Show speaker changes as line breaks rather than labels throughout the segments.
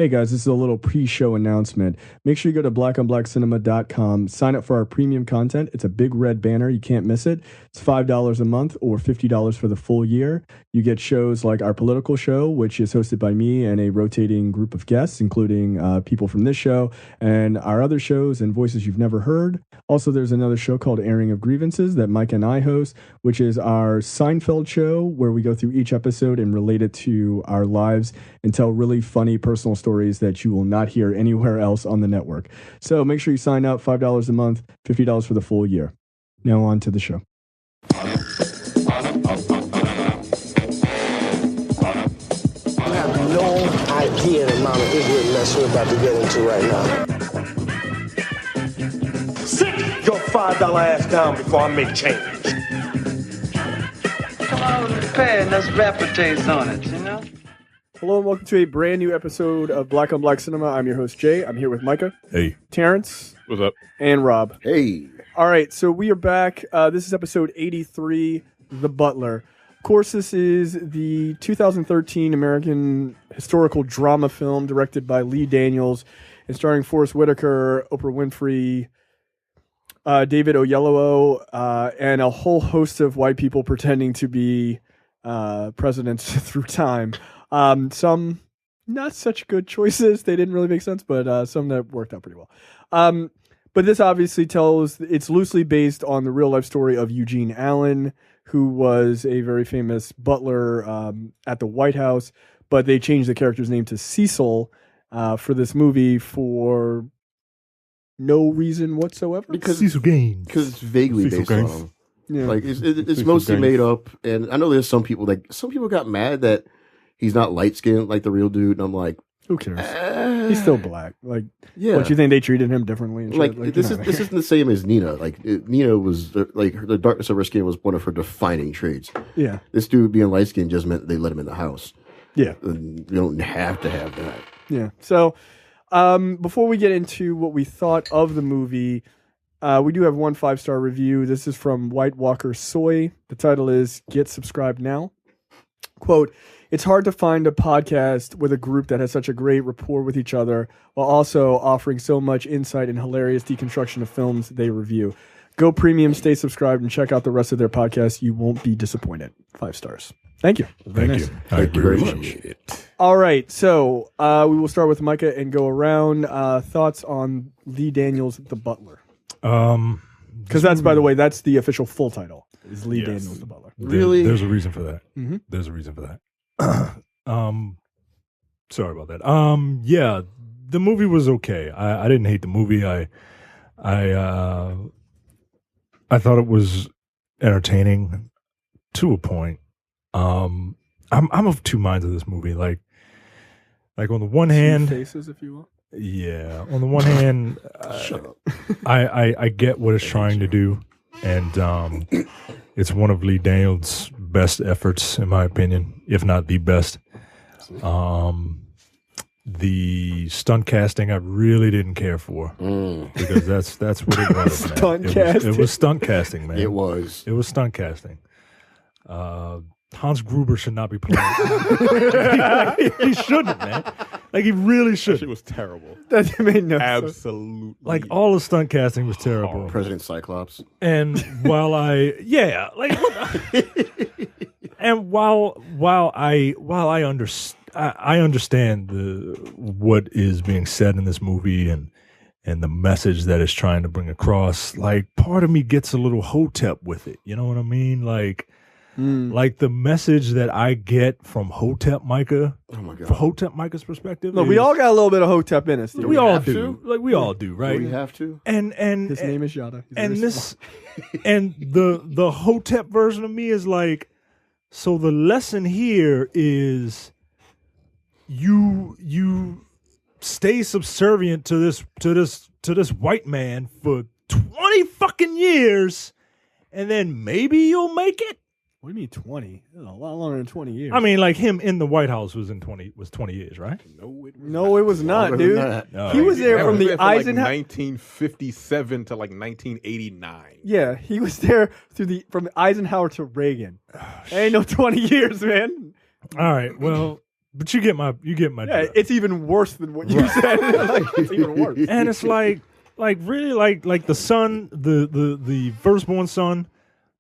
Hey guys, this is a little pre-show announcement. Make sure you go to blackonblackcinema.com, sign up for our premium content. It's a big red banner. You can't miss it. It's $5 a month or $50 for the full year. You get shows like our political show, which is hosted by me and a rotating group of guests, including people from this show and our other shows and voices you've never heard. Also, there's another show called Airing of Grievances that Mike and I host, which is our Seinfeld show where we go through each episode and relate it to our lives and tell really funny personal stories that you will not hear anywhere else on the network. So make sure you sign up, $5 a month, $50 for the full year. Now on to the show.
I have no idea the amount of ignorant mess we're about to get into right now.
Sit your $5 ass down before I make change.
Come on with the pan, let's wrap a taste on it, you know?
Hello and welcome to a brand new episode of Black on Black Cinema. I'm your host, Jay. I'm here with Micah.
Hey.
Terrence.
What's up?
And Rob.
Hey.
All right, so we are back. This is episode 83, The Butler. Of course, this is the 2013 American historical drama film directed by Lee Daniels and starring Forrest Whitaker, Oprah Winfrey, David Oyelowo, and a whole host of white people pretending to be presidents through time. Some not such good choices. They didn't really make sense, but some that worked out pretty well. But this obviously it's loosely based on the real life story of Eugene Allen, who was a very famous butler at the White House, but they changed the character's name to Cecil for this movie for no reason whatsoever.
Because
Cecil Gaines.
Because it's vaguely
Cecil
based on
Gaines.
him.
Yeah.
Like it's mostly
Gaines.
made up, and I know there's some people got mad that he's not light skinned like the real dude, and I'm like,
Who cares? He's still black. Like,
yeah.
What, you think they treated him differently? And
Like,
shit?
this isn't the same as Nina. Like Nina was like the darkness of her skin was one of her defining traits.
Yeah.
This dude being light skinned just meant they let him in the house.
Yeah.
And you don't have to have that.
Yeah. So, before we get into what we thought of the movie, we do have one 5-star review. This is from White Walker Soy. The title is "Get Subscribed Now." Quote, "It's hard to find a podcast with a group that has such a great rapport with each other while also offering so much insight and hilarious deconstruction of films they review. Go premium, stay subscribed, and check out the rest of their podcasts. You won't be disappointed." 5 stars. Thank you.
Thank you.
Thank you very much.
appreciate it.
All right. So we will start with Micah and go around. Thoughts on Lee Daniels' The Butler? Because that's, by the way, that's the official full title, is Lee
Yes.
Daniels' The Butler.
Really?
There's a reason for that.
Mm-hmm.
There's a reason for that. Sorry about that. Yeah, the movie was okay. I didn't hate the movie. I thought it was entertaining to a point. I'm of two minds of this movie. Like on the one hand,
faces, if you will.
yeah. On the one hand, I get what it's trying to do, and it's one of Lee Daniels' best efforts, in my opinion, if not the best. The stunt casting I really didn't care for because that's what it was. Man.
Stunt
It
casting.
was stunt casting, man.
It was.
It was stunt casting. Hans Gruber should not be playing. He shouldn't, man. Like, he really should.
It was terrible.
That made no sense.
Absolutely.
Like, all the stunt casting was terrible.
President Cyclops.
And while I understand what is being said in this movie and the message that it's trying to bring across, like, part of me gets a little hotep with it. You know what I mean? Like the message that I get from Hotep Micah,
Oh my God.
from Hotep Micah's perspective.
No, we
is-
all got a little bit of Hotep in us. Dude.
we all
have
do.
to?
Like, we all do, right?
Do we have to?
And
His name is Yada. He's
and
very
this and the Hotep version of me is like, so the lesson here is you stay subservient to this white man for 20 fucking years, and then maybe you'll make it.
What do you mean 20? That's a lot longer than 20 years.
I mean, like, him in the White House was 20 years, right?
no, it was not,
Longer
dude.
than that.
No.
He was there
That
from
was
the
there like
Eisenhower.
1957 to like 1989.
Yeah, he was there from Eisenhower to Reagan. Ain't no 20 years, man.
All right. Well, But you get my
Yeah,
drift.
it's even worse than what you said. Like, it's even worse.
And it's like really like the son, the firstborn son,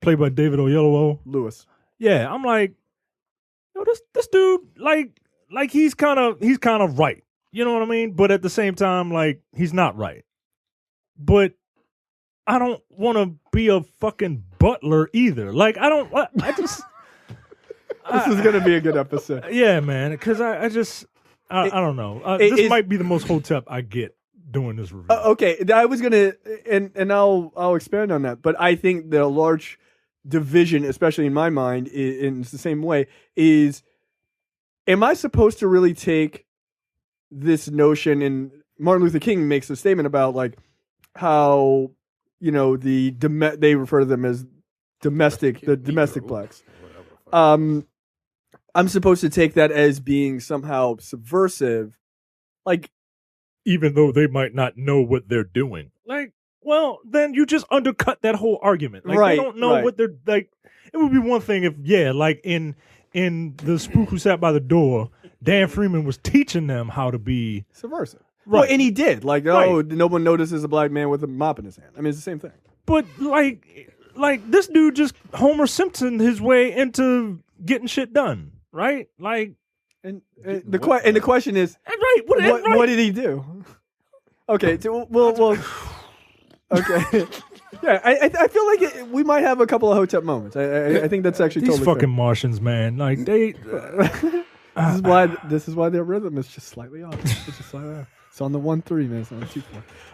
played by David Oyelowo.
Lewis.
Yeah, I'm like, yo, this dude, like he's kind of right. You know what I mean? But at the same time, like, he's not right. But I don't want to be a fucking butler either. Like, I just.
This is going to be a good episode.
Yeah, man, because I don't know. This might be the most hotep I get doing this review.
Okay, I was going to, and I'll expand on that, but I think the large division, especially in my mind, in the same way, is, am I supposed to really take this notion, and Martin Luther King makes a statement about like how, you know, they refer to them as domestic blacks. I'm supposed to take that as being somehow subversive, like,
even though they might not know what they're doing. Like, well, then you just undercut that whole argument. Like,
Right,
they don't know what they're like. It would be one thing if, like in The Spook Who Sat by the Door, Dan Freeman was teaching them how to be
subversive.
Right.
Well, and he did. Like, oh, no one notices a black man with a mop in his hand. I mean, it's the same thing.
But like this dude just Homer Simpson his way into getting shit done, right? Like,
and the question is,
right?
What did he do? Okay, so we'll okay. Yeah, I feel like we might have a couple of hotep moments. I think that's actually
these
totally
fucking
fair.
Martians, man. Like they.
This is why their rhythm is just slightly off. It's just slightly off. It's on the 1-3, man. It's on the 2-4.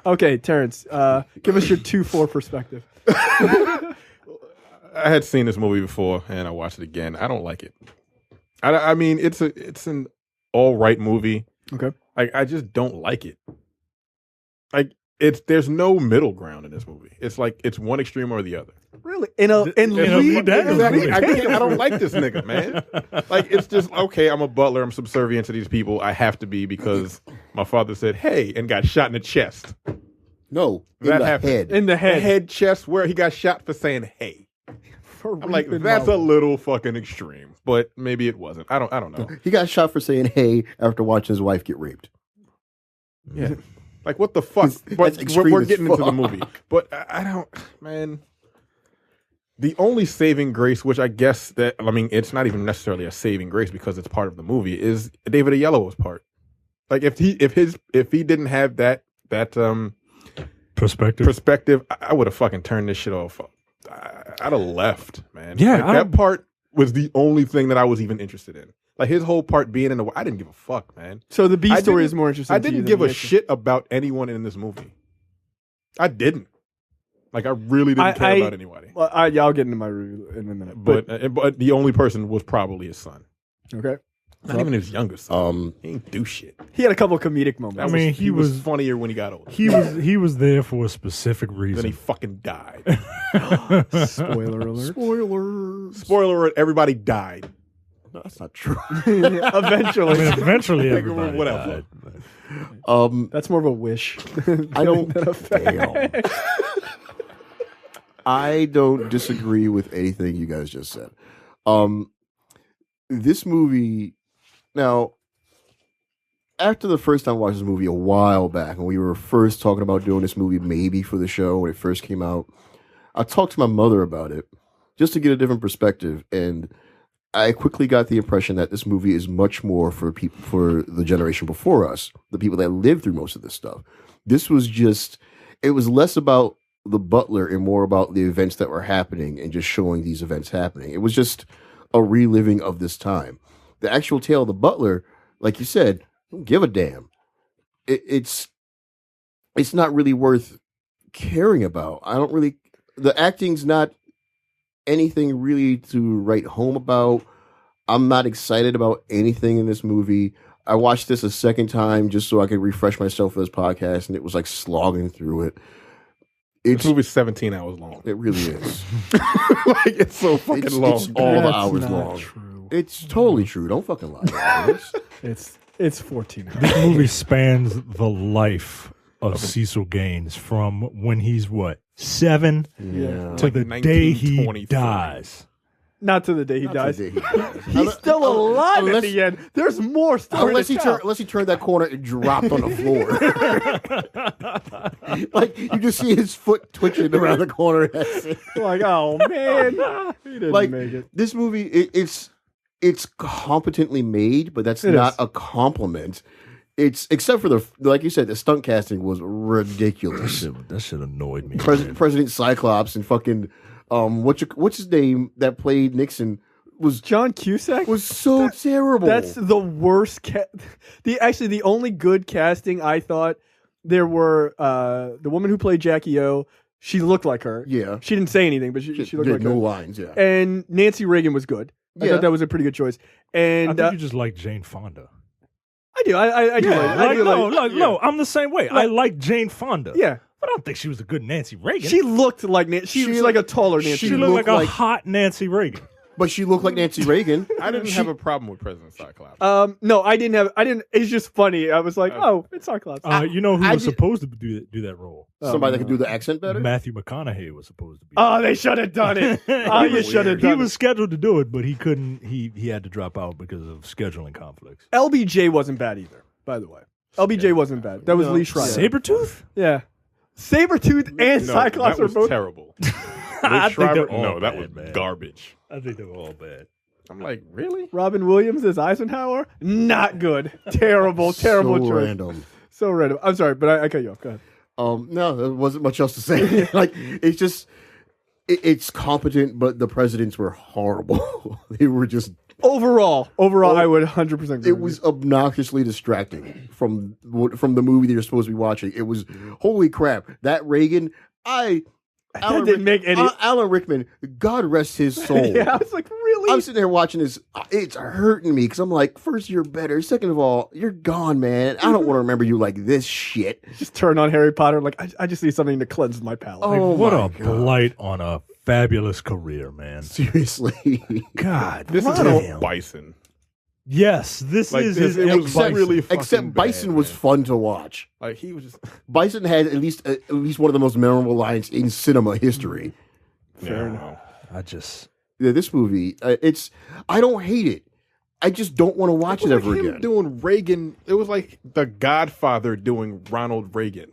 Okay, Terrence, give us your 2-4 perspective.
I had seen this movie before and I watched it again. I don't like it. I mean, it's an all right movie.
Okay.
I just don't like it. Like, there's no middle ground in this movie. It's like it's one extreme or the other.
Really?
Exactly. I don't like this nigga, man. Like, it's just, okay, I'm a butler. I'm subservient to these people. I have to be because my father said, hey, and got shot in the chest.
No,
that happened.
head.
In the head.
The head chest where he got shot for saying, hey. I'm like, that's a little fucking extreme, but maybe it wasn't. I don't know.
He got shot for saying hey after watching his wife get raped.
Yeah. Like, what the fuck? But we're getting into the movie. But I don't, man. The only saving grace, which I guess that, I mean, it's not even necessarily a saving grace because it's part of the movie, is David Oyelowo's part. Like, if he didn't have that perspective, I would have fucking turned this shit off. I'd have left, man.
Yeah,
like, that part was the only thing that I was even interested in. Like, his whole part being in the, I didn't give a fuck, man.
So the B story is more interesting.
I didn't give a shit about anyone in this movie. I didn't. Like, I really didn't care about anybody.
Well, I'll get into my review in a minute.
But the only person was probably his son.
Okay.
Not even his younger son. He didn't do shit.
He had a couple of comedic moments.
I mean, he was
funnier when he got older.
He was there for a specific reason.
Then he fucking died.
Spoiler alert.
Spoiler alert, everybody died.
No, that's not true.
Eventually.
I mean, eventually everybody
Whatever.
died.
That's more of a wish.
I don't. Damn. I don't disagree with anything you guys just said. This movie, now, after the first time I watched this movie a while back, when we were first talking about doing this movie maybe for the show when it first came out, I talked to my mother about it just to get a different perspective, and I quickly got the impression that this movie is much more for people, for the generation before us, the people that lived through most of this stuff. This was just, it was less about the butler and more about the events that were happening and just showing these events happening. It was just a reliving of this time. The actual tale of the butler, like you said, don't give a damn. It's not really worth caring about. The acting's not anything really to write home about. I'm not excited about anything in this movie. I watched this a second time just so I could refresh myself for this podcast, and it was like slogging through it.
This movie's 17 hours long.
It really is.
Like, it's so fucking long.
It's all the
That's
hours
not
long.
true.
It's totally true. Don't fucking lie.
It's 14 hours.
This movie spans the life of Cecil Gaines from when he's 7
Yeah.
to
Like
the day he
1923.
dies.
Not to the day he
Not to
dies.
the day he dies.
He's still alive at
Unless-
the end. There's more story
Unless
to
he,
tell.
unless he turned that corner and dropped on the floor. Like, you just see his foot twitching around the corner. That's it.
Like, oh man, he didn't
Like,
make it.
this movie, it's competently made, but that's
It
not
is.
a compliment. It's, except for like you said, the stunt casting was ridiculous.
That shit annoyed me. man.
President Cyclops and fucking what's his name that played Nixon was
John Cusack
was so terrible.
That's the worst. The only good casting I thought there were the woman who played Jackie O. She looked like her.
Yeah.
She didn't say anything, but she looked like
no
her.
lines. Yeah,
And Nancy Reagan was good. I
Yeah.
thought that was a pretty good choice.
I
And
think you just like Jane Fonda.
I do. I do. I do
No, I'm the same way. I like Jane Fonda.
Yeah.
But I don't think she was a good Nancy Reagan.
She looked like she was like a taller Nancy.
She
she
looked like
looked
a hot Nancy Reagan.
but she looked like Nancy Reagan.
I didn't have a problem with President Cyclops.
No, I didn't. It's just funny. I was like, oh, it's Cyclops.
You know who
I
was
did-
supposed to do that role?
Somebody that could do the accent better.
Matthew McConaughey was supposed to be.
Oh, they should have done it. Oh, you should have
He
done
was scheduled to do it, but he couldn't. He had to drop out because of scheduling conflicts.
it. LBJ wasn't bad either, by the way. LBJ wasn't bad. That was Lee Schreiber.
Sabretooth?
Yeah. Sabretooth and
No,
Cyclops
that
are
was
both
terrible.
I think they're
Schreiber,
all
no, that
bad,
was
man.
garbage.
I think they were all bad.
I'm like, really?
Robin Williams as Eisenhower. Not good. Terrible
so
choice.
random.
So random. I'm sorry, but I cut you off. Go ahead.
No, there wasn't much else to say. Like, it's just it's competent, but the presidents were horrible. They were just.
Overall, I would 100% agree.
It was obnoxiously distracting from the movie that you're supposed to be watching. It was holy crap. That Reagan,
That didn't make any.
Alan Rickman, God rest his soul.
Yeah, I was like, really?
I'm sitting there watching this. It's hurting me because I'm like, first, you're better. Second of all, you're gone, man. I don't want to remember you like this shit.
Just turn on Harry Potter. Like, I just need something to cleanse my palate.
Oh,
What
my
a
God.
blight on a fabulous career, man.
Seriously.
God,
This is
damn.
his Bison.
Yes, this
Like,
is
this-
his
it was
Bison.
really fucking
Except Bison
bad,
was
man.
fun to watch.
Like, he was just.
Bison had at least one of the most memorable lines in cinema history.
Fair enough.
I just
Yeah, this movie, I don't hate it. I just don't want to watch it,
It was
ever
like him
again.
doing Reagan. It was like The Godfather doing Ronald Reagan.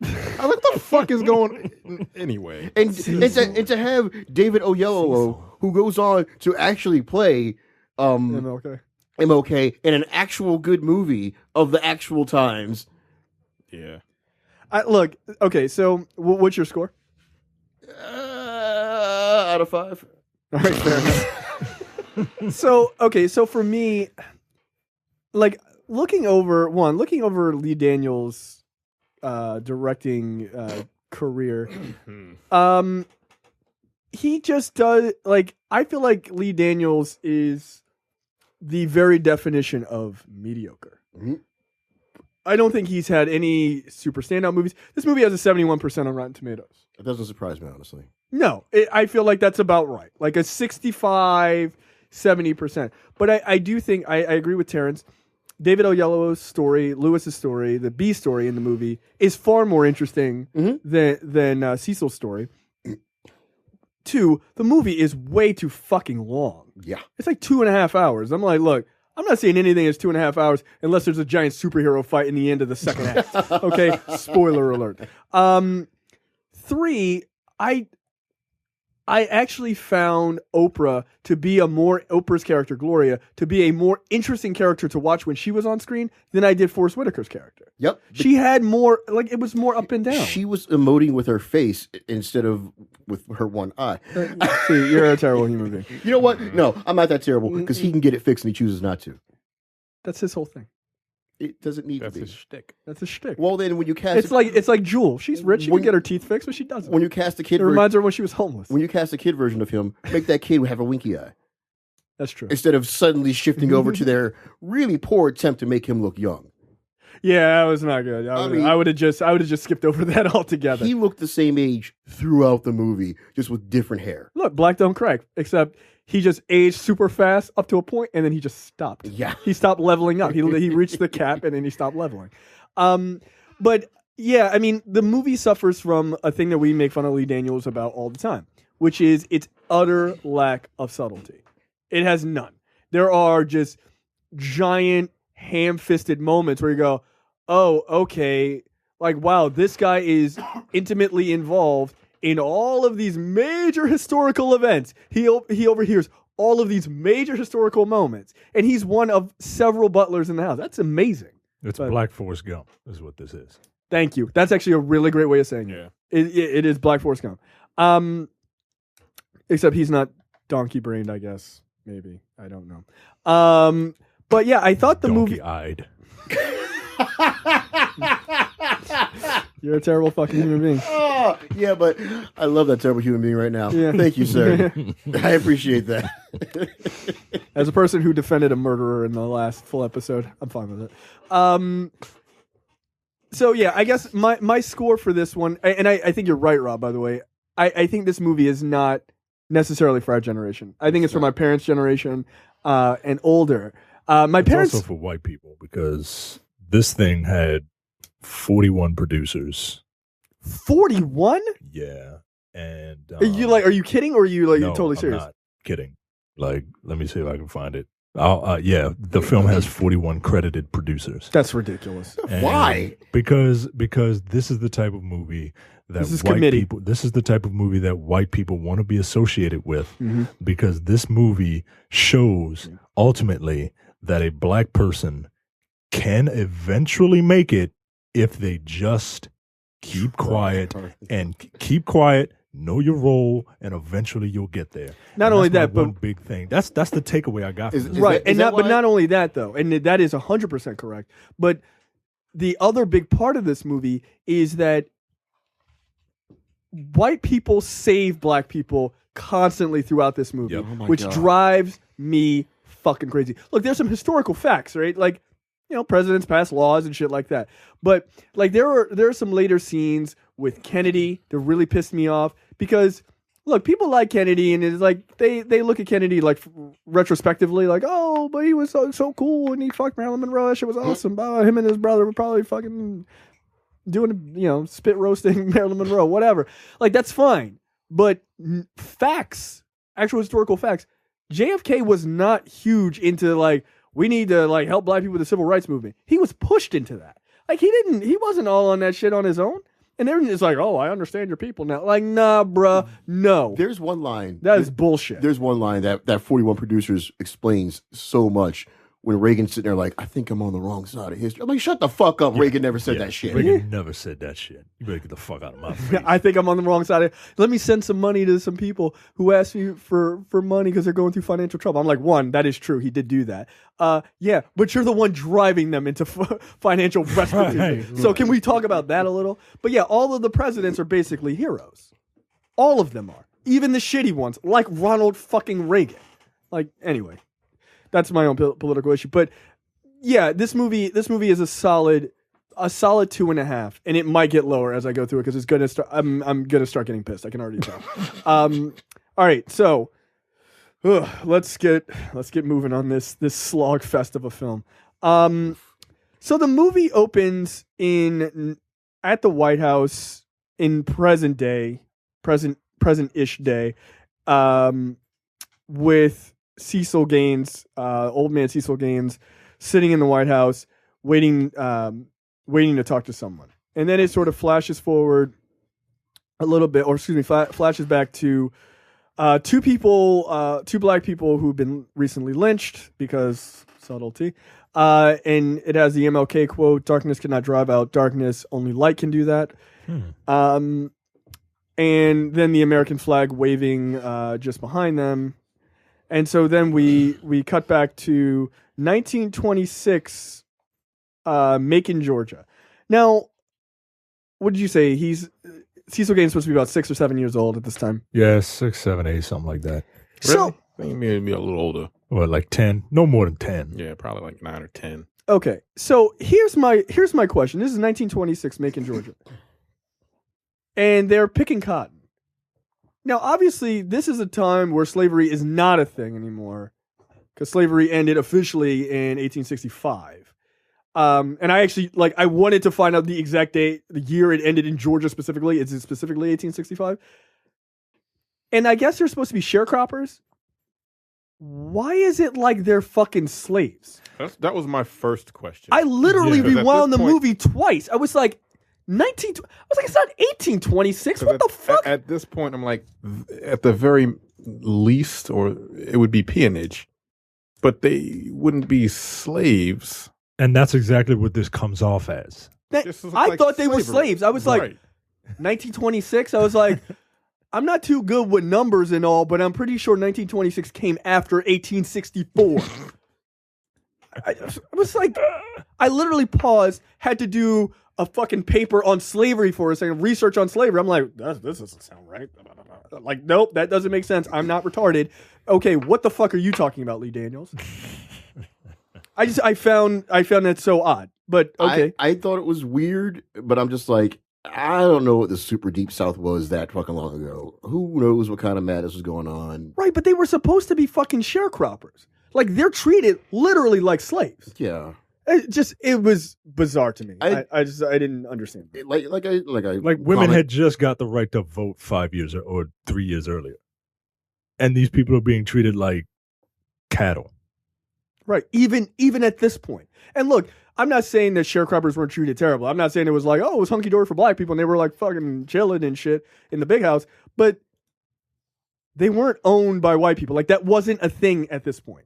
I was like, what the fuck is going anyway?
And to have David Oyelowo, who goes on to actually play
MLK.
MLK in an actual good movie of the actual times.
Yeah.
Look, okay, so what's your score?
Out of 5.
All right, fair enough. So for me, like looking over Lee Daniels' directing career, he just does I feel like Lee Daniels is the very definition of mediocre.
Mhm.
I don't think he's had any super standout movies. This movie has a 71% on Rotten Tomatoes.
It doesn't surprise me, honestly.
No, I feel like that's about right. Like a 65, 70%. But I do think, I agree with Terrence. David Oyelowo's story, Lewis's story, the B story in the movie is far more interesting than Cecil's story. 2, the movie is way too fucking long.
Yeah.
It's like 2.5 hours. I'm like, look, I'm not saying anything is 2.5 hours unless there's a giant superhero fight in the end of the second act. Okay, spoiler alert. 3, I actually found Oprah's character, Gloria, to be a more interesting character to watch when she was on screen than I did Forrest Whitaker's character.
Yep.
She had more, it was more up and down.
She was emoting with her face instead of with her one eye.
See, you're a terrible human being.
You know what? No, I'm not that terrible because he can get it fixed and he chooses not to.
That's his whole thing.
It doesn't need
That's
to be.
his shtick.
That's a shtick.
Well, then when you cast
It's like Jewel. She's rich. She
When-
can get her teeth fixed, but she doesn't.
when you cast a kid
It reminds her when she was homeless.
when you cast a kid version of him, make that kid have a winky eye
That's true.
instead of suddenly shifting over to their really poor attempt to make him look young.
Yeah, that was not good. I would have just skipped over that altogether.
He looked the same age throughout the movie, just with different hair.
Look, black don't crack, except he just aged super fast up to a point, and then he just stopped.
Yeah.
He stopped leveling up. He reached the cap, and then he stopped leveling. But yeah, I mean, the movie suffers from a thing that we make fun of Lee Daniels about all the time, which is its utter lack of subtlety. It has none. There are just giant ham-fisted moments where you go, oh, okay, like, wow, this guy is intimately involved in all of these major historical events. He overhears all of these major historical moments, and he's one of several butlers in the house. That's amazing.
It's Black Forrest Gump is what this is.
Thank you. That's actually a really great way of saying it. It is Black Forrest Gump. Except he's not donkey-brained, I guess. Maybe. I don't know. But yeah, I thought the movie...
Donkey-eyed.
You're a terrible fucking human being.
Oh, yeah, but I love that terrible human being right now. Yeah. Thank you, sir. I appreciate that.
As a person who defended a murderer in the last full episode, I'm fine with it. So yeah, I guess my score for this one, and I think you're right, Rob, by the way, I think this movie is not necessarily for our generation. I think it's for my parents' generation and older. It's parents
also for white people, because this thing had 41 producers.
41?
Yeah. And
are you kidding, or are you like,
no,
you're totally serious?
I'm not kidding. Like, let me see if I can find it. Yeah, the film has 41 credited producers.
That's ridiculous.
And
why?
Because this is the type of movie that this is the type of movie that white people want to be associated with, because this movie shows ultimately that a black person can eventually make it if they just keep quiet know your role, and eventually you'll get there.
Not only that, but
one big thing. That's the takeaway I got from this.
Right. But not only that though, and that is 100% correct. But the other big part of this movie is that white people save black people constantly throughout this movie, which drives me fucking crazy. Look, there's some historical facts, right? Like, presidents pass laws and shit like that. But like there are some later scenes with Kennedy that really pissed me off, because look, people like Kennedy, and it's like they look at Kennedy like retrospectively, like, oh, but he was so cool and he fucked Marilyn Monroe. That shit was awesome. Him and his brother were probably fucking doing spit roasting Marilyn Monroe, whatever. Like, that's fine. But facts, actual historical facts, JFK was not huge into like, we need to like help black people with the civil rights movement. He was pushed into that. Like, he wasn't all on that shit on his own. And everyone is like, oh, I understand your people now. Like, nah, bruh, no.
There's one line.
That is bullshit.
There's one line that 41 producers explains so much when Reagan's sitting there like, I think I'm on the wrong side of history. I'm like, shut the fuck up. Reagan never said that shit.
Reagan never said that shit. You better get the fuck out of my face.
I think I'm on the wrong side. Let me send some money to some people who ask me for money because they're going through financial trouble. I'm like, one, that is true. He did do that. Yeah, but you're the one driving them into financial rescue. Right. So can we talk about that a little? But yeah, all of the presidents are basically heroes. All of them are. Even the shitty ones, like Ronald fucking Reagan. Like, anyway. That's my own political issue, but yeah, this movie is a solid 2.5, and it might get lower as I go through it because it's gonna start. I'm gonna start getting pissed. I can already tell. All right, so let's get moving on this slog fest of a film. So the movie opens at the White House in present-ish day, with Cecil Gaines, old man Cecil Gaines, sitting in the White House, waiting to talk to someone. And then it sort of flashes forward a little bit, flashes back to two black people who've been recently lynched because subtlety. And it has the MLK quote, "Darkness cannot drive out darkness, only light can do that." And then the American flag waving just behind them. And so then we cut back to 1926, Macon, Georgia. Now, what did you say? Cecil Gaines supposed to be about 6 or 7 years old at this time.
Yeah, 6, 7, 8, something like that.
Really? So, I think maybe a little older.
What, like 10? No more than 10.
Yeah, probably like 9 or 10.
Okay, so here's my question. This is 1926, Macon, Georgia, and they're picking cotton. Now, obviously, this is a time where slavery is not a thing anymore, because slavery ended officially in 1865. And I actually, I wanted to find out the exact date, the year it ended in Georgia specifically. Is it specifically 1865? And I guess they're supposed to be sharecroppers. Why is it like they're fucking slaves?
That was my first question.
I literally rewound the
point,
movie twice. I was like, it's not 1826. What the fuck?
At this point, I'm like, at the very least, or it would be peonage, but they wouldn't be slaves.
And that's exactly what this comes off as.
I thought they were slaves. I was like, 1926. I was like, I'm not too good with numbers and all, but I'm pretty sure 1926 came after 1864. I was like, I literally paused, had to do a fucking paper on slavery for a second, research on slavery. I'm like, this doesn't sound right. Like, nope, that doesn't make sense. I'm not retarded. Okay, what the fuck are you talking about, Lee Daniels? I found that so odd. But okay.
I thought it was weird, but I'm just like, I don't know what the super deep south was that fucking long ago. Who knows what kind of madness was going on?
Right, but they were supposed to be fucking sharecroppers. Like, they're treated literally like slaves.
Yeah.
It was bizarre to me. I didn't understand.
Like
women had just got the right to vote 5 years or 3 years earlier. And these people are being treated like cattle.
Right. Even at this point. And look, I'm not saying that sharecroppers weren't treated terrible. I'm not saying it was like, oh, it was hunky-dory for black people and they were like fucking chilling and shit in the big house. But they weren't owned by white people. Like, that wasn't a thing at this point.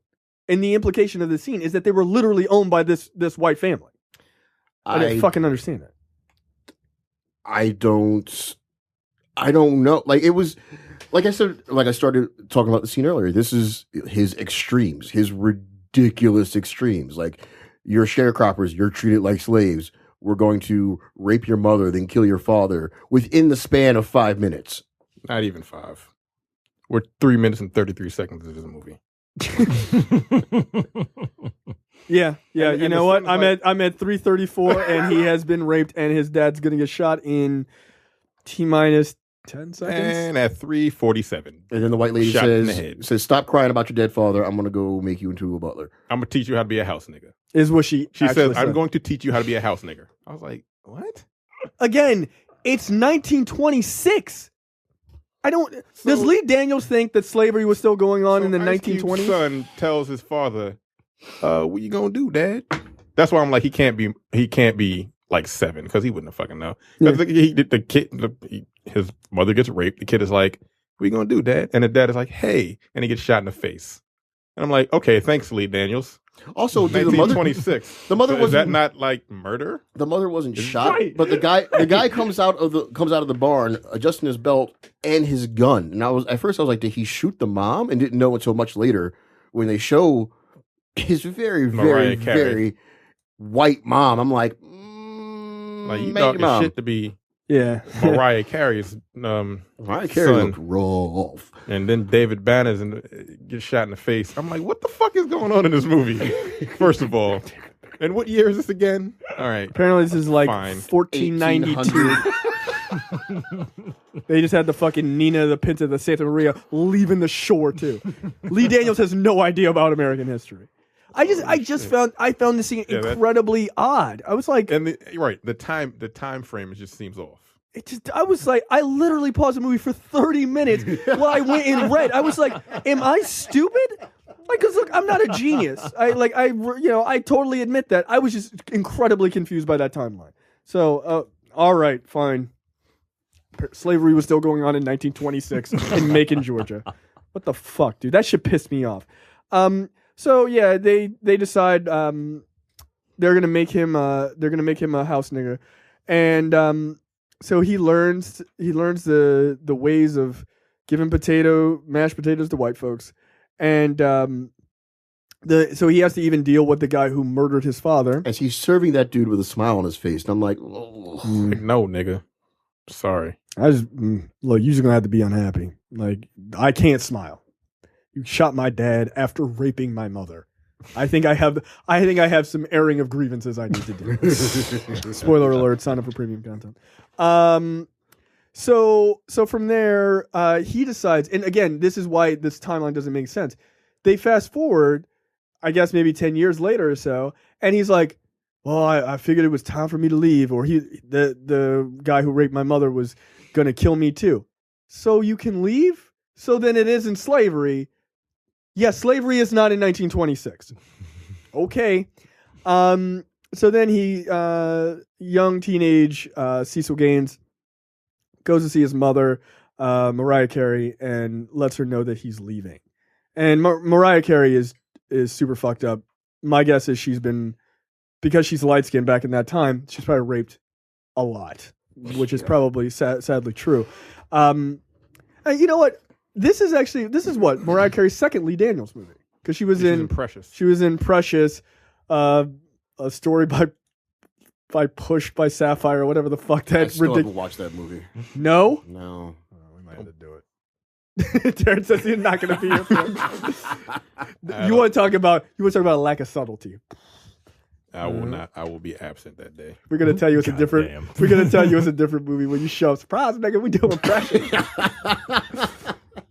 And the implication of the scene is that they were literally owned by this white family. I didn't fucking understand that.
I don't know. Like, it was, like I said, like I started talking about the scene earlier. This is his extremes, his ridiculous extremes. Like, you're sharecroppers, you're treated like slaves. We're going to rape your mother, then kill your father within the span of 5 minutes.
Not even 5. We're 3 minutes and 33 seconds into this movie.
Yeah. You know what? I'm at 3:34, and he has been raped, and his dad's gonna get shot in T-minus 10 seconds.
And at 3:47,
and then the white lady says, "Stop crying about your dead father. I'm gonna go make you into a butler.
I'm gonna teach you how to be a house nigga."
Is what she
says. I'm going to teach you how to be a house nigger. I was like, what?
Again, it's 1926. Does Lee Daniels think that slavery was still going on in the 1920s?
Son tells his father, "What you gonna do, Dad?" That's why I'm like, he can't be like 7 because he wouldn't have fucking know. Yeah. His mother gets raped. The kid is like, "What you gonna do, Dad?" And the dad is like, "Hey," and he gets shot in the face. And I'm like, okay, thanks, Lee Daniels.
Also,
1926.
The mother
is that not like murder?
The mother wasn't shot, right. But the guy comes out of the barn adjusting his belt and his gun. And at first I was like, did he shoot the mom? And didn't know until much later when they show his very, very, very white mom. I'm like,
like you thought your shit to be.
Yeah,
Mariah Carey's
Mariah Carey looked rough,
and then David Banner's gets shot in the face. I'm like, what the fuck is going on in this movie? First of all, and what year is this again? All right,
apparently this is like 1492. They just had the fucking Nina, the Pinta, the Santa Maria leaving the shore too. Lee Daniels has no idea about American history. I found this scene incredibly odd. I was like,
and the time frame just seems off.
I was like, I literally paused the movie for 30 minutes while I went and read. I was like, am I stupid? Like, cause look, I'm not a genius. I totally admit that. I was just incredibly confused by that timeline. So, all right, fine. Slavery was still going on in 1926 in Macon, Georgia. What the fuck, dude? That shit pissed me off. So yeah, they decide they're gonna make him a house nigger, and so he learns the ways of giving mashed potatoes to white folks, and so he has to even deal with the guy who murdered his father
as he's serving that dude with a smile on his face, and I'm like,
like, no, nigga, sorry.
Look, you're just gonna have to be unhappy. Like, I can't smile. You shot my dad after raping my mother. I think I have some airing of grievances I need to do. Spoiler alert, sign up for premium content. So from there, he decides, and again, this is why this timeline doesn't make sense. They fast forward, I guess maybe 10 years later or so, and he's like, well, I figured it was time for me to leave, or the guy who raped my mother was gonna kill me too. So you can leave? so then it isn't slavery. Yes, slavery is not in 1926. Okay. So then he, young teenage Cecil Gaines, goes to see his mother, Mariah Carey, and lets her know that he's leaving. And Mariah Carey is super fucked up. My guess is she's been, because she's light skinned back in that time, she's probably raped a lot, which is probably sadly true. And you know what? This is what Mariah Carey's second Lee Daniels movie, because she was in
Precious.
She was in Precious, a story by Push by Sapphire or whatever the fuck that.
I still haven't watched that movie.
No.
No.
We might have to do it.
Darren says he's not going to be here. You want to talk about a lack of subtlety.
I will not. I will be absent that day.
We're gonna tell you it's a different. We're gonna tell you it's a different movie when you show up. Surprise, nigga! We doing Precious.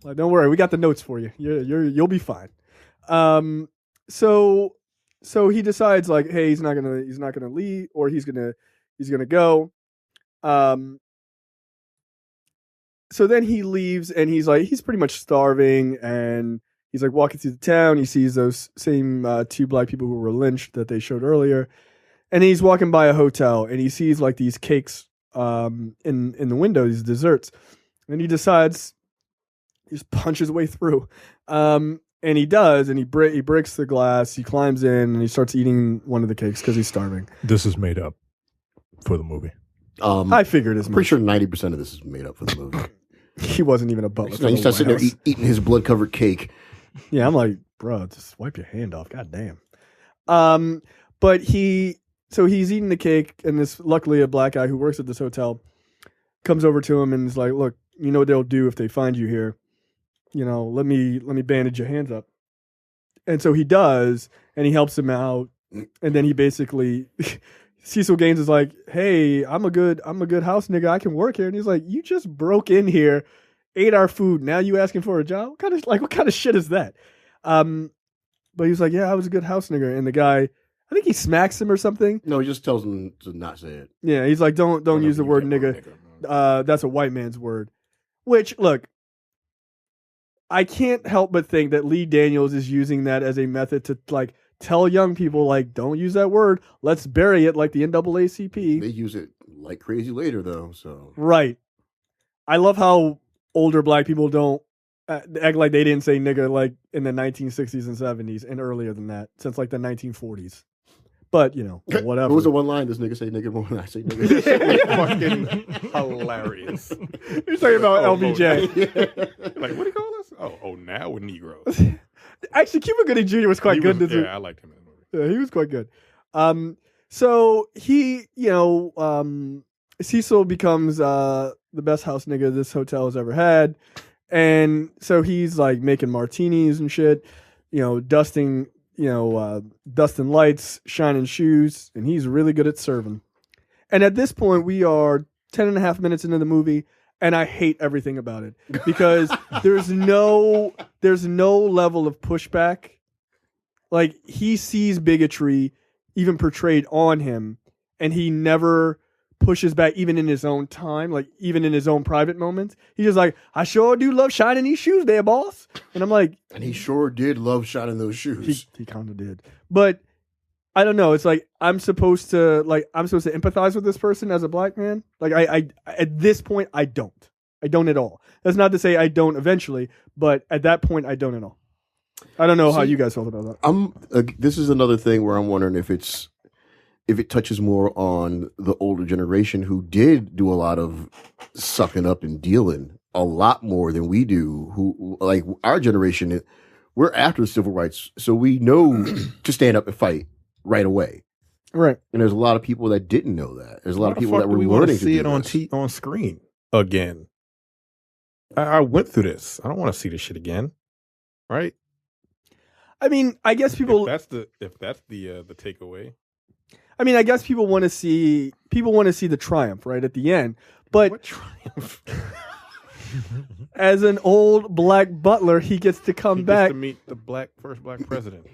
Like, don't worry, we got the notes for you. You'll be fine. So he decides like, hey, he's not gonna leave, or he's gonna go. So then he leaves, and he's pretty much starving, and he's like walking through the town. He sees those same two black people who were lynched that they showed earlier, and he's walking by a hotel, and he sees like these cakes in the window, these desserts, and he decides he just punches his way through, and he does, and he breaks the glass. He climbs in, and he starts eating one of the cakes because he's starving.
This is made up for the movie.
I figured as much.
Pretty sure 90% of this is made up for the movie.
He wasn't even a butler.
He starts sitting there eating his blood-covered cake.
Yeah, I'm like, bro, just wipe your hand off. God damn. But he's eating the cake, and luckily a black guy who works at this hotel comes over to him and is like, look, you know what they'll do if they find you here. You know, let me bandage your hands up. And so he does, and he helps him out. And then he basically Cecil Gaines is like, hey, I'm a good house nigga. I can work here. And he's like, you just broke in here, ate our food. Now you asking for a job? What kind of shit is that? But he was like, yeah, I was a good house nigga. And the guy, I think he smacks him or something.
No, he just tells him to not say it.
Yeah, he's like, don't use the word nigga. That's a white man's word. Which, look, I can't help but think that Lee Daniels is using that as a method to like tell young people, like, don't use that word. Let's bury it like the NAACP.
They use it like crazy later, though. So
right. I love how older black people don't act like they didn't say nigga like in the 1960s and 70s and earlier than that, since like the 1940s. But, you know, whatever.
What was the one line? This nigga say nigga more than I say nigga.
Fucking hilarious.
You're talking about LBJ.
Like, what do you call us? Oh, now we're Negroes.
Actually, Cuba Gooding Jr. was quite good.
Yeah, I liked him in the movie.
Yeah, he was quite good. So he, Cecil becomes the best house nigga this hotel has ever had. And so he's like making martinis and shit, dusting lights, shining shoes, and he's really good at serving. And at this point, we are 10 and a half minutes into the movie, and I hate everything about it because there's no level of pushback. Like, he sees bigotry even portrayed on him, and he never pushes back even in his own time, like even in his own private moments. He's just like, I sure do love shining these shoes there, boss. And I'm like,
and he sure did love shining those shoes.
He kind of did. But I don't know. It's like I'm supposed to empathize with this person as a black man. Like I at this point I don't at all. That's not to say I don't eventually, but at that point I don't at all. I don't know how you guys felt about
that. This is another thing where I'm wondering if it touches more on the older generation who did do a lot of sucking up and dealing a lot more than we do, who like our generation, we're after the civil rights. So we know to stand up and fight right away.
Right.
And there's a lot of people that didn't know that. There's a lot of people that were learning to
see
do
it on screen again. I went through this. I don't want to see this shit again. Right.
I mean, I guess people.
If that's the takeaway.
I mean, I guess people want to see the triumph right at the end. But
what triumph?
As an old black butler, he gets to come back
to meet the first black president.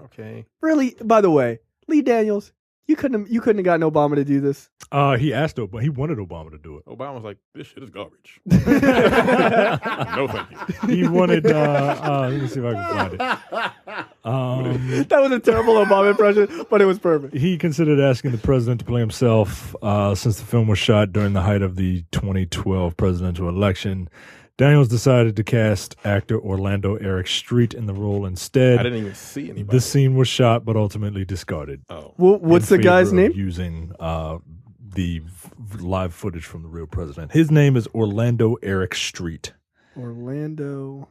Okay.
Really, by the way, Lee Daniels, You couldn't have gotten Obama to do this.
He asked Obama. He wanted Obama to do it.
Obama was like, "This shit is garbage." No, thank you.
He wanted. Let me see if I can find it.
That was a terrible Obama impression, but it was perfect.
He considered asking the president to play himself since the film was shot during the height of the 2012 presidential election. Daniels decided to cast actor Orlando Eric Street in the role instead.
I didn't even see anybody.
The scene was shot but ultimately discarded.
Oh,
Well, what's the guy's name?
Using the live footage from the real president. His name is Orlando Eric Street.
Orlando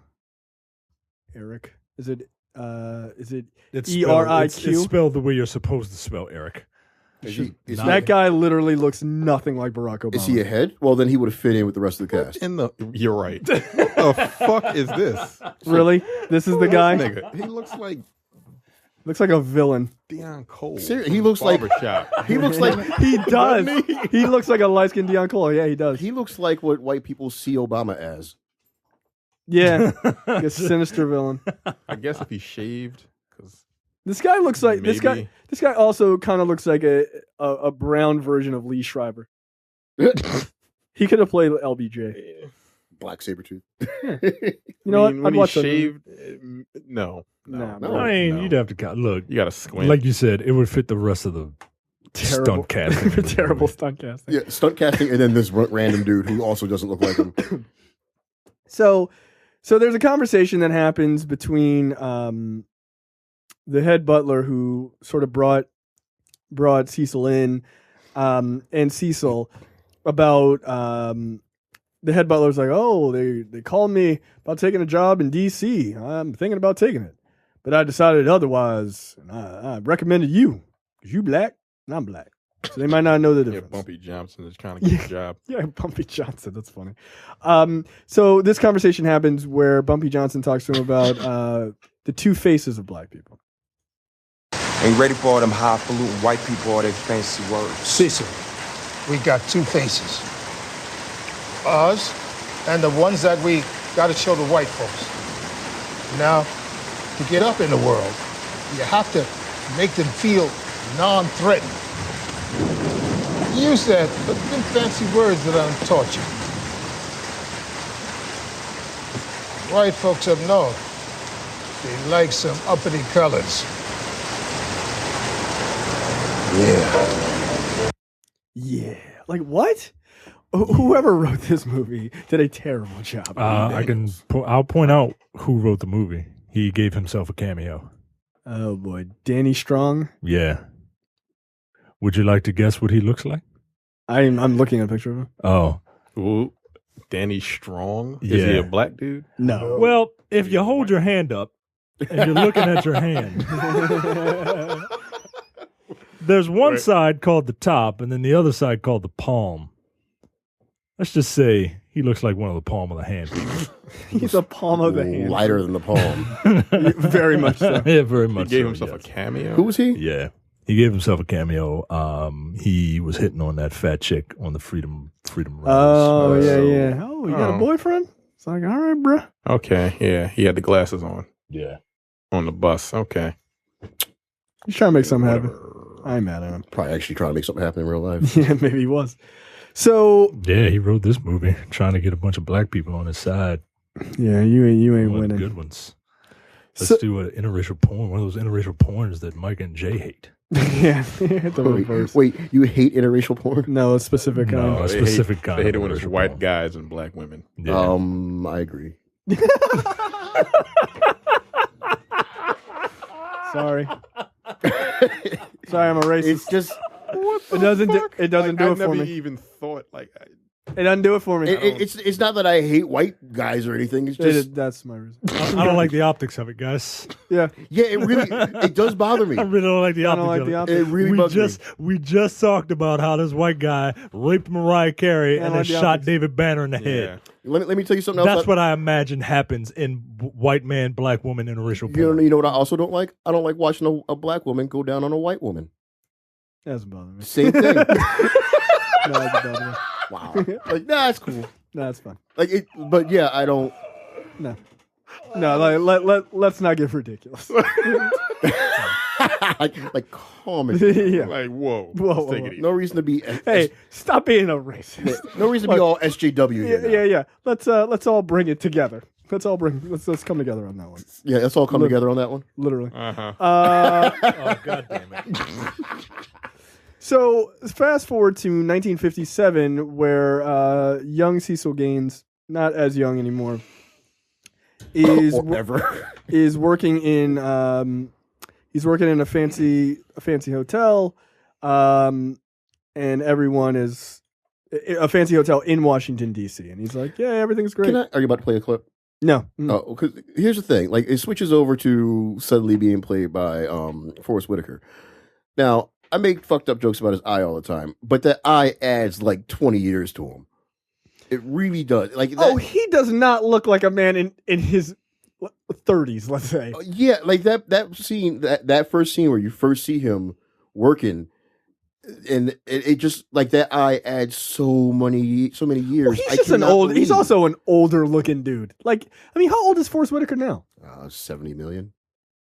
Eric. Is it
It's
ERIQ?
It's spelled the way you're supposed to spell Eric.
That guy literally looks nothing like Barack Obama.
Is he a head? Well, then he would have fit in with the rest of the cast.
You're right. What the fuck is this?
Really? This is the guy?
Nigga, he looks like
Looks like a villain.
Dion Cole.
Seriously, he looks like
Barbershop.
he looks like
He does. He looks like a light-skinned Dion Cole. Yeah, he does.
he looks like what white people see Obama as.
Yeah, like a sinister villain.
I guess if he shaved, because
This guy looks like this guy.
Maybe.
This guy also kind of looks like a brown version of Lee Schreiber. He could have played LBJ.
Black Sabretooth.
You know what?
when
I'd
he
watch that movie.
shaved, no.
I mean, you'd have to look.
You got to squint.
Like you said, it would fit the rest of the stunt casting. in the
Terrible
movie.
stunt casting.
Yeah, stunt casting, and then this random dude who also doesn't look like him.
So there's a conversation that happens between the head butler who sort of brought Cecil in, and Cecil about the head butler's like, oh, they called me about taking a job in D.C. I'm thinking about taking it, but I decided otherwise. And I recommended you because you black and I'm black, so they might not know the
Yeah,
difference.
Bumpy Johnson is trying to get a job.
Yeah, Bumpy Johnson. That's funny. So this conversation happens where Bumpy Johnson talks to him about the two faces of black people.
Ain't ready for all them highfalutin white people, all their fancy words.
Cecil, we got two faces. Us and the ones that we got to show the white folks. Now, to get up in the world, you have to make them feel non-threatening. Use that, but them fancy words that I taught you. White folks up north, they like some uppity colors.
Yeah. Like what? Whoever wrote this movie did a terrible job.
I'll point out who wrote the movie. He gave himself a cameo.
Oh boy, Danny Strong.
Yeah. Would you like to guess what he looks like?
I'm looking at a picture of him.
Oh.
Ooh, Danny Strong? Is he
Yeah.
a black dude?
No.
Well, if you hold your hand up and you're looking at your hand, there's one side called the top and then the other side called the palm. Let's just say he looks like one of the palm of the hand.
He's a palm of the hand.
Lighter than the palm.
Very much so.
Yeah, very much.
He gave
so,
himself
yes.
a cameo?
Who was he?
Yeah. He gave himself a cameo. He was hitting on that fat chick on the Freedom Runners.
Oh, yeah. Oh, you got a boyfriend? It's like, all right, bro.
Okay, yeah. He had the glasses on.
Yeah.
On the bus. Okay.
He's trying to make something happen. I ain't mad at him.
Probably actually trying to make something happen in real life.
Yeah, maybe he was. So
Yeah, he wrote this movie trying to get a bunch of black people on his side.
yeah, you ain't
One of the
winning.
good ones. Let's
So-
do an interracial porn. One of those interracial porns that Mike and Jay hate.
Yeah, the reverse.
Wait, you hate interracial porn?
No, a specific kind.
No, a specific kind.
They hate
of
it when it's
interracial
white
porn.
guys and black women.
Yeah.
I agree.
Sorry. Sorry, I'm a racist.
It's just
It doesn't do it
I
for
never
me.
even thought
It doesn't do it for me.
it's not that I hate white guys or anything. It's just
That's my reason.
I don't like the optics of it, guys.
Yeah.
yeah, it really it does bother me.
I really don't like the
I don't
optics
like
of
the
it.
optics.
It really
we
bugs
we just talked about how this white guy raped Mariah Carey
I
and
like
then
the
shot
optics.
David Banner in the
yeah.
head.
Let me tell you something else.
That's what I imagine happens in white man, black woman interracial porn.
You know what I also don't like? I don't like watching a black woman go down on a white woman.
That doesn't bother me.
Same thing.
No, that doesn't bother me.
Wow. Like that's cool.
No, that's fine.
Like it, but yeah, I don't.
No, let's not get ridiculous.
like calm it.
Yeah.
Like, whoa.
Whoa,
Let's take
whoa.
it easy.
No reason to be.
Hey, stop being a racist.
No reason to be all SJW here.
Yeah. Let's all bring it together. Let's come together on that one.
Yeah, let's all come together on that one.
Literally.
Uh-huh.
Oh, God damn it.
So fast forward to 1957, where young Cecil Gaines, not as young anymore, is is working in a fancy hotel, and everyone is a fancy hotel in Washington D.C. And he's like, "Yeah, everything's great."
Are you about to play a clip?
No.
Oh, because here's the thing. Like, it switches over to suddenly being played by Forrest Whitaker. Now, I make fucked up jokes about his eye all the time, but that eye adds like 20 years to him. It really does. Like,
he does not look like a man in his 30s, let's say.
Yeah, like that scene, that first scene where you first see him working, and it just like that eye adds so many years.
Well, he's also an older looking dude. Like, I mean, how old is Forrest Whitaker now?
70 million.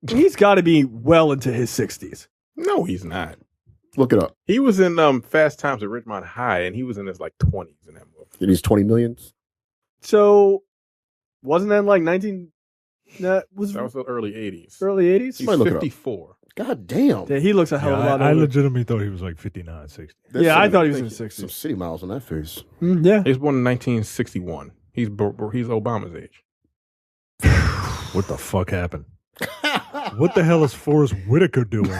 He's got to be well into his 60s.
No, he's not.
Look it up.
He was in Fast Times at Ridgemont High, and he was in his like 20s in that movie.
And he's 20 millions.
So, wasn't that like 19? That was
the early 80s.
Early 80s?
He's 54.
God damn.
Yeah, he looks a hell of a lot older.
I legitimately thought he was like 59, 60.
I thought he was in the 60s.
Some city miles on that face.
Yeah.
He was born in 1961. He's Obama's age.
What the fuck happened? What the hell is Forrest Whitaker doing?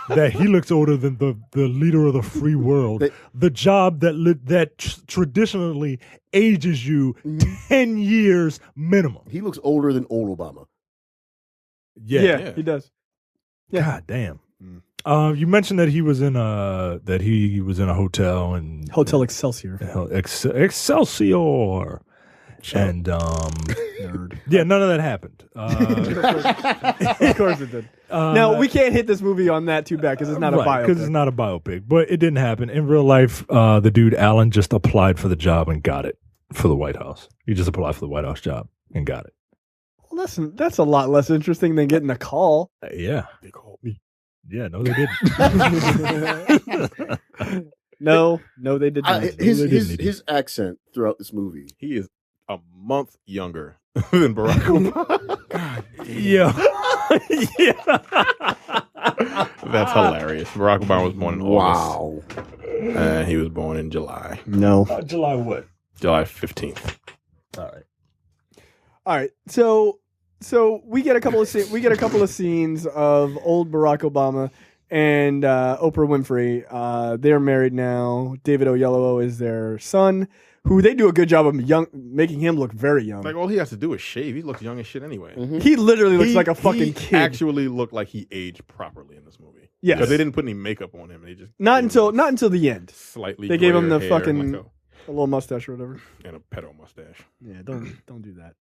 That he looks older than the leader of the free world. The job that traditionally ages you 10 years minimum.
He looks older than old Obama.
Yeah, he does. Yeah.
God damn. You mentioned that he was in a hotel and
Hotel Excelsior.
Excelsior. And
nerd.
Yeah, none of that happened.
Of course it did. Now we can't hit this movie on that too bad because it's not a biopic.
Because it's not a biopic, but it didn't happen in real life. The dude Allen just applied for the job and got it for the White House. He just applied for the White House job and got it.
Well, that's a lot less interesting than getting a call.
Yeah, they called me. Yeah, no, they didn't.
No, they did not.
His accent throughout this movie.
He is a month younger than Barack Obama.
God, yeah.
That's hilarious. Barack Obama was born in August.
Wow.
He was born in July.
No.
July what?
July 15th.
All
right. So we get a couple of scenes of old Barack Obama and Oprah Winfrey. They're married now. David Oyelowo is their son, who they do a good job of making him look very young.
Like, all he has to do is shave. He looks young as shit anyway.
Mm-hmm.
He literally looks like a fucking kid.
Actually looked like he aged properly in this movie.
Yes.
Because they didn't put any makeup on him. They just
not until the end.
Slightly.
They gave him the
hair
fucking
and
a little mustache or whatever.
And a pedo mustache.
Yeah, don't do that.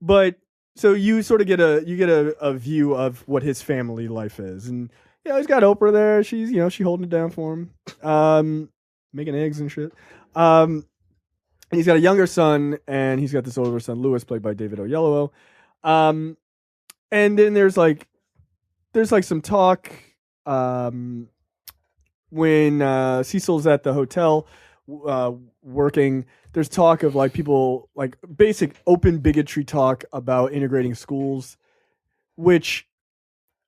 But so you sort of get a view of what his family life is, and he's got Oprah there. She's she holding it down for him, making eggs and shit. And he's got a younger son, and he's got this older son, Louis, played by David Oyelowo. And then there's some talk when Cecil's at the hotel working. There's talk of like people like basic open bigotry talk about integrating schools, which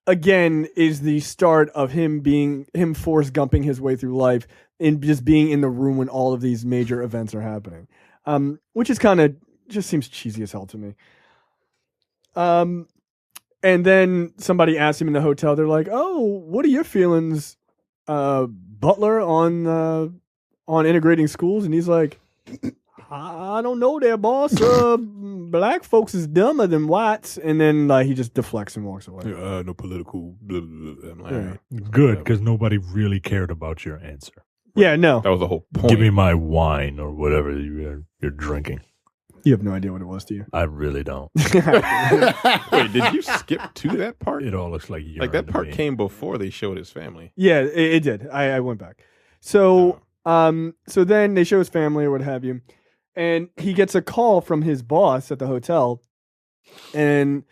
again is the start of him Forrest Gumping his way through life and just being in the room when all of these major events are happening, which is kind of just seems cheesy as hell to me. And then somebody asked him in the hotel, they're like, "Oh, what are your feelings, Butler, on integrating schools?" And he's like, "I don't know there, boss. Black folks is dumber than whites." And then he just deflects and walks away.
No political blah, blah, blah. I'm like, all right.
Good, because nobody really cared about your answer.
Yeah, no.
That was the whole point.
Give me my wine or whatever you're drinking.
You have no idea what it was, do you?
I really don't.
Wait, did you skip to that part?
It all looks like urine.
Like that part
to me.
came before they showed his family.
Yeah, it did. I went back. So so then they show his family or what have you, and he gets a call from his boss at the hotel, and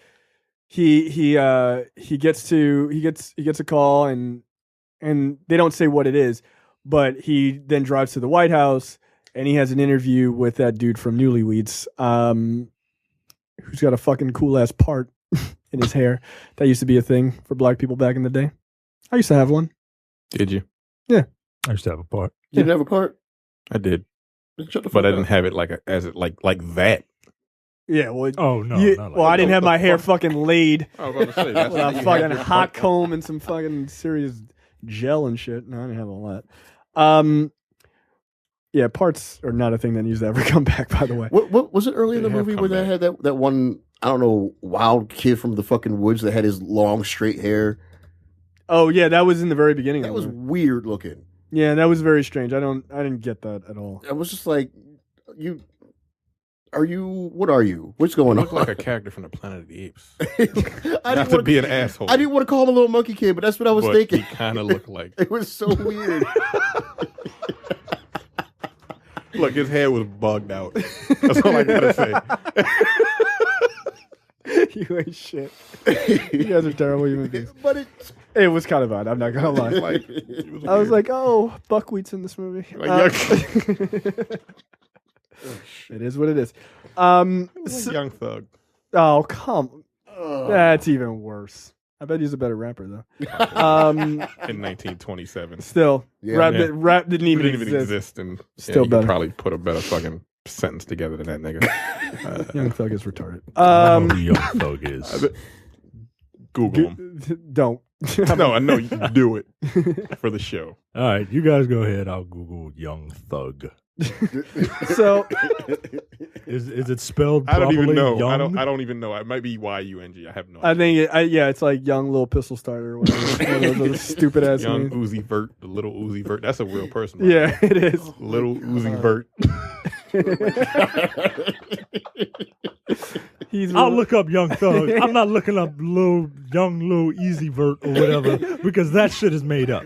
he gets a call and they don't say what it is, but he then drives to the White House and he has an interview with that dude from Newlyweds, who's got a fucking cool ass part in his hair. That used to be a thing for black people back in the day. I used to have one.
Did you?
Yeah,
I used to have a part.
You didn't have a part?
I did,
Shut the fuck
but I
up.
didn't have it like that.
Yeah, well,
Oh no!
you-
not like
well, I
that.
didn't have my hair fucking laid
I was about to say, that's
with a
you had
fucking
your
hot
fuck-
comb and some fucking serious gel and shit. No, I didn't have all that. Yeah, parts are not a thing that needs to ever come back. By the way,
What was it early in the
They have
movie
come
where they
back.
had that one, I don't know, wild kid from the fucking woods that had his long straight hair?
oh yeah, that was in the very beginning.
That
of
was
the movie.
weird looking.
Yeah, that was very strange. I didn't get that at all.
I was just like, what are you? What's going
You
on?
look like a character from the Planet of the Apes.
I
Not to be an asshole.
I didn't want to call him a little monkey kid, but that's what I was
but
thinking.
he kind of looked like.
It was so weird.
Look, his hair was bugged out. That's all I gotta say.
You ain't shit. You guys are terrible human beings.
But
It was kind of odd. I'm not gonna lie.
Like,
I was like, oh, buckwheat's in this movie. It is what it is.
Young Thug.
Oh, come. That's even worse. I bet he's a better rapper though.
In 1927.
Still,
Yeah.
rap didn't
He
even
didn't even
exist.
exist, and
Still
he
better.
could probably put a better fucking sentence together than that nigga.
Young Thug is retarded.
I know who Young Thug is.
Google him.
Don't.
No, I know you can do it for the show.
All right, you guys go ahead. I'll Google Young Thug.
So
Is it spelled
I don't
properly?
even know.
Young?
I don't even know. It might be YUNG. I have no
I
idea.
think it's like young little pistol starter or whatever. One of those stupid ass
Young
names.
Uzi Vert, the little Uzi Vert. That's a real person. Right?
Yeah, it is.
Little Uzi Vert.
He's
I'll look up Young Thug. I'm not looking up young Easy Vert or whatever because that shit is made up.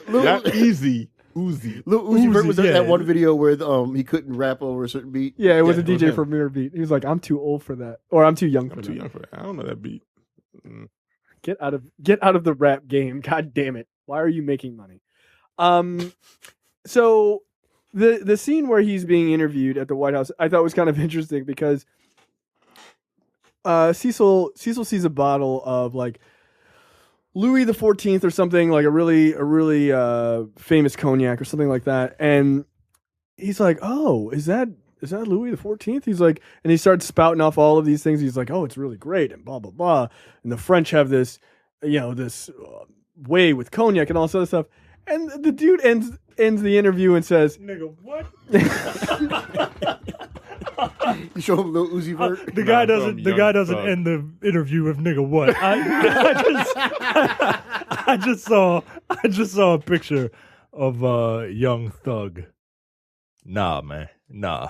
Not easy. Uzi.
Lil Uzi Vert was in
yeah.
that one video where he couldn't rap over a certain beat.
Yeah, it was a
it was
DJ
him.
from Mirror Beat. He was like, "I'm too old for that," or "I'm too young for
I'm
that."
too young for that. I don't know that beat.
Get out of the rap game. God damn it. Why are you making money? So the scene where he's being interviewed at the White House, I thought was kind of interesting because Cecil sees a bottle of like Louis the 14th or something, like a really famous cognac or something like that, and he's like, "Oh, is that Louis the 14th?" He's like, and he starts spouting off all of these things. He's like, "Oh, it's really great," and blah blah blah. And the French have this, this way with cognac and all this other stuff. And the dude ends the interview and says,
Nigga, what?
You show him Lil Uzi Vert.
The guy
from
doesn't. The
Young
guy doesn't
Thug.
end the interview with nigga what? I just saw a picture of Young Thug. Nah, man. Nah.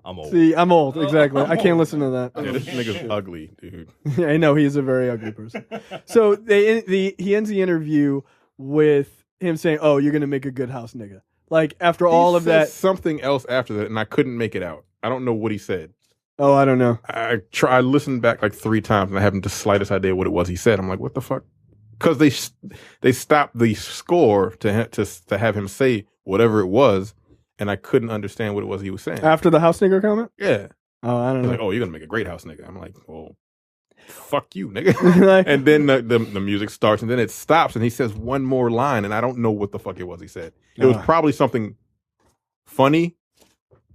I'm old.
"See, I'm old. Exactly. I can't listen to that."
Yeah, this nigga's ugly, dude.
Yeah, I know he's a very ugly person. So he ends the interview with him saying, "Oh, you're gonna make a good house nigga." Like after all of that,
something else after that, and I couldn't make it out. I don't know what he said.
oh, I don't know.
I listened back like 3 times, and I haven't the slightest idea what it was he said. I'm like, what the fuck? Because they stopped the score to have him say whatever it was, and I couldn't understand what it was he was saying.
After the house nigga comment?
Yeah,
Oh, I don't
He's
know.
like, oh, you're gonna make a great house nigga. I'm like, well, fuck you, nigga. And then the music starts, and then it stops, and he says one more line, and I don't know what the fuck it was he said. It was probably something funny,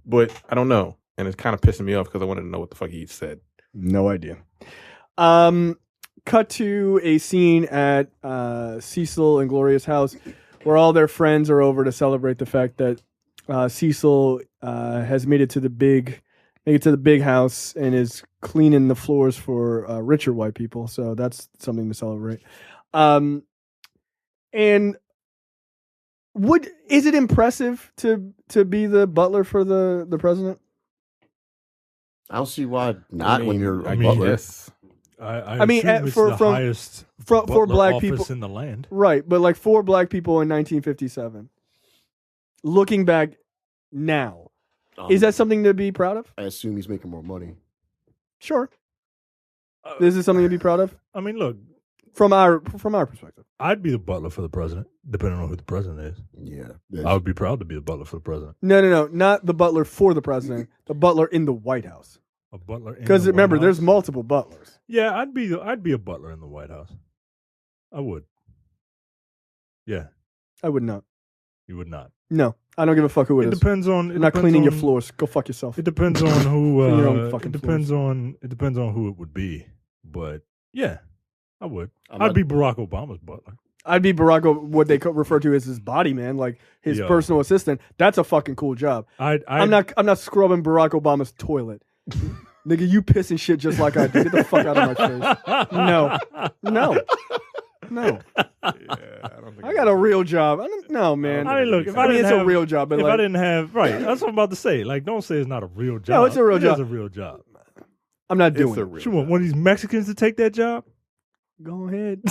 but I don't know, and it's kind of pissing me off because I wanted to know what the fuck he said.
No idea. Cut to a scene at Cecil and Gloria's house where all their friends are over to celebrate the fact that Cecil has made it to the big house and is cleaning the floors for richer white people. So that's something to celebrate. And is it impressive to be the butler for the president?
I don't see why not when you're a
I
butler.
guess.
I mean, it's
for
the highest
for
butler
black
office
people
in the land.
Right, but like for black people in 1957. Looking back now, is that something to be proud of?
I assume he's making more money.
Sure. This is something to be proud of.
I mean, look,
from our perspective,
I'd be the butler for the president, depending on who the president is.
Yeah,
I would be proud to be the butler for the president.
No, not the butler for the president. The butler in the White House.
A butler,
because remember, there's multiple butlers.
Yeah, I'd be a butler in the White House. I would. Yeah,
I would not.
You would not.
No, I don't give a fuck who it is.
It depends on.
I'm not cleaning your floors. Go fuck yourself.
It depends on who.
Clean your own fucking
it depends
floors.
on. It depends on who it would be. But yeah, I would.
I'm
I'd
not-
be Barack Obama's butler.
I'd be what they refer to as his body man, like his
Yo.
personal assistant. That's a fucking cool job. I'm not scrubbing Barack Obama's toilet. Nigga, you pissing shit just like I do. Get the fuck out of my face. No.
Yeah, I don't think
I got a real job. No, man.
I mean, look, if I
mean,
didn't
it's
have,
a real job, but
if
like,
I didn't have right, that's what I'm about to say. Like, don't say it's not a real job.
No, it's a real job.
It's a real job.
I'm not
It's
doing
a
it.
real
You want one of these Mexicans to take that job?
Go ahead.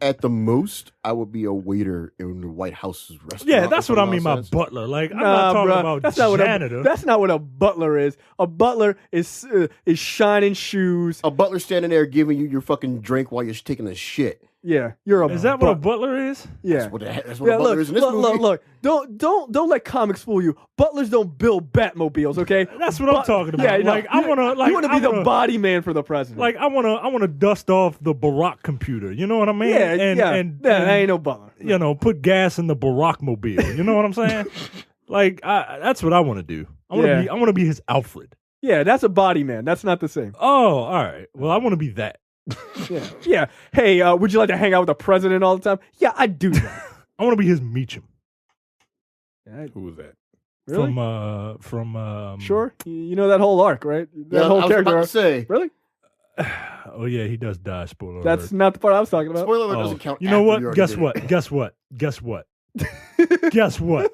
At the most, I would be a waiter in the White House's restaurant.
Yeah, that's
or
what I
some
mean by
nonsense.
butler. Like, I'm not talking about
that's not
janitor.
that's not what a butler is. A butler is shining shoes.
A butler standing there giving you your fucking drink while you're taking a shit.
Yeah, you're a.
Is that what a butler is?
Yeah,
That's what a butler
look,
is in this movie.
Look. Don't let comics fool you. Butlers don't build Batmobiles, okay?
That's what I'm talking about.
Yeah, no,
like, I want to
be the body man for the president.
Like, I want to dust off the Barack computer. You know what I mean?
yeah,
and
that ain't no butler.
You know, put gas in the Barack mobile. You know what I'm saying? Like, that's what I want to do. I want to be his Alfred.
Yeah, that's a body man. That's not the same.
Oh, all right. Well, I want to be that.
Yeah. Hey, would you like to hang out with the president all the time? Yeah, I'd do that.
I want to be his Meacham.
Who was that?
Really?
From
Sure. You know that whole arc, right? That
Yeah,
whole
I was
character
about to
arc.
say.
Really?
Oh yeah, he does die. Spoiler
That's
alert.
not the part I was talking about.
Spoiler alert
Oh,
doesn't count.
you know
after
what?
you already
Guess
did
what?
it.
Guess what? Guess what? Guess what?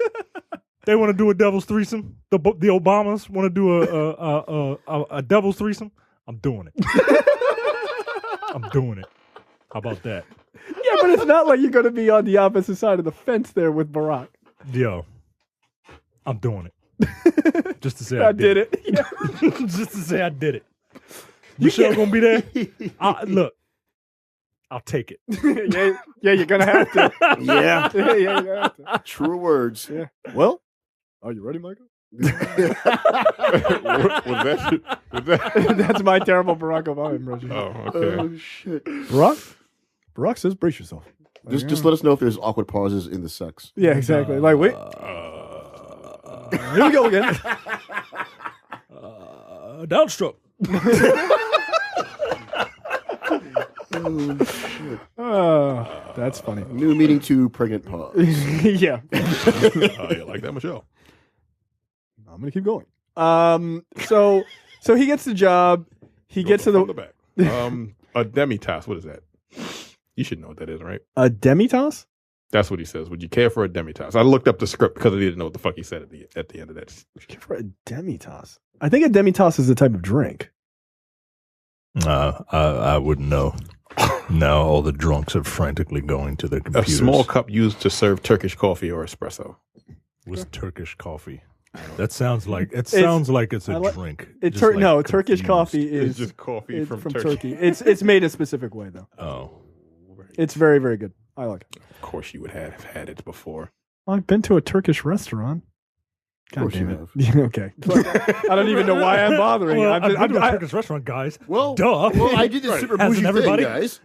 They want to do a devil's threesome. The Obamas want to do a devil's threesome. I'm doing it. I'm doing it. How about that?
Yeah, but it's not like you're going to be on the opposite side of the fence there with Barack.
Yo, I'm doing it. Just to say I
did it. Yeah.
Just to say I did it. Michelle gonna be there? Look, I'll take it.
yeah, you're going to have to.
Yeah.
Yeah, you're gonna have to.
True words.
Yeah. Well, are you ready, Michael?
Was that?
That's my terrible Barack Obama impression.
Oh, okay.
Oh shit.
Barack says brace yourself.
Just let us know if there's awkward pauses in the sex.
Yeah, exactly. Like, wait. Here we go again.
Downstroke.
That's funny.
New meeting to pregnant pause.
Yeah.
You like that, Michelle?
I'm gonna keep going. So he gets the job. He gets to
From
the
back. A demi-tasse. What is that? You should know what that is, right?
a demi-tasse.
That's what he says. Would you care for a demi-tasse? I looked up the script because I didn't know what the fuck he said at the end of that.
For a demi-tasse, I think a demi-tasse is a type of drink.
I wouldn't know. Now all the drunks are frantically going to their
A
computers.
small cup used to serve Turkish coffee or espresso.
with Turkish coffee. That sounds like it's a drink.
It's
Just like
Turkish
confused.
coffee is
It's just coffee from
Turkey. It's made a specific way though.
Oh,
It's very, very good. I like it.
Of course, you would have had it before.
I've been to a Turkish restaurant. God
course
damn
you
it. Okay. I don't even know why I'm bothering.
well,
I'm
I've been to a Turkish restaurant, guys.
Well,
duh.
Well, I did this super
Hasn't
bougie
everybody?
thing, guys.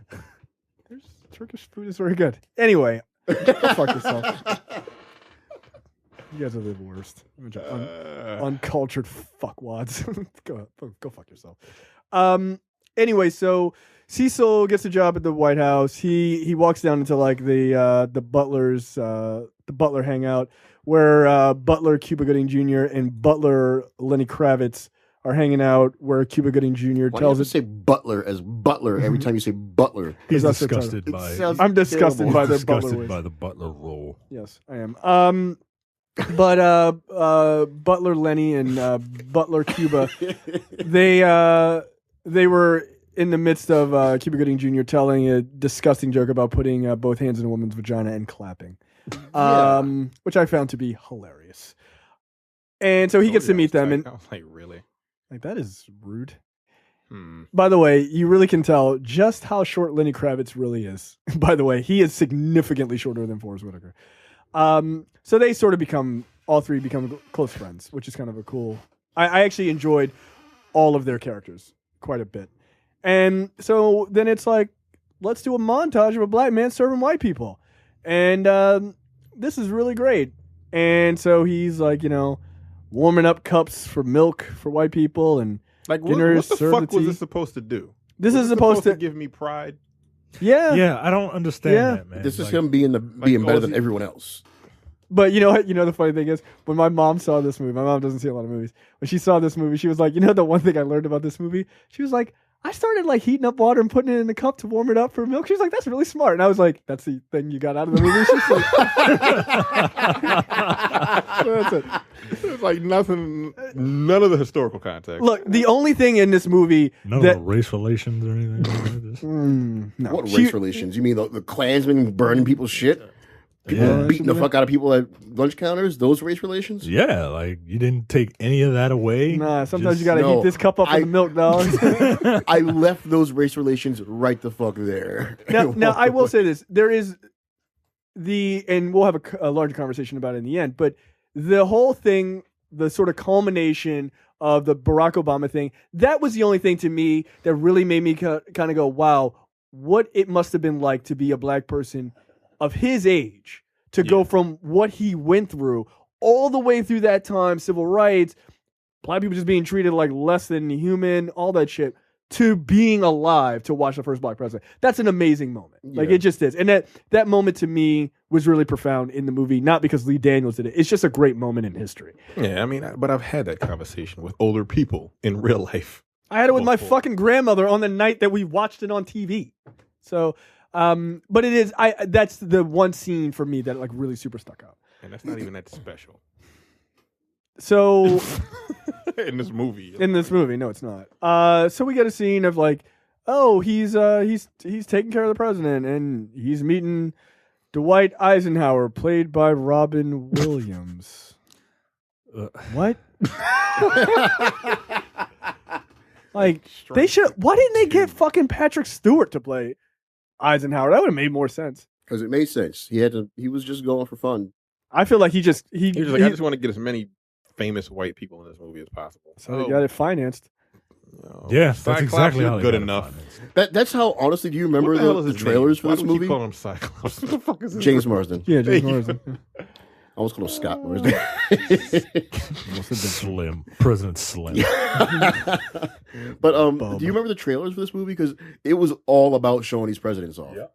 Turkish food is very good. Anyway, go fuck yourself. You guys are the worst. Uncultured fuckwads. go fuck yourself. Anyway, so Cecil gets a job at the White House. He walks down into like the Butler hangout where Butler, Cuba Gooding Jr. and Butler Lenny Kravitz are hanging out. Where Cuba Gooding Jr.
Why
tells
do you have to say Butler as Butler every time you say Butler?
He's
That's the
disgusted
title.
by.
I'm disgusted by the Butler
disgusted
ways.
by the Butler role.
Yes, I am. But Butler Lenny and Butler Cuba, they were in the midst of Cuba Gooding Jr. telling a disgusting joke about putting both hands in a woman's vagina and clapping, which I found to be hilarious. And so he gets to meet them, and
I was like, really?
like that is rude. By the way, you really can tell just how short Lenny Kravitz really is. By the way, he is significantly shorter than Forrest Whitaker. So they sort of all three become close friends, which is kind of a cool. I actually enjoyed all of their characters quite a bit. And so then it's like, let's do a montage of a black man serving white people. And this is really great. And so he's like, warming up cups for milk for white people and
like what the fuck was this supposed to do?
This is supposed to
give me pride.
Yeah,
I don't understand that, man.
This is him being better than everyone else.
But you know what? The funny thing is, when my mom saw this movie, my mom doesn't see a lot of movies. When she saw this movie, she was like, the one thing I learned about this movie, she was like, I started like heating up water and putting it in a cup to warm it up for milk. She was like, that's really smart. And I was like, that's the thing you got out of the movie? She's like,
that's it. It's like nothing, none of the historical context.
Look, the only thing in this movie
none of the race relations or anything.
No.
What race relations? You mean the Klansmen burning people's shit? People beating the fuck out of people at lunch counters? Those race relations?
Yeah, like you didn't take any of that away.
Nah, sometimes you gotta heat this cup up with the milk, dog.
I left those race relations right the fuck there.
Now I will say this: there is and we'll have a larger conversation about it in the end. But the whole thing, the sort of culmination of the Barack Obama thing, that was the only thing to me that really made me kind of go, "Wow, what it must have been like to be a black person of his age, to go from what he went through all the way through that time, civil rights, black people just being treated like less than human, all that shit, to being alive to watch the first black president." That's an amazing moment. Like it just is. And that moment to me was really profound in the movie, not because Lee Daniels did it. It's just a great moment in history.
Yeah, I mean, but I've had that conversation with older people in real life.
I had it with my fucking grandmother on the night that we watched it on TV. So, but it is, that's the one scene for me that like really super stuck out.
And that's not even that special.
So
in this movie.
No, it's not. So we get a scene of like, oh, he's taking care of the president and he's meeting Dwight Eisenhower, played by Robin Williams. What? Like they should. Why didn't they get fucking Patrick Stewart to play Eisenhower? That would have made more sense.
Because it made sense. He was just going for fun.
I feel like he was like,
I just want to get as many famous white people in this movie as possible.
So they got it financed.
No.
Yeah, that's exactly how
good enough.
That's how. Honestly, do you remember the trailers for this movie?
Call him Cyclops. What the fuck is his
James
name?
Marsden.
Yeah, James Marsden.
I almost called him Scott Marsden.
Must have been Slim, President Slim.
But do you remember the trailers for this movie? Because it was all about showing these presidents off.
Yeah.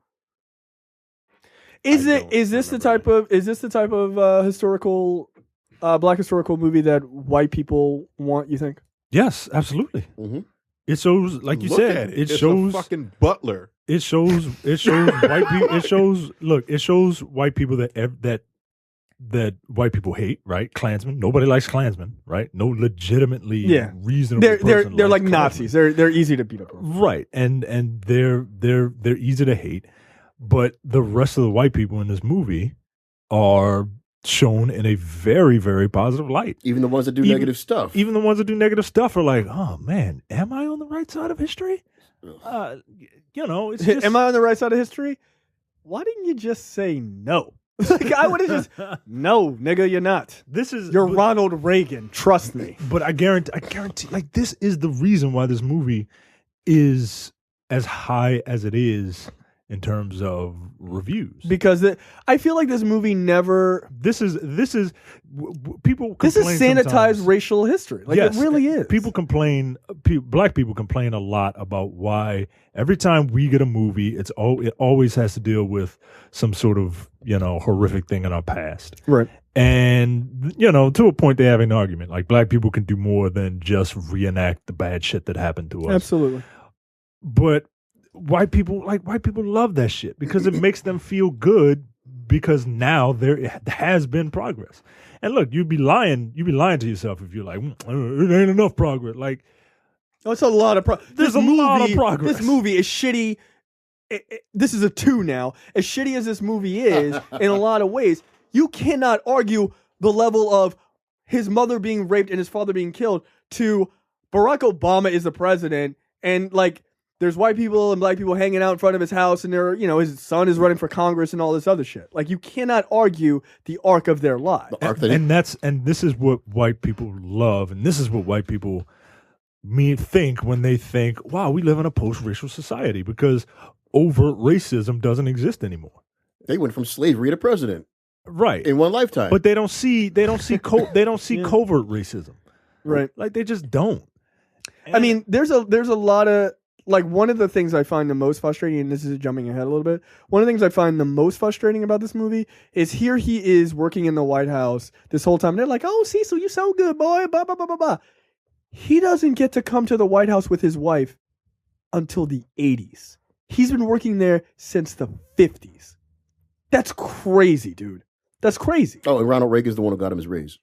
Is this the type of historical black historical movie that white people want, you think?
Yes, absolutely.
Mm-hmm.
It shows, like you said, it shows
a fucking Butler.
It shows white people. It shows white people that white people hate, right? Klansmen. Nobody likes Klansmen, right? No legitimately reasonable.
They're like Nazis. They're easy to beat up.
Right, and they're easy to hate. But the rest of the white people in this movie are shown in a very, very positive light.
Even the ones that do negative stuff.
Even the ones that do negative stuff are like, oh man, am I on the right side of history? It's just,
am I on the right side of history? Why didn't you just say no? Like I would have just no, nigga, you're not. You're Ronald Reagan. Trust me.
But I guarantee, like this is the reason why this movie is as high as it is in terms of reviews.
Because I feel like this movie never.
This is people.
This is sanitized racial history. Like
yes,
it really is.
People complain. Black people complain a lot about why every time we get a movie, it always has to deal with some sort of horrific thing in our past.
Right.
And to a point, they have an argument. Like black people can do more than just reenact the bad shit that happened to us.
Absolutely.
But white people love that shit because it makes them feel good because now there has been progress. And look, you'd be lying to yourself if you're like, it ain't enough progress. Like,
it's a lot of progress.
There's a lot of progress.
This movie is shitty. This is a 2 now. As shitty as this movie is, in a lot of ways, you cannot argue the level of his mother being raped and his father being killed to Barack Obama is the president And like, there's white people and black people hanging out in front of his house, and they're, his son is running for Congress and all this other shit. Like, you cannot argue the arc of their lives.
And this is what white people love, and this is what white people think when they think, wow, we live in a post-racial society, because overt racism doesn't exist anymore.
They went from slavery to president.
Right.
In one lifetime.
But they don't see covert racism.
Right.
Like, they just don't.
I mean, there's a lot of, like, one of the things I find the most frustrating, and this is jumping ahead a little bit, one of the things I find the most frustrating about this movie is here he is working in the White House this whole time. They're like, oh, Cecil, you so good, boy, blah, blah, blah, blah, blah. He doesn't get to come to the White House with his wife until the 80s. He's been working there since the 50s. That's crazy, dude. That's crazy.
Oh, and Ronald Reagan's the one who got him his raise.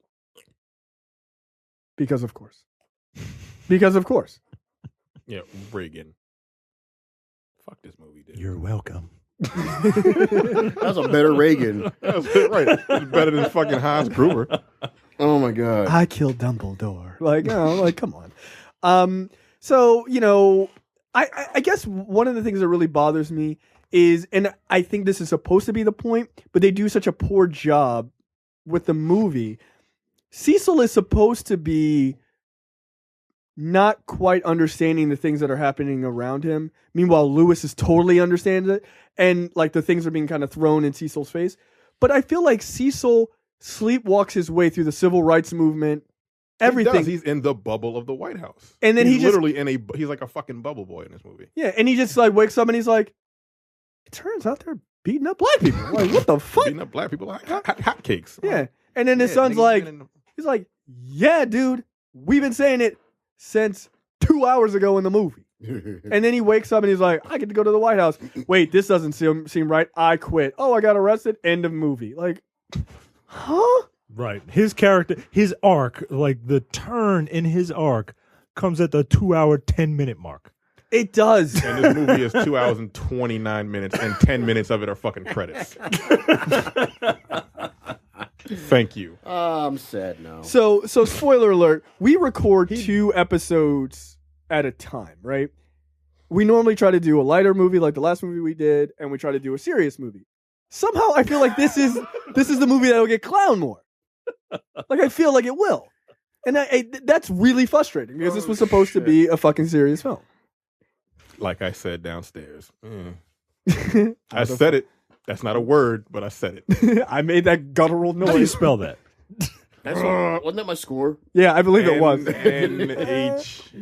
Because of course. Because of course.
Yeah, Reagan. Fuck this movie, dude.
You're welcome.
That was a better Reagan.
That was right. It was better than fucking Hans Gruber.
Oh my god.
I killed Dumbledore. Like, come on. So, I guess one of the things that really bothers me is, and I think this is supposed to be the point, but they do such a poor job with the movie. Cecil is supposed to be not quite understanding the things that are happening around him. Meanwhile, Lewis is totally understands it. And like the things are being kind of thrown in Cecil's face. But I feel like Cecil sleepwalks his way through the civil rights movement. Everything.
He does. He's in the bubble of the White House.
And then
he's literally he's like a fucking bubble boy in this movie.
Yeah. And he just like wakes up and he's like, it turns out they're beating up black people. Like, what the fuck?
Beating up black people like hotcakes.
Yeah. And then his son's like, he's like, yeah, dude, we've been saying it since 2 hours ago in the movie. And then he wakes up and he's like, I get to go to the White House. Wait, this doesn't seem right. I quit. Oh, I got arrested. End of movie. Like, huh?
Right. His character, his arc, like the turn in his arc comes at the 2 hour, 10-minute mark.
It does.
And this movie is 2 hours and 29 minutes, and 10 minutes of it are fucking credits. Thank you.
I'm sad now.
So spoiler alert, we record 2 episodes at a time, right? We normally try to do a lighter movie like the last movie we did, and we try to do a serious movie. Somehow I feel like this is the movie that will get clowned more. Like, I feel like it will. And that's really frustrating because this was supposed to be a fucking serious film.
Like I said downstairs. I said it. That's not a word, but I said it.
I made that guttural noise.
How do you spell that?
Wasn't that my score?
Yeah, I believe it was.
N-H-H.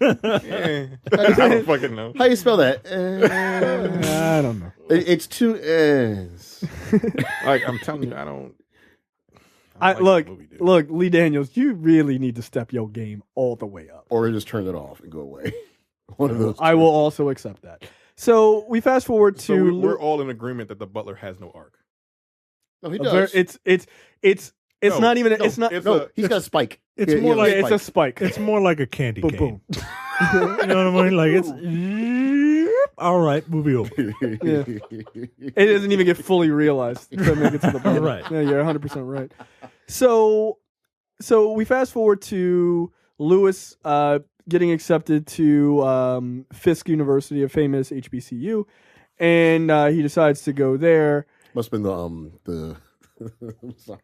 I don't fucking know.
How do you spell that?
I don't know.
It's 2 N's.
Like, I'm telling you, I don't.
Look, Lee Daniels, you really need to step your game all the way up.
Or just turn it off and go away. One of those.
I will also accept that. So we fast forward to.
So we're all in agreement that the Butler has no arc.
No, he does.
It's not even.
No,
it's not.
He's got a spike.
It's more like
it's a spike.
It's more like a candy
Boom,
cane.
boom.
You know what I mean? Like, it's all right, movie over.
Yeah. It doesn't even get fully realized to make it to the bottom.
Right.
Yeah, you're 100% right. So we fast forward to Lewis getting accepted to Fisk University, a famous HBCU, and he decides to go there.
Must have been the I'm sorry.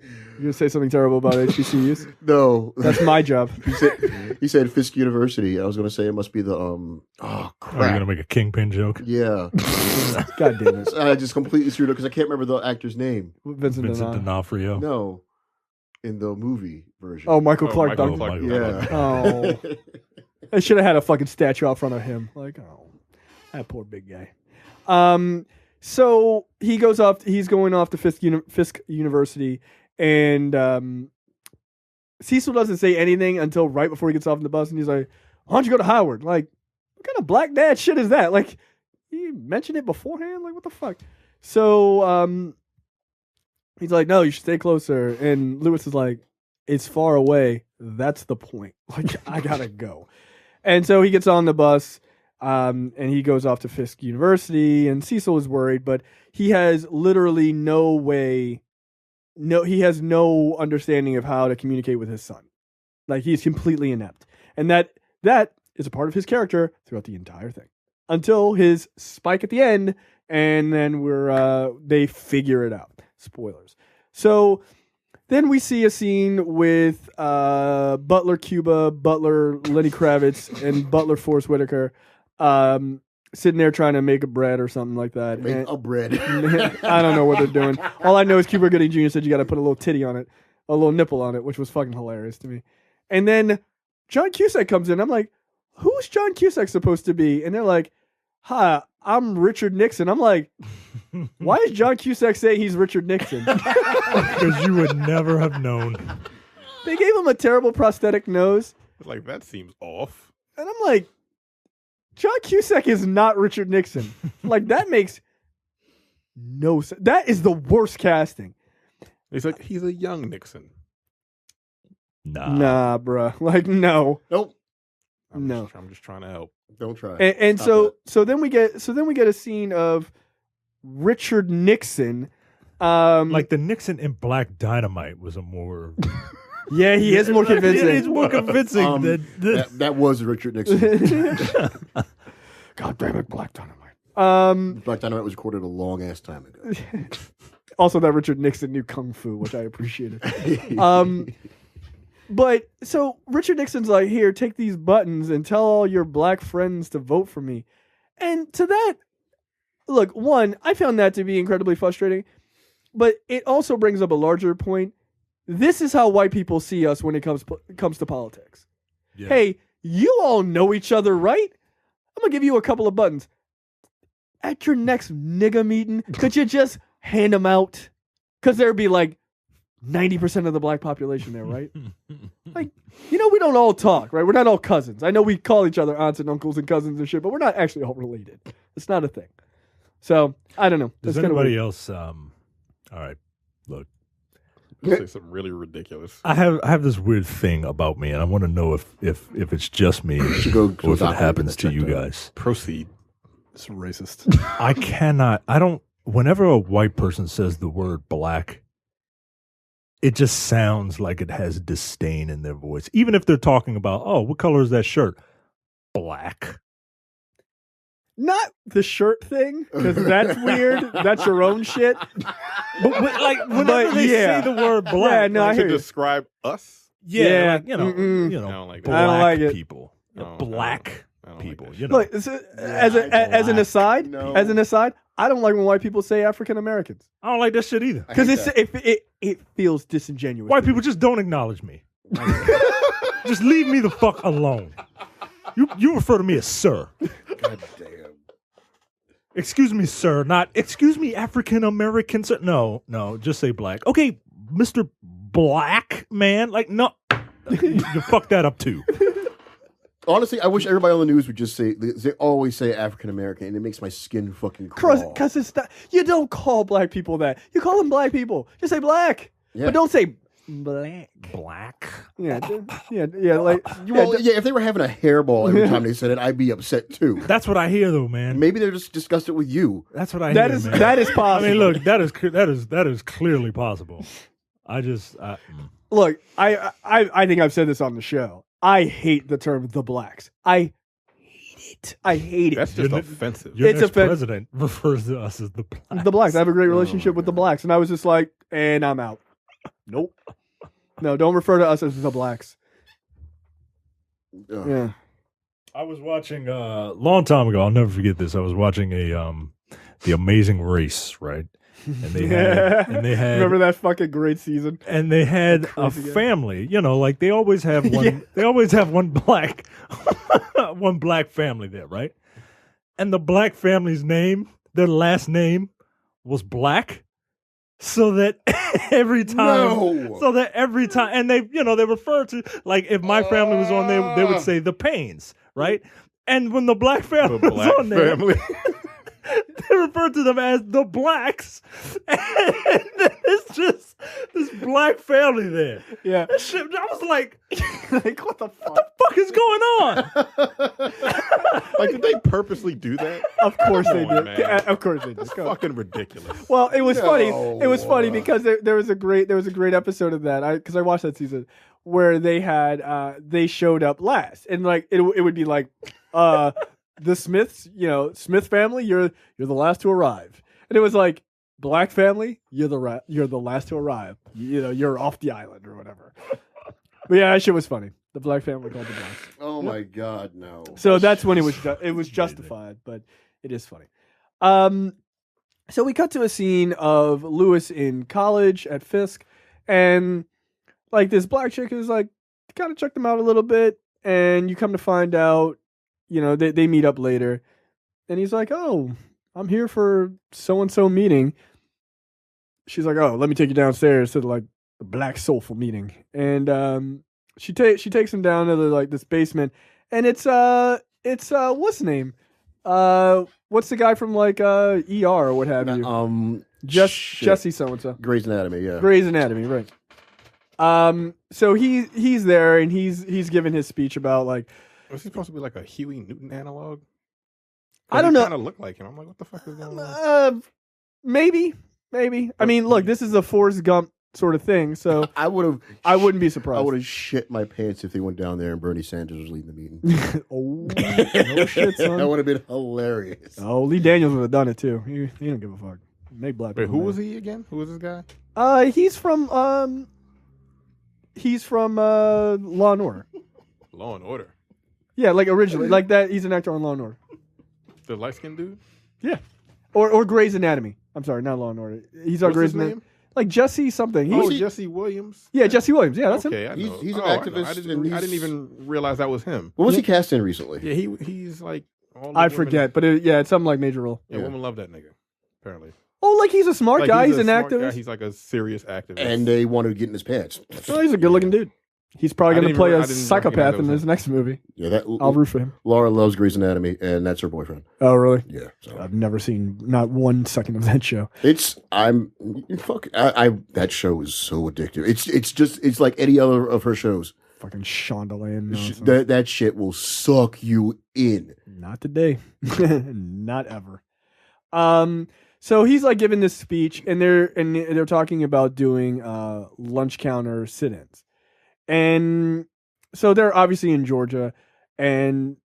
You're gonna say something terrible about HBCUs?
No,
that's my job.
He said Fisk University. I was gonna say it must be the oh crap.
Are you gonna make a kingpin joke?
Yeah.
God damn it!
I just completely screwed up because I can't remember the actor's name.
Vincent
D'Onofrio.
No, in the movie version.
Oh, Michael Clark
Michael
Duncan.
Clark.
Yeah.
Oh, I should have had a fucking statue out front of him. Like, oh, that poor big guy. So he goes off. He's going off to Fisk University, and Cecil doesn't say anything until right before he gets off the bus, and he's like, "Why don't you go to Howard?" Like, what kind of black dad shit is that? Like, you mentioned it beforehand. Like, what the fuck? So he's like, "No, you should stay closer." And Lewis is like, "It's far away. That's the point. Like, I gotta go." And so he gets on the bus. And he goes off to Fisk University, and Cecil is worried, but he has literally he has no understanding of how to communicate with his son. Like he's completely inept. And that is a part of his character throughout the entire thing. Until his spike at the end, and then they figure it out. Spoilers. So then we see a scene with Butler Cuba, Butler Lenny Kravitz, and Butler Forrest Whitaker sitting there trying to make a bread or something like that.
Make a bread.
I don't know what they're doing. All I know is Cuba Gooding Jr. said you got to put a little titty on it, a little nipple on it, which was fucking hilarious to me. And then John Cusack comes in. I'm like, who's John Cusack supposed to be? And they're like, hi, I'm Richard Nixon. I'm like, why is John Cusack saying he's Richard Nixon?
Because you would never have known.
They gave him a terrible prosthetic nose.
Like, that seems off.
And I'm like, John Cusack is not Richard Nixon. Like, that makes no sense. That is the worst casting.
He's like, he's a young Nixon.
Nah, bruh. Like, no.
Nope.
I'm just trying to help.
Don't try.
And so then we get a scene of Richard Nixon.
Like the Nixon in Black Dynamite was a more
yeah, he is more convincing.
He's more convincing
that was Richard Nixon.
God damn it, Black Dynamite.
Black Dynamite was recorded a long ass time ago.
Also, that Richard Nixon knew kung fu, which I appreciated. But so Richard Nixon's like, here, take these buttons and tell all your black friends to vote for me. And to that, look, one, I found that to be incredibly frustrating, but it also brings up a larger point. This is how white people see us when it comes to politics. Yeah. Hey, you all know each other, right? I'm going to give you a couple of buttons. At your next nigga meeting, could you just hand them out? Because there'd be like 90% of the black population there, right? Like, we don't all talk, right? We're not all cousins. I know we call each other aunts and uncles and cousins and shit, but we're not actually all related. It's not a thing. So, I don't know.
Does anybody else, all right, look.
Say something really ridiculous.
I have this weird thing about me, and I want to know if it's just me or if it happens to you guys.
Proceed.
It's racist.
Whenever a white person says the word black, it just sounds like it has disdain in their voice. Even if they're talking about, oh, what color is that shirt? Black.
Not the shirt thing, because that's weird. That's your own shit.
But like whenever they say the word black,
I hear
to describe us.
Yeah, like,
I don't like that.
I don't like it.
People, black people.
Like look, as an aside, I don't like when white people say African Americans.
I don't like that shit either.
Because it feels disingenuous.
White people just don't acknowledge me. Just leave me the fuck alone. You refer to me as sir.
God damn.
Excuse me, sir. Not excuse me, African American sir. No, just say black. Okay, Mr. Black Man. Like, no, you fucked that up too.
Honestly, I wish everybody on the news would just say, they always say African American, and it makes my skin fucking crawl.
Because it's not, you don't call black people that. You call them black people. Just say black. Yeah. But don't say black.
Black.
Yeah. Like,
if they were having a hairball every time they said it, I'd be upset too.
That's what I hear, though, man.
Maybe they're just disgusted with you.
That's what I hear. Man.
That is possible.
I mean, look, that is clearly possible.
Look, I think I've said this on the show. I hate the term "the blacks." I hate it.
That's just offensive.
Your next president refers to us as the blacks.
The blacks. I have a great relationship with the blacks, and I was just like, and I'm out. Nope. No, don't refer to us as the blacks. Yeah.
I was watching a long time ago. I'll never forget this. I was watching The Amazing Race, right? And they had
remember that fucking great season.
And they had a family, like they always have one. Yeah. They always have one black family there, right? And the black family's name, their last name, was Black. So that every time, and they refer to, like, if my family was on there, they would say the Pains, right? And when the black family was on there, they refer to them as the Blacks. And it's just this black family there.
Yeah.
That shit, I was like,
what the fuck?
What the fuck is going on?
Like, did they purposely do that?
Of course they did. Of course they did.
It's fucking ridiculous.
Well, it was funny. It was funny because there was a great episode of that. Because I watched that season where they showed up last, and like it would be like the Smiths, Smith family, you're the last to arrive, and it was like Black family, you're the last to arrive. You're off the island or whatever. But yeah, that shit was funny. The Black family called the Blacks.
Oh my God, no.
So that's when it was justified, but it is funny. So we cut to a scene of Lewis in college at Fisk, and like this black chick is like kind of checked him out a little bit, and you come to find out, they meet up later, and he's like, "Oh, I'm here for so and so meeting." She's like, "Oh, let me take you downstairs to the black soulful meeting," and she takes him down to this basement, and it's what's the name? What's the guy from ER or what have you? Jesse so and so.
Grey's Anatomy, yeah.
Grey's Anatomy, right. So he's there and he's giving his speech about
Was he supposed to be like a Huey Newton analog?
I don't know.
Kind of look like him. I'm like, what the fuck is going on?
Maybe. I mean, look, this is a Forrest Gump sort of thing, so I wouldn't be surprised.
I would have shit my pants if they went down there and Bernie Sanders was leading the meeting.
Oh, no shit, son.
That would have been hilarious.
Oh, Lee Daniels would have done it too. He don't give a fuck. Make black
people.
Wait,
who was he again? Who was this guy?
He's from Law and Order.
Law and Order.
Yeah, like originally, like that. He's an actor on Law and Order.
The light skinned dude.
Yeah, or Grey's Anatomy. I'm sorry, not Law and Order. He's on Grey's Anatomy. Like Jesse something.
Jesse Williams.
Yeah, Jesse Williams. Yeah, that's him.
I know.
He's an activist.
I didn't even realize that was him.
What was he cast in recently?
Yeah, he's like.
I forget, but it's something like major role.
Yeah, women love that nigga. Apparently.
Oh, like he's a smart guy. He's an activist.
Guy. He's like a serious activist.
And they want to get in his pants.
Oh, he's a good-looking dude. He's probably going to play a psychopath in his next movie.
Yeah,
I'll root for him.
Laura loves Grey's Anatomy, and that's her boyfriend.
Oh, really?
Yeah. So.
I've never seen not 1 second of that show.
That show is so addictive. It's like any other of her shows.
Fucking Shondaland.
That shit will suck you in.
Not today. Not ever. So he's like giving this speech, and they're talking about doing lunch counter sit-ins. And so they're obviously in Georgia, and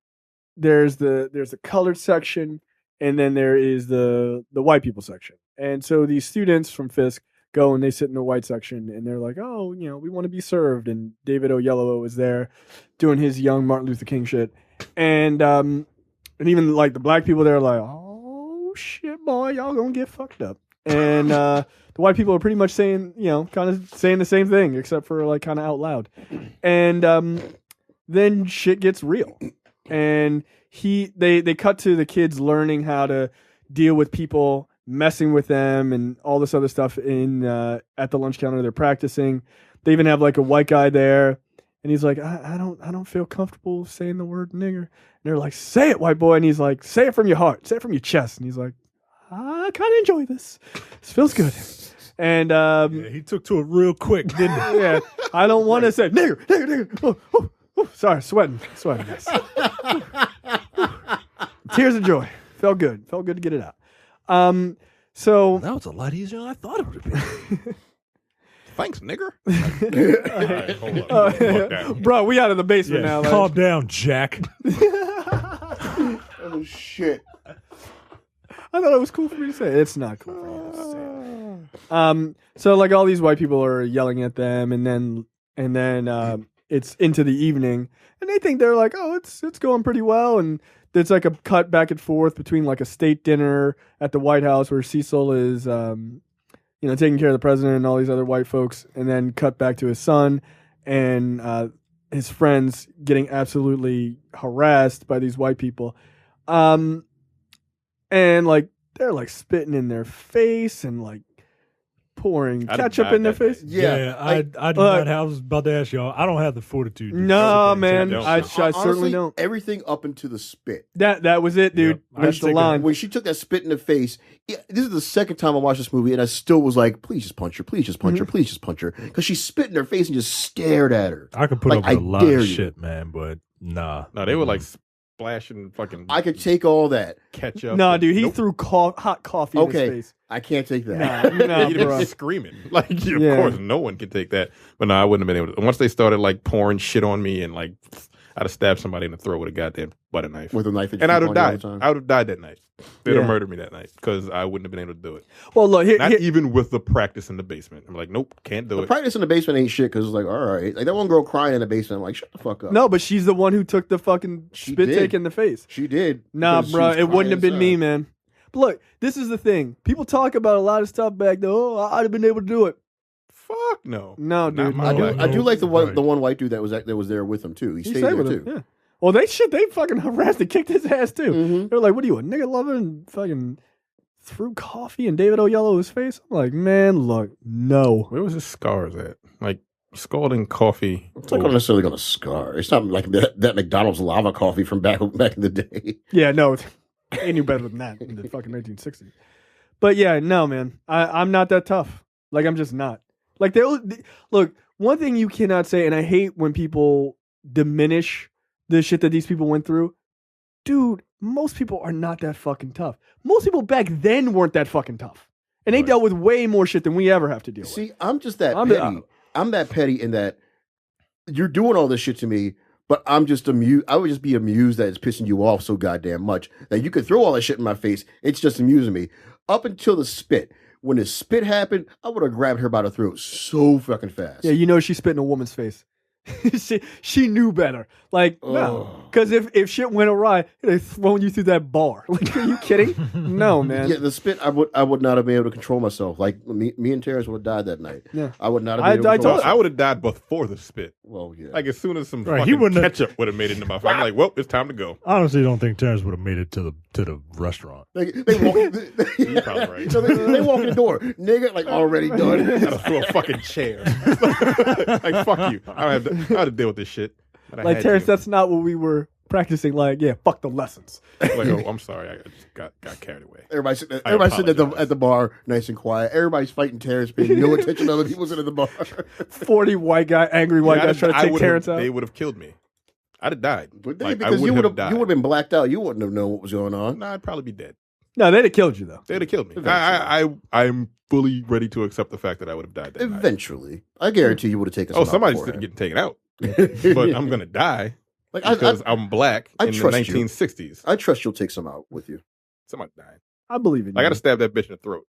there's the colored section, and then there is the white people section. And so these students from Fisk go and they sit in the white section, and they're like, "Oh, we want to be served." And David Oyelowo is there doing his young Martin Luther King shit, and even like the black people there are like, "Oh shit, boy, y'all gonna get fucked up." And the white people are pretty much saying, kind of saying the same thing, except for like kind of out loud. And then shit gets real. And they cut to the kids learning how to deal with people messing with them and all this other stuff at the lunch counter. They're practicing. They even have like a white guy there, and he's like, I don't feel comfortable saying the word nigger. And they're like, "Say it, white boy." And he's like, "Say it from your heart. Say it from your chest." And he's like, "I kind of enjoy this. This feels good." And
he took to it real quick, didn't he?
Yeah, I don't want to say nigger. Oh, sorry, sweating. Guys. Tears of joy. Felt good to get it out. So
that was a lot easier than I thought it would be.
Thanks, nigger.
Right, bro, we out of the basement now.
Calm down, Jack.
Oh shit.
I thought it was cool for me to say. It's not cool for you to say. So like all these white people are yelling at them, and then it's into the evening, and they think they're like, "Oh, it's going pretty well." And there's like a cut back and forth between like a state dinner at the White House where Cecil is, taking care of the president and all these other white folks, and then cut back to his son and his friends getting absolutely harassed by these white people. And like they're like spitting in their face and like pouring ketchup in their face.
Yeah, I was about to ask y'all. I don't have the fortitude.
No, man, I certainly don't.
Everything up into the spit.
That was it, dude.
Yep.
That's the line.
When she took that spit in the face, this is the second time I watched this movie, and I still was like, "Please just punch her. Please just punch her. Please just punch her," because she spit in her face and just stared at her.
I could put up with a lot of shit, man, but nah.
No, they were like splashing fucking.
I could take all that.
Ketchup.
No, dude, he threw hot coffee in his face.
I can't take that.
Nah,
You'd
bro.
be screaming. Like, of course, no one can take that. But no, I wouldn't have been able to. Once they started like pouring shit on me and like, I'd have stabbed somebody in the throat with a goddamn butter knife.
With a knife,
and I'd have died.
I
would have died that night. They'd have murdered me that night because I wouldn't have been able to do it.
Well, look,
not even with the practice in the basement. I'm like, nope, can't do it.
Practice in the basement ain't shit because it's like, all right, like that one girl crying in the basement. I'm like, shut the fuck up.
No, but she's the one who took the fucking spit take in the face.
She did.
Nah, bro, it wouldn't have been me, man. But look, this is the thing. People talk about a lot of stuff back there. Oh, I'd have been able to do it.
Fuck no.
No, dude.
I do like the one white dude that was there with him too. He stayed there too.
Yeah. Well, they fucking harassed and kicked his ass too.
Mm-hmm.
They're like, "What are you, a nigga lover?" And fucking threw coffee in David Oyelowo's face. I'm like, man, look, no.
Where was his scars at? Like scalding coffee.
It's not necessarily going to scar. It's not like that McDonald's lava coffee from back in the day.
Yeah, no, they knew better than that in the fucking 1960s. But yeah, no, man, I'm not that tough. Like, I'm just not. Like, look, one thing you cannot say, and I hate when people diminish the shit that these people went through. Dude, most people are not that fucking tough. Most people back then weren't that fucking tough. And they dealt with way more shit than we ever have to deal with.
See, I'm just that petty. I'm that petty in that you're doing all this shit to me, but I'm just amused. I would just be amused that it's pissing you off so goddamn much that you could throw all that shit in my face. It's just amusing me. Up until the spit. When the spit happened, I would have grabbed her by the throat so fucking fast.
Yeah, you know she spit in a woman's face. she knew better. Like, no. Because if shit went awry, they'd thrown you through that bar. Like, are you kidding? No, man.
Yeah, the spit, I would not have been able to control myself. Like, me and Terrence would have died that night.
Yeah.
I would not have been able to control myself.
I would have died before the spit.
Well, yeah.
Like, as soon as some fucking ketchup would have made it in my mouth, I'm like, well, it's time to go.
I honestly don't think Terrence would have made it to the restaurant.
They walk,
You're probably right.
So they walk in the door. Nigga, like, already done.
Gotta throw a fucking chair. Like, fuck you. I have to deal with this shit.
Like, Terrence, that's not what we were practicing. Like, yeah, fuck the lessons.
Like, oh, I'm sorry. I just got carried away.
Everybody sitting at the bar, nice and quiet. Everybody's fighting Terrence, paying no attention to other people sitting at the bar.
40 angry white guys trying to take Terrence out.
They would have killed me. I'd have died.
Because you would have been blacked out. You wouldn't have known what was going on.
Nah, I'd probably be dead.
No, they'd have killed you, though.
They'd have killed me. I'm fully ready to accept the fact that I would have died that night.
Eventually. I guarantee you would have taken some out.
Somebody's getting taken out. But I'm going to die. Because I'm black in the 1960s.
I trust you'll take some out with you.
Somebody died.
I believe in you.
I got to stab that bitch in the throat.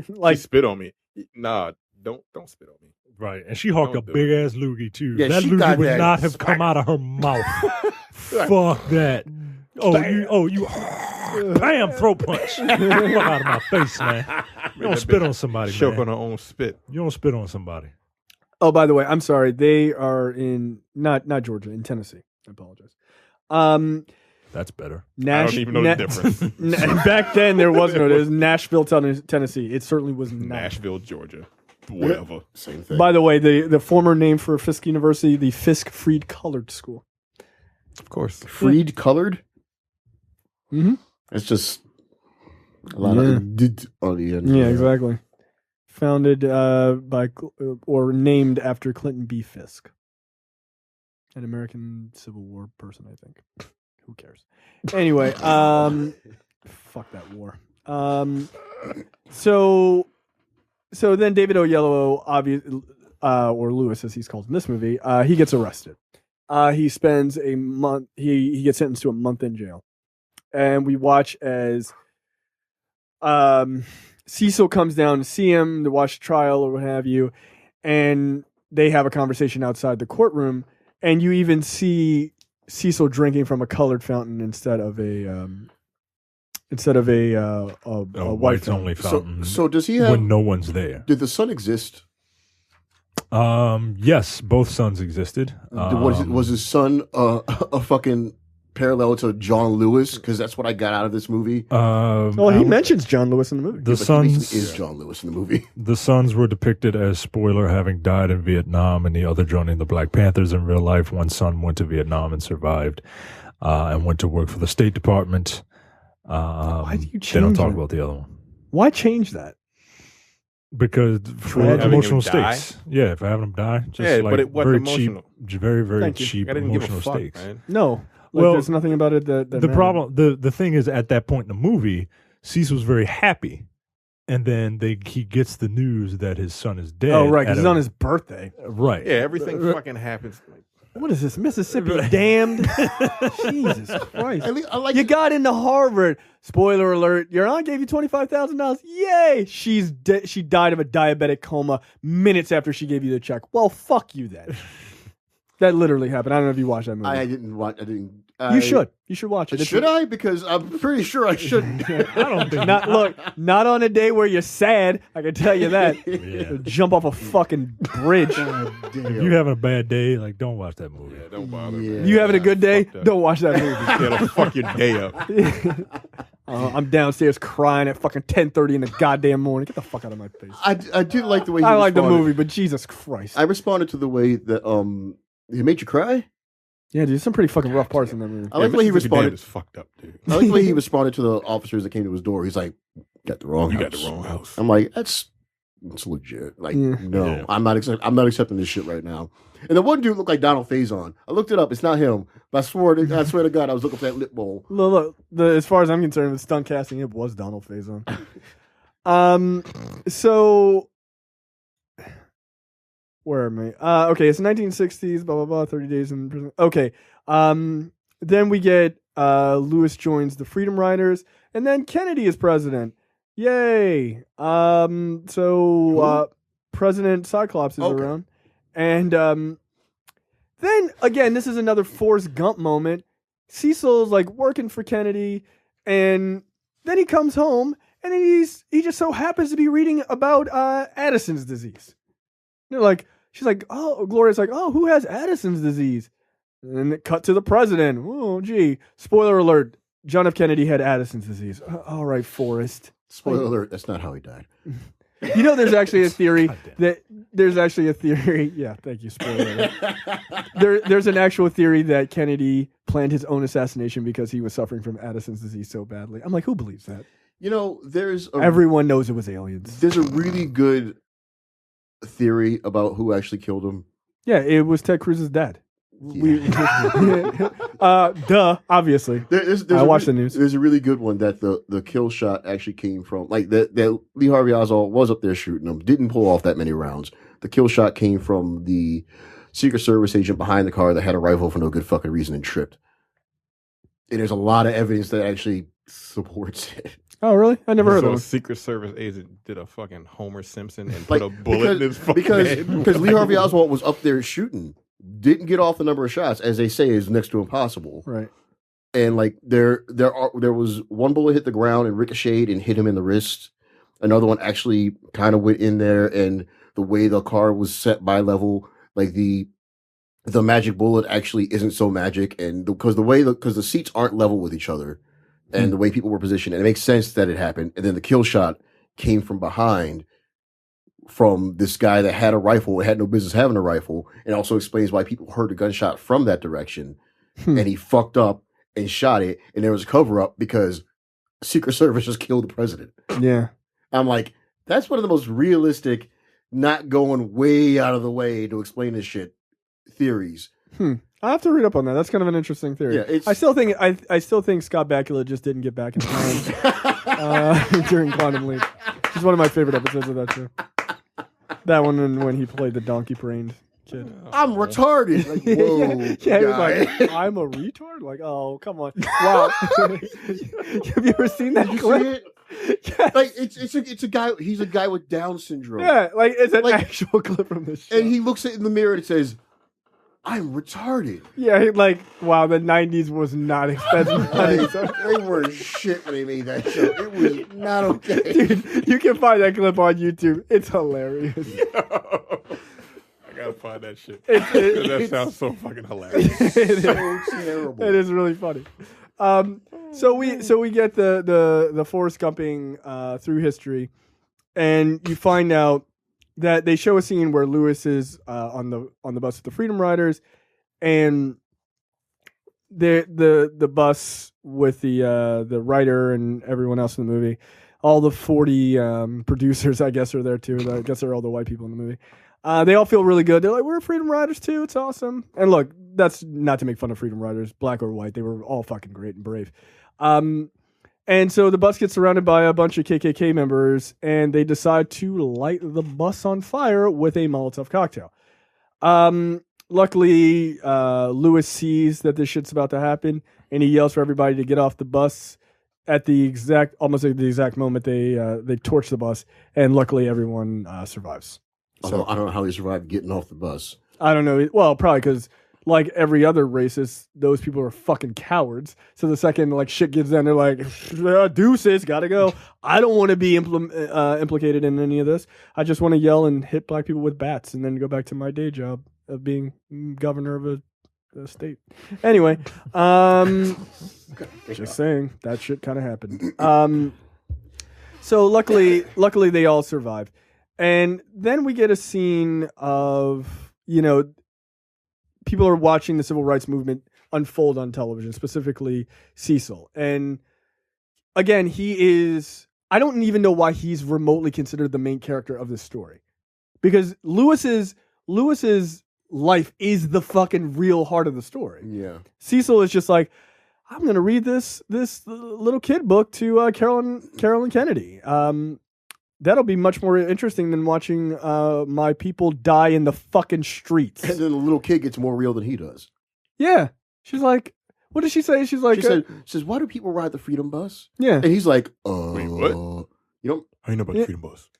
Like, she spit on me. Nah, don't spit on me.
Right, and she hawked a big ass loogie too.
Yeah,
that loogie would not have come out of her mouth. Fuck that. You bam, throat punch. Fuck out of my face, man. You don't spit on somebody, man.
Choke on her own spit.
You don't spit on somebody.
Oh, by the way, I'm sorry. They are in not Georgia, in Tennessee. I apologize.
That's better.
I don't even know the difference.
Back then, there was no. It was Nashville, Tennessee. It certainly was not.
Nashville, Georgia. Whatever.
Same thing.
By the way, the former name for Fisk University, the Fisk Freed Colored School.
Of course.
Freed Colored?
Mm-hmm.
It's just a lot of did on the end.
Yeah, exactly. Founded by or named after Clinton B. Fisk, an American Civil War person, I think. Who cares? Anyway, fuck that war. So then David Oyelowo, obviously, or Lewis, as he's called in this movie, he gets arrested. He spends a month. He gets sentenced to a month in jail, and we watch as Cecil comes down to see him to watch the trial or what have you, and they have a conversation outside the courtroom, and you even see Cecil drinking from a colored fountain instead of a white
only fountain.
So does he have
when no one's there?
Did the son exist?
Yes, both sons existed.
Was his son a fucking parallel to John Lewis? Because that's what I got out of this movie.
He mentions John Lewis in the movie.
The sons
is John Lewis in the movie.
The sons were depicted as, spoiler, having died in Vietnam, and the other joining the Black Panthers in real life. One son went to Vietnam and survived, and went to work for the State Department.
Why do you change
They don't talk
that?
about the other one.
Why change that?
Because for emotional stakes. Yeah, for having them die. Just
but it wasn't
very
emotional.
cheap, very
Thank you.
cheap
I didn't give a
emotional
fuck,
stakes.
man.
No. Like, there's nothing about it that
the problem. The thing is, at that point in the movie, Cecil's very happy, and then he gets the news that his son is dead.
Oh, right, because it's on his birthday.
Right.
Yeah, everything fucking happens.
What is this, Mississippi damned? Jesus Christ. You got into Harvard. Spoiler alert, your aunt gave you $25,000. Yay! She died of a diabetic coma minutes after she gave you the check. Well, fuck you then. That literally happened. I don't know if you watched that movie.
I didn't watch.
You should. You should watch it.
Should I? Because I'm pretty sure I shouldn't.
I don't think.
Not on a day where you're sad. I can tell you that.
Yeah.
Jump off a fucking bridge.
If you having a bad day, like, don't watch that movie.
Yeah, don't bother.
Yeah.
You having a good day? Don't watch that movie.
It'll fuck your day up.
I'm downstairs crying at fucking 10:30 in the goddamn morning. Get the fuck out of my face.
I did like the way he
I like the
responded.
movie, but Jesus Christ.
I responded to the way that he made you cry.
Yeah, dude, some pretty fucking rough parts in that movie.
I like the way he responded.
Is fucked up, dude.
I like the way he responded to the officers that came to his door. He's like, "Got the wrong
You
house."
got the wrong house.
I'm like, "It's legit." Like, no,
Yeah.
I'm not accepting this shit right now. And the one dude looked like Donald Faison. I looked it up. It's not him. But I swear to God, I was looking for that lip bowl.
Look, as far as I'm concerned, with stunt casting, it was Donald Faison. So where am I? Okay, it's 1960s. Blah blah blah. 30 days in prison. Okay. Then we get Lewis joins the Freedom Riders, and then Kennedy is president. Yay! President Cyclops is around, and then again, this is another Forrest Gump moment. Cecil's like working for Kennedy, and then he comes home, and he just so happens to be reading about Addison's disease. They're like, she's like, oh, Gloria's like, oh, who has Addison's disease? And then it cut to the president. Oh, gee. Spoiler alert. John F. Kennedy had Addison's disease. All right, Forrest.
Spoiler alert, that's not how he died.
You know, there's actually a theory Yeah, thank you. Spoiler alert. There's an actual theory that Kennedy planned his own assassination because he was suffering from Addison's disease so badly. I'm like, who believes that?
You know,
everyone knows it was aliens.
There's a really good theory about who actually killed him.
Yeah, it was Ted Cruz's dad. Obviously. I watched the news.
There's a really good one that the kill shot actually came from, like that Lee Harvey Oswald was up there shooting him, didn't pull off that many rounds. The kill shot came from the Secret Service agent behind the car that had a rifle for no good fucking reason and tripped. And there's a lot of evidence that actually supports it.
Oh, really? I never heard of it.
Secret Service agent did a fucking Homer Simpson and put a bullet in his fucking head.
Because Lee Harvey Oswald was up there shooting. Didn't get off the number of shots, as they say, is next to impossible.
Right.
And like there was one bullet hit the ground and ricocheted and hit him in the wrist. Another one actually kind of went in there, and the way the car was set by level, like the magic bullet actually isn't so magic, and because the seats aren't level with each other, and the way people were positioned, and it makes sense that it happened. And then the kill shot came from behind. From this guy that had a rifle, had no business having a rifle, and also explains why people heard a gunshot from that direction, and he fucked up and shot it, and there was a cover up because Secret Service just killed the president.
Yeah,
I'm like, that's one of the most realistic, not going way out of the way to explain this shit theories.
I have to read up on that. That's kind of an interesting theory.
Yeah,
I still think Scott Bakula just didn't get back in time during Quantum Leap. It's one of my favorite episodes of that show. That one when he played the donkey-brained kid.
I'm retarded. Like, whoa,
yeah, he was like, I'm a retard? Like, oh, come on. Wow. Have you ever seen that clip?
Yes. Like, it's a guy, he's a guy with Down syndrome.
Yeah, like, it's an actual clip from this show.
And he looks in the mirror and says, I'm retarded.
Yeah, wow, the 90s was not expensive.
They were shit when they made that show. It was not okay.
Dude, you can find that clip on YouTube. It's hilarious.
I gotta find that shit. That sounds so fucking hilarious.
It's so terrible.
It is really funny. So we get the Forrest Gumping through history, and you find out that they show a scene where Lewis is on the bus with the Freedom Riders, and the bus with the writer and everyone else in the movie all the 40 producers, I guess, are there too. I guess they're all the white people in the movie. They all feel really good. They're like, we're Freedom Riders too. It's awesome. And look, that's not to make fun of Freedom Riders, black or white. They were all fucking great and brave. And so the bus gets surrounded by a bunch of KKK members, and they decide to light the bus on fire with a Molotov cocktail. Luckily, Lewis sees that this shit's about to happen, and he yells for everybody to get off the bus at almost at the exact moment they torch the bus, and luckily everyone survives.
So I don't know how they survived getting off the bus.
I don't know. Well, probably because, like every other racist, those people are fucking cowards. So the second shit gets in, they're like, deuces, gotta go. I don't want to be implicated in any of this. I just want to yell and hit black people with bats and then go back to my day job of being governor of a state. Anyway, just saying, that shit kind of happened. So luckily they all survive. And then we get a scene of, people are watching the civil rights movement unfold on television, specifically Cecil. And again, I don't even know why he's remotely considered the main character of this story. Because Lewis's life is the fucking real heart of the story.
Yeah.
Cecil is just like, I'm going to read this little kid book to Carolyn Kennedy. That'll be much more interesting than watching my people die in the fucking streets.
And then the little kid gets more real than he does.
Yeah. She's like, what did she say? She's like,
she says, why do people ride the Freedom Bus?
Yeah.
And he's like,
wait, what?
You know,
I know about the Freedom Bus.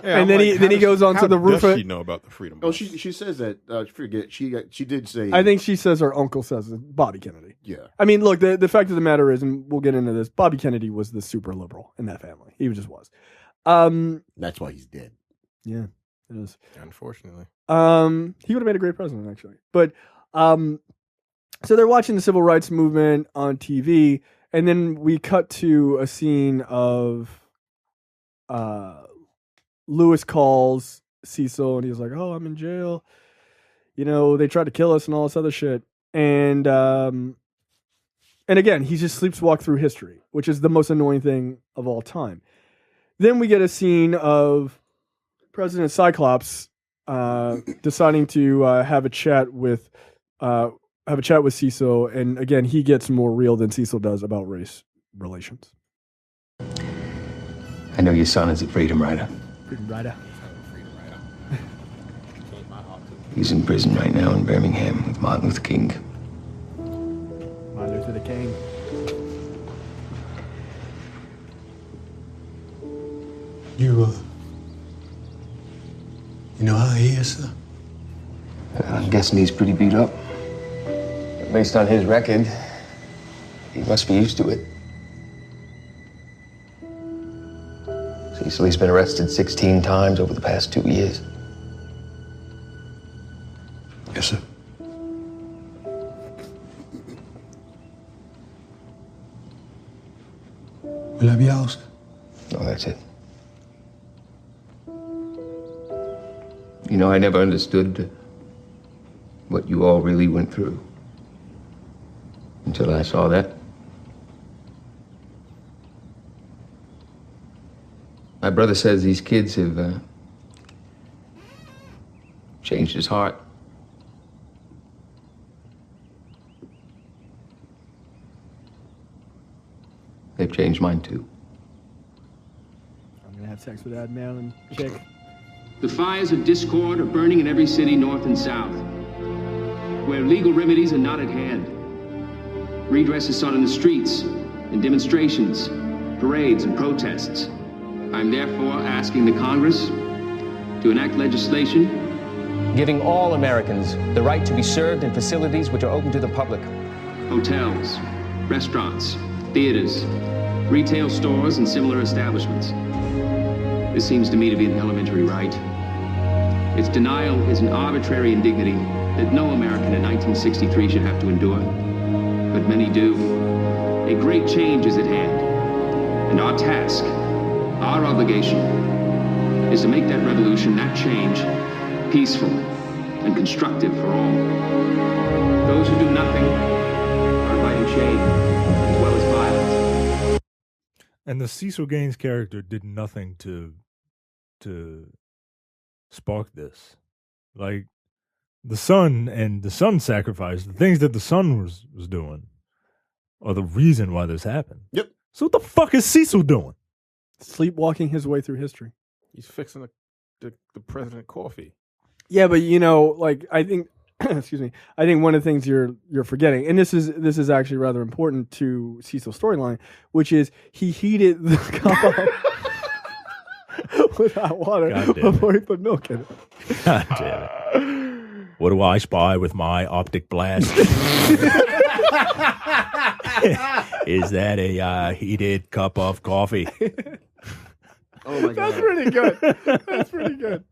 And then he goes on to the roof.
How does she know about the Freedom Bus?
Oh, she says that. Forget. She did say.
I think she says her uncle says it, Bobby Kennedy.
Yeah.
I mean, look, the fact of the matter is, and we'll get into this, Bobby Kennedy was the super liberal in that family. He just was.
That's why he's dead.
Yeah, it is.
Unfortunately.
He would have made a great president, actually. But so they're watching the civil rights movement on TV, and then we cut to a scene of Lewis calls Cecil, and he's like, "Oh, I'm in jail. They tried to kill us and all this other shit." And again, he just sleepwalks through history, which is the most annoying thing of all time. Then we get a scene of President Cyclops deciding to have a chat with Cecil, and again, he gets more real than Cecil does about race relations.
I know your son is a freedom rider.
Freedom rider.
He's in prison right now in Birmingham with Martin Luther King.
Martin Luther the King.
You know how he is, sir?
I'm guessing he's pretty beat up. Based on his record, he must be used to it. Cecil's been arrested 16 times over the past 2 years.
Yes, sir. Will I be asked?
No, that's it. I never understood what you all really went through until I saw that. My brother says these kids have changed his heart. They've changed mine too.
I'm gonna have sex with that Maryland chick.
The fires of discord are burning in every city, north and south, where legal remedies are not at hand. Redress is sought in the streets, in demonstrations, parades, and protests. I'm therefore asking the Congress to enact legislation
giving all Americans the right to be served in facilities which are open to the public.
Hotels, restaurants, theaters, retail stores, and similar establishments. This seems to me to be an elementary right. Its denial is an arbitrary indignity that no American in 1963 should have to endure. But many do. A great change is at hand. And our task, our obligation, is to make that revolution, that change, peaceful and constructive for all. Those who do nothing are inviting shame as well as violence.
And the Cecil Gaines character did nothing to spark this. Like the son and the son sacrifice, the things that the son was doing are the reason why this happened.
Yep.
So what the fuck is Cecil doing?
Sleepwalking his way through history.
He's fixing the president coffee.
Yeah, but like I think excuse me. I think one of the things you're forgetting, and this is actually rather important to Cecil's storyline, which is he heated the cup with hot water before he put milk in it.
God damn it. What do I spy with my optic blast? Is that a heated cup of coffee?
Oh my God.
That's pretty good. That's pretty good.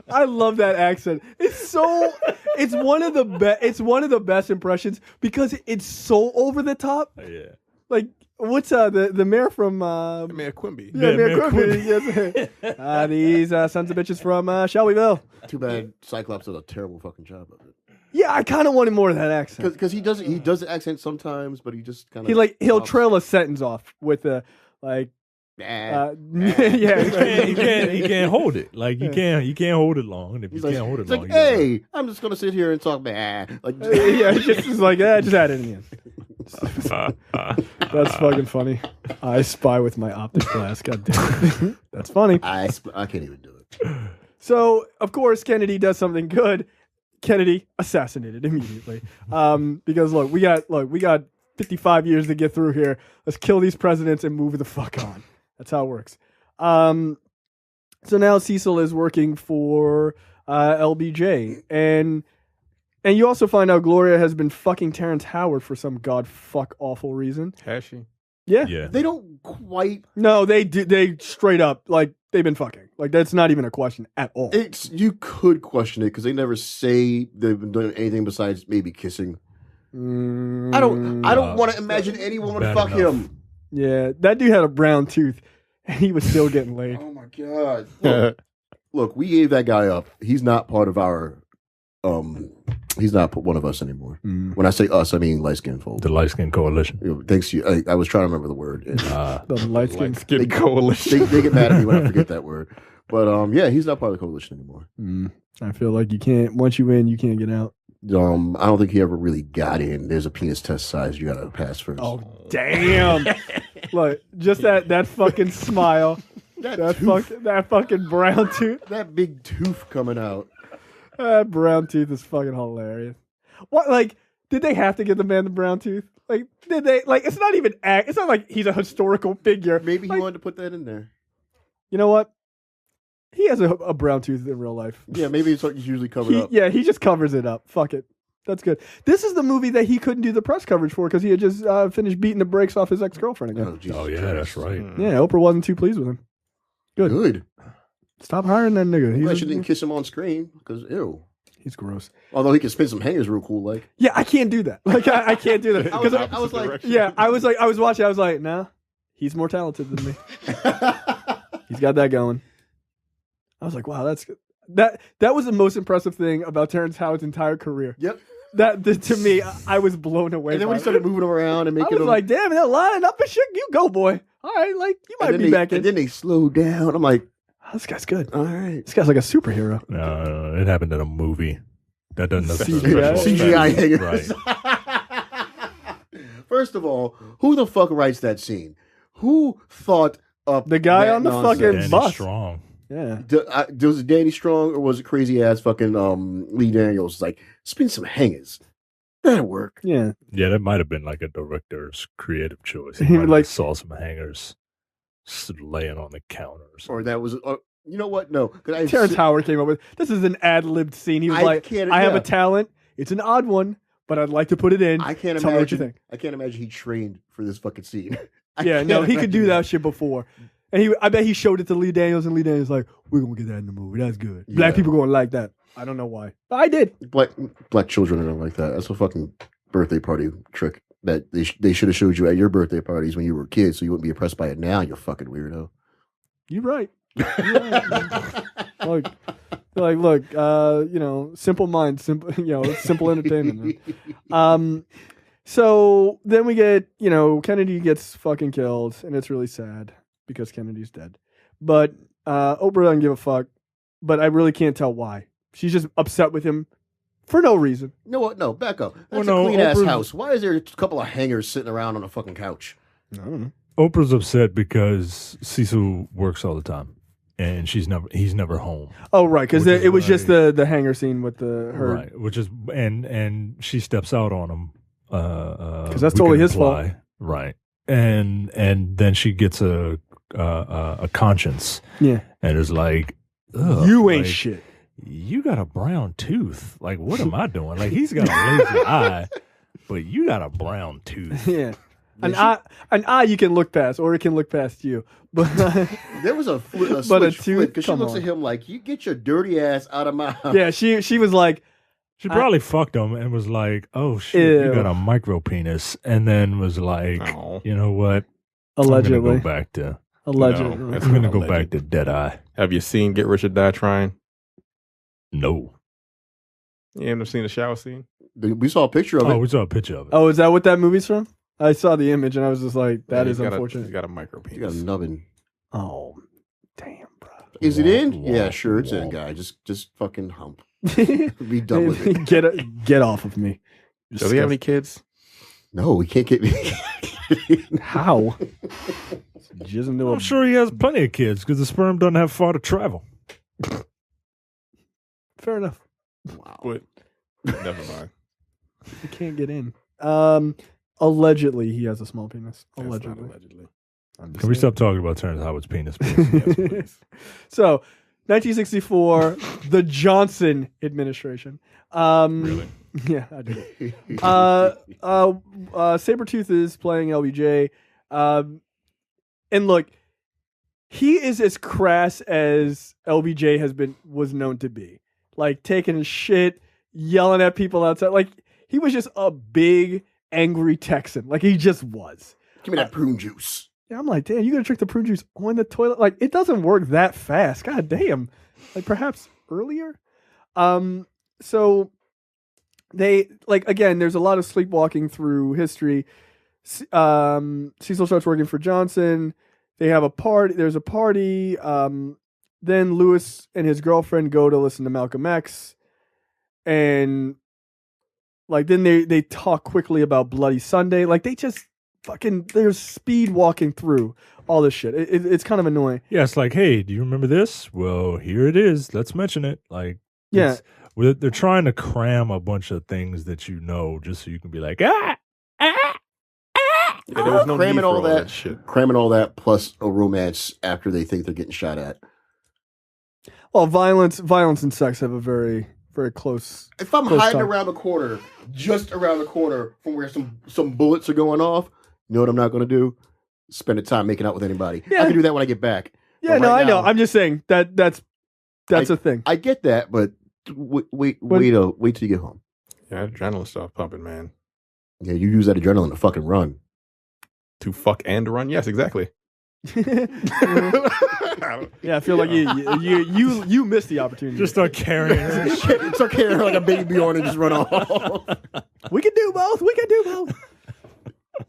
I love that accent. It's one of the best impressions because it's so over the top.
Yeah.
Like what's the mayor from
Mayor Quimby.
Yeah, Mayor Quimby. Yes. These sons of bitches from Shelbyville.
Too bad Cyclops does a terrible fucking job of it.
Yeah, I kind of wanted more of that accent.
Because he does the accent sometimes, but he just kind of
he'll trail a sentence off with a like.
Yeah,
he can't hold it. Like you can't hold it long. And if you can't hold it long,
like, hey, I'm just gonna sit here and talk bad. Like,
just like just add it in. That's fucking funny. I spy with my optic glass. God damn it. That's funny.
I can't even do it.
So of course Kennedy does something good. Kennedy assassinated immediately. Because look, we got 55 years to get through here. Let's kill these presidents and move the fuck on. That's how it works. So now Cecil is working for LBJ, and you also find out Gloria has been fucking Terrence Howard for some god fuck awful reason.
Has she?
Yeah.
They don't quite.
No, they do. They straight up like they've been fucking. Like that's not even a question at all.
You could question it because they never say they've been doing anything besides maybe kissing. I don't want to imagine anyone would fuck him.
Yeah, that dude had a brown tooth, and he was still getting laid.
Oh my God! Look, we gave that guy up. He's not part of our. He's not one of us anymore. When I say us, I mean light skin folks.
The light skin coalition.
Thanks to you. I was trying to remember the word.
The light skin
coalition.
They get mad at me when I forget that word. But yeah, he's not part of the coalition anymore.
I feel like you can't. Once you in, you can't get out.
I don't think he ever really got in. There's a penis test size you gotta pass first.
Oh damn! Look, just that fucking smile, that fucking brown tooth,
that big tooth coming out.
That brown tooth is fucking hilarious. What? Like, did they have to give the man the brown tooth? Like, did they? Like, it's not even act. It's not like he's a historical figure.
Maybe he wanted to put that in there.
You know what? He has a brown tooth in real life.
Yeah, maybe it's like he's usually covered up.
Yeah, he just covers it up. Fuck it. That's good. This is the movie that he couldn't do the press coverage for because he had just finished beating the brakes off his ex-girlfriend again.
Oh yeah, that's right.
Yeah, Oprah wasn't too pleased with him.
Good.
Stop hiring that nigga.
I'm glad she didn't kiss him on screen because ew.
He's gross.
Although he can spin some hangers real cool, like.
Yeah, I can't do that. Like I can't do that.
I was like,
I was watching. I was like, nah, he's more talented than me. He's got that going. I was like, wow, that's good. That was the most impressive thing about Terrence Howard's entire career.
Yep.
To me, I was blown away.
And then when he started moving him around and making
I was like, damn, they're lining up and shit. You go, boy. All right, like you might be back in.
And then they slowed down. I'm like,
oh, this guy's good.
All right,
this guy's like a superhero.
No, it happened in a movie. That doesn't
CGI hangers. Right. First of all, who the fuck writes that scene? Who thought up
the guy on the fucking
Danny
bus?
Strong.
Yeah.
Was it Danny Strong or was it crazy ass fucking Lee Daniels? Like, spin some hangers. That'll work.
Yeah.
Yeah, that might have been like a director's creative choice.
He
He might
like
have saw some hangers laying on the counters.
Or that was, you know what? No.
Terrence Howard came up with, this is an ad-libbed scene. He was I have a talent. It's an odd one, but I'd like to put it in.
I can't
Tell me what you think.
I can't imagine he trained for this fucking scene.
He could do that shit before. And I bet he showed it to Lee Daniels, and Lee Daniels was like, we're going to get that in the movie. That's good.
Yeah.
Black people going to like that. I don't know why. But I did.
Black children are like that. That's a fucking birthday party trick that they should have showed you at your birthday parties when you were a kid so you wouldn't be impressed by it now, you fucking weirdo.
You're right. Look, simple minds, simple entertainment. Man. So then we get, Kennedy gets fucking killed, and it's really sad because Kennedy's dead. But Oprah doesn't give a fuck. But I really can't tell why. She's just upset with him for no reason.
You know what? No, back up. That's a clean-ass house. Why is there a couple of hangers sitting around on a fucking couch?
I don't know.
Oprah's upset because Cecil works all the time, and he's never home.
Oh, right, because it was just the hanger scene with her.
Right, which is and she steps out on him.
Because that's totally his fault.
Right, and then she gets a conscience.
Yeah,
and is like, ugh,
you ain't shit.
You got a brown tooth. Like, what am I doing? Like, he's got a lazy eye, but you got a brown tooth.
Yeah. An eye you can look past, or it can look past you. But
there was a switch because she looks at him like, "You get your dirty ass out of my house."
Yeah, she was like,
she probably fucked him and was like, "Oh shit, you got a micro penis," and then was like, "You know what?
Allegedly,
I'm gonna go back to
allegedly.
I'm gonna go back to Dead Eye."
Have you seen Get Rich or Die Trying?
No.
You haven't seen the shower scene?
We saw a picture of it.
Oh, we saw a picture of it.
Oh, is that what that movie's from? I saw the image and I was just like, that is unfortunate.
He's got a micro penis.
You got a nubbin.
Oh, damn, bro.
Is it in? Yeah, sure, it's in, guy. Just fucking hump. Be done with it.
Get off of me.
Does he have any kids?
No, we can't get me.
How?
I'm sure he has plenty of kids because the sperm doesn't have far to travel.
Fair enough.
Wow. But never mind.
You can't get in. Allegedly, he has a small penis. Allegedly.
Can we stop talking about Terrence Howard's penis, please?
Yes, please.
So, 1964, the Johnson administration.
Really?
Yeah, I do. Sabretooth is playing LBJ. And look, he is as crass as LBJ was known to be. Like, taking shit, yelling at people outside. Like, he was just a big, angry Texan. Like, he just was.
Give me that prune juice.
Yeah, I'm like, damn, you gonna drink the prune juice on the toilet? Like, it doesn't work that fast. God damn. Like, perhaps earlier? So, they, like, again, there's a lot of sleepwalking through history. Cecil starts working for Johnson. They have a party. There's a party. Then Lewis and his girlfriend go to listen to Malcolm X. And, like, then they talk quickly about Bloody Sunday. Like, they just they're speed walking through all this shit. It's kind of annoying.
Yeah, it's like, hey, do you remember this? Well, here it is. Let's mention it. Like,
yeah.
They're trying to cram a bunch of things that you know just so you can be like,
Yeah, there was no
cramming
need for
all that
shit.
Cramming all that plus a romance after they think they're getting shot at.
Well, violence and sex have a very, very close.
If I'm
close
hiding
time.
around the corner, just around the corner from where some bullets are going off, you know what I'm not going to do? Spend the time making out with anybody.
Yeah.
I can do that when I get back.
Yeah,
But
I
now,
know. I'm just saying that's a thing.
I get that, but wait till you get home.
Yeah, adrenaline stuff pumping, man.
Yeah, you use that adrenaline to fucking run.
To fuck and run? Yes, exactly.
Yeah, I feel like you missed the opportunity.
just start carrying her.
Start carrying her like a baby on and just run off.
We can do both.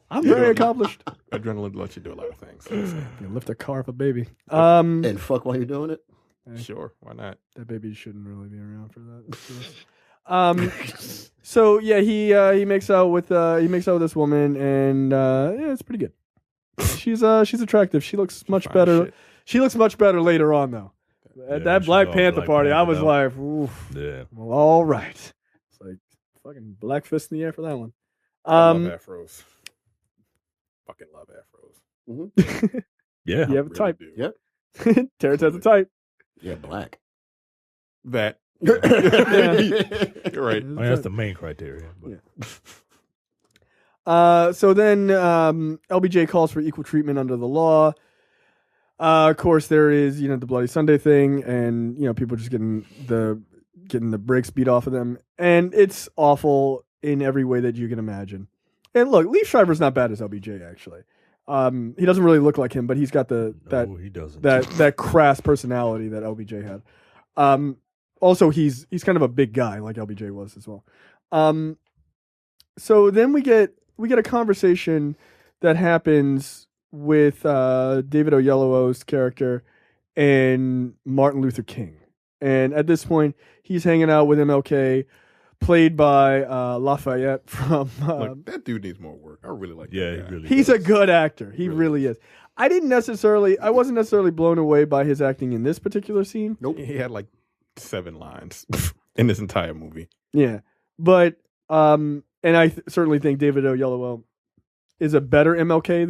I'm very accomplished.
Adrenaline lets you do a lot of things.
You lift a car off a baby.
And fuck while you're doing it.
Sure, why not?
That baby shouldn't really be around for that. So yeah, he makes out with this woman, and yeah, it's pretty good. She's attractive. She looks much better.
Shit.
She looks much better later on, though. At that Black Panther party, I was like, oof.
Yeah.
Well, all right. It's like fucking black fist in the air for that one.
I love afros. Fucking love afros.
Mm-hmm.
Yeah.
You have a type.
Do.
Yep.
Terrence has a type.
Yeah, black.
That.
Yeah.
You're right.
I mean, that's the main criteria. But.
Yeah. So then LBJ calls for equal treatment under the law. Of course, there is the Bloody Sunday thing, and people just getting the brakes beat off of them, and it's awful in every way that you can imagine. And look, Lee Shriver's not bad as LBJ actually. He doesn't really look like him, but he's got he doesn't. that crass personality that LBJ had. Also, he's kind of a big guy like LBJ was as well. So then we get we get a conversation that happens with David Oyelowo's character and Martin Luther King. And at this point, he's hanging out with MLK, played by Lafayette from...
that dude needs more work. I really like that guy.
he really
He's a good actor. He really is. I wasn't necessarily blown away by his acting in this particular scene.
Nope. He had like 7 lines in this entire movie.
Yeah. But, and I certainly think David Oyelowo is a better MLK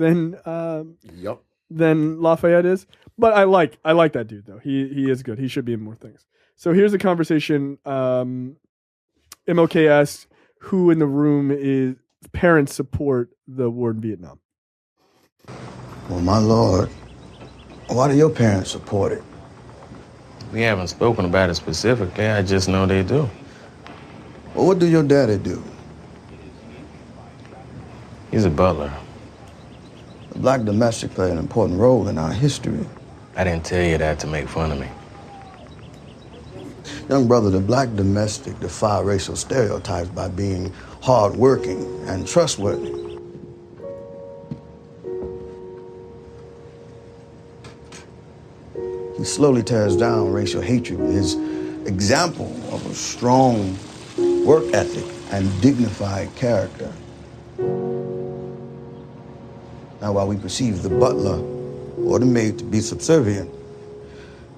than Lafayette is. But I like that dude though. He is good. He should be in more things. So here's a conversation. MLK asks who in the room is parents support the war in Vietnam.
Well, my lord, why do your parents support it?
We haven't spoken about it specifically. I just know they do.
Well, what do your daddy do?
He's a butler.
The black domestic played an important role in our history.
I didn't tell you that to make fun of me.
Young brother, the black domestic defy racial stereotypes by being hardworking and trustworthy. He slowly tears down racial hatred with his example of a strong work ethic and dignified character. Now, while we perceive the butler or the maid to be subservient,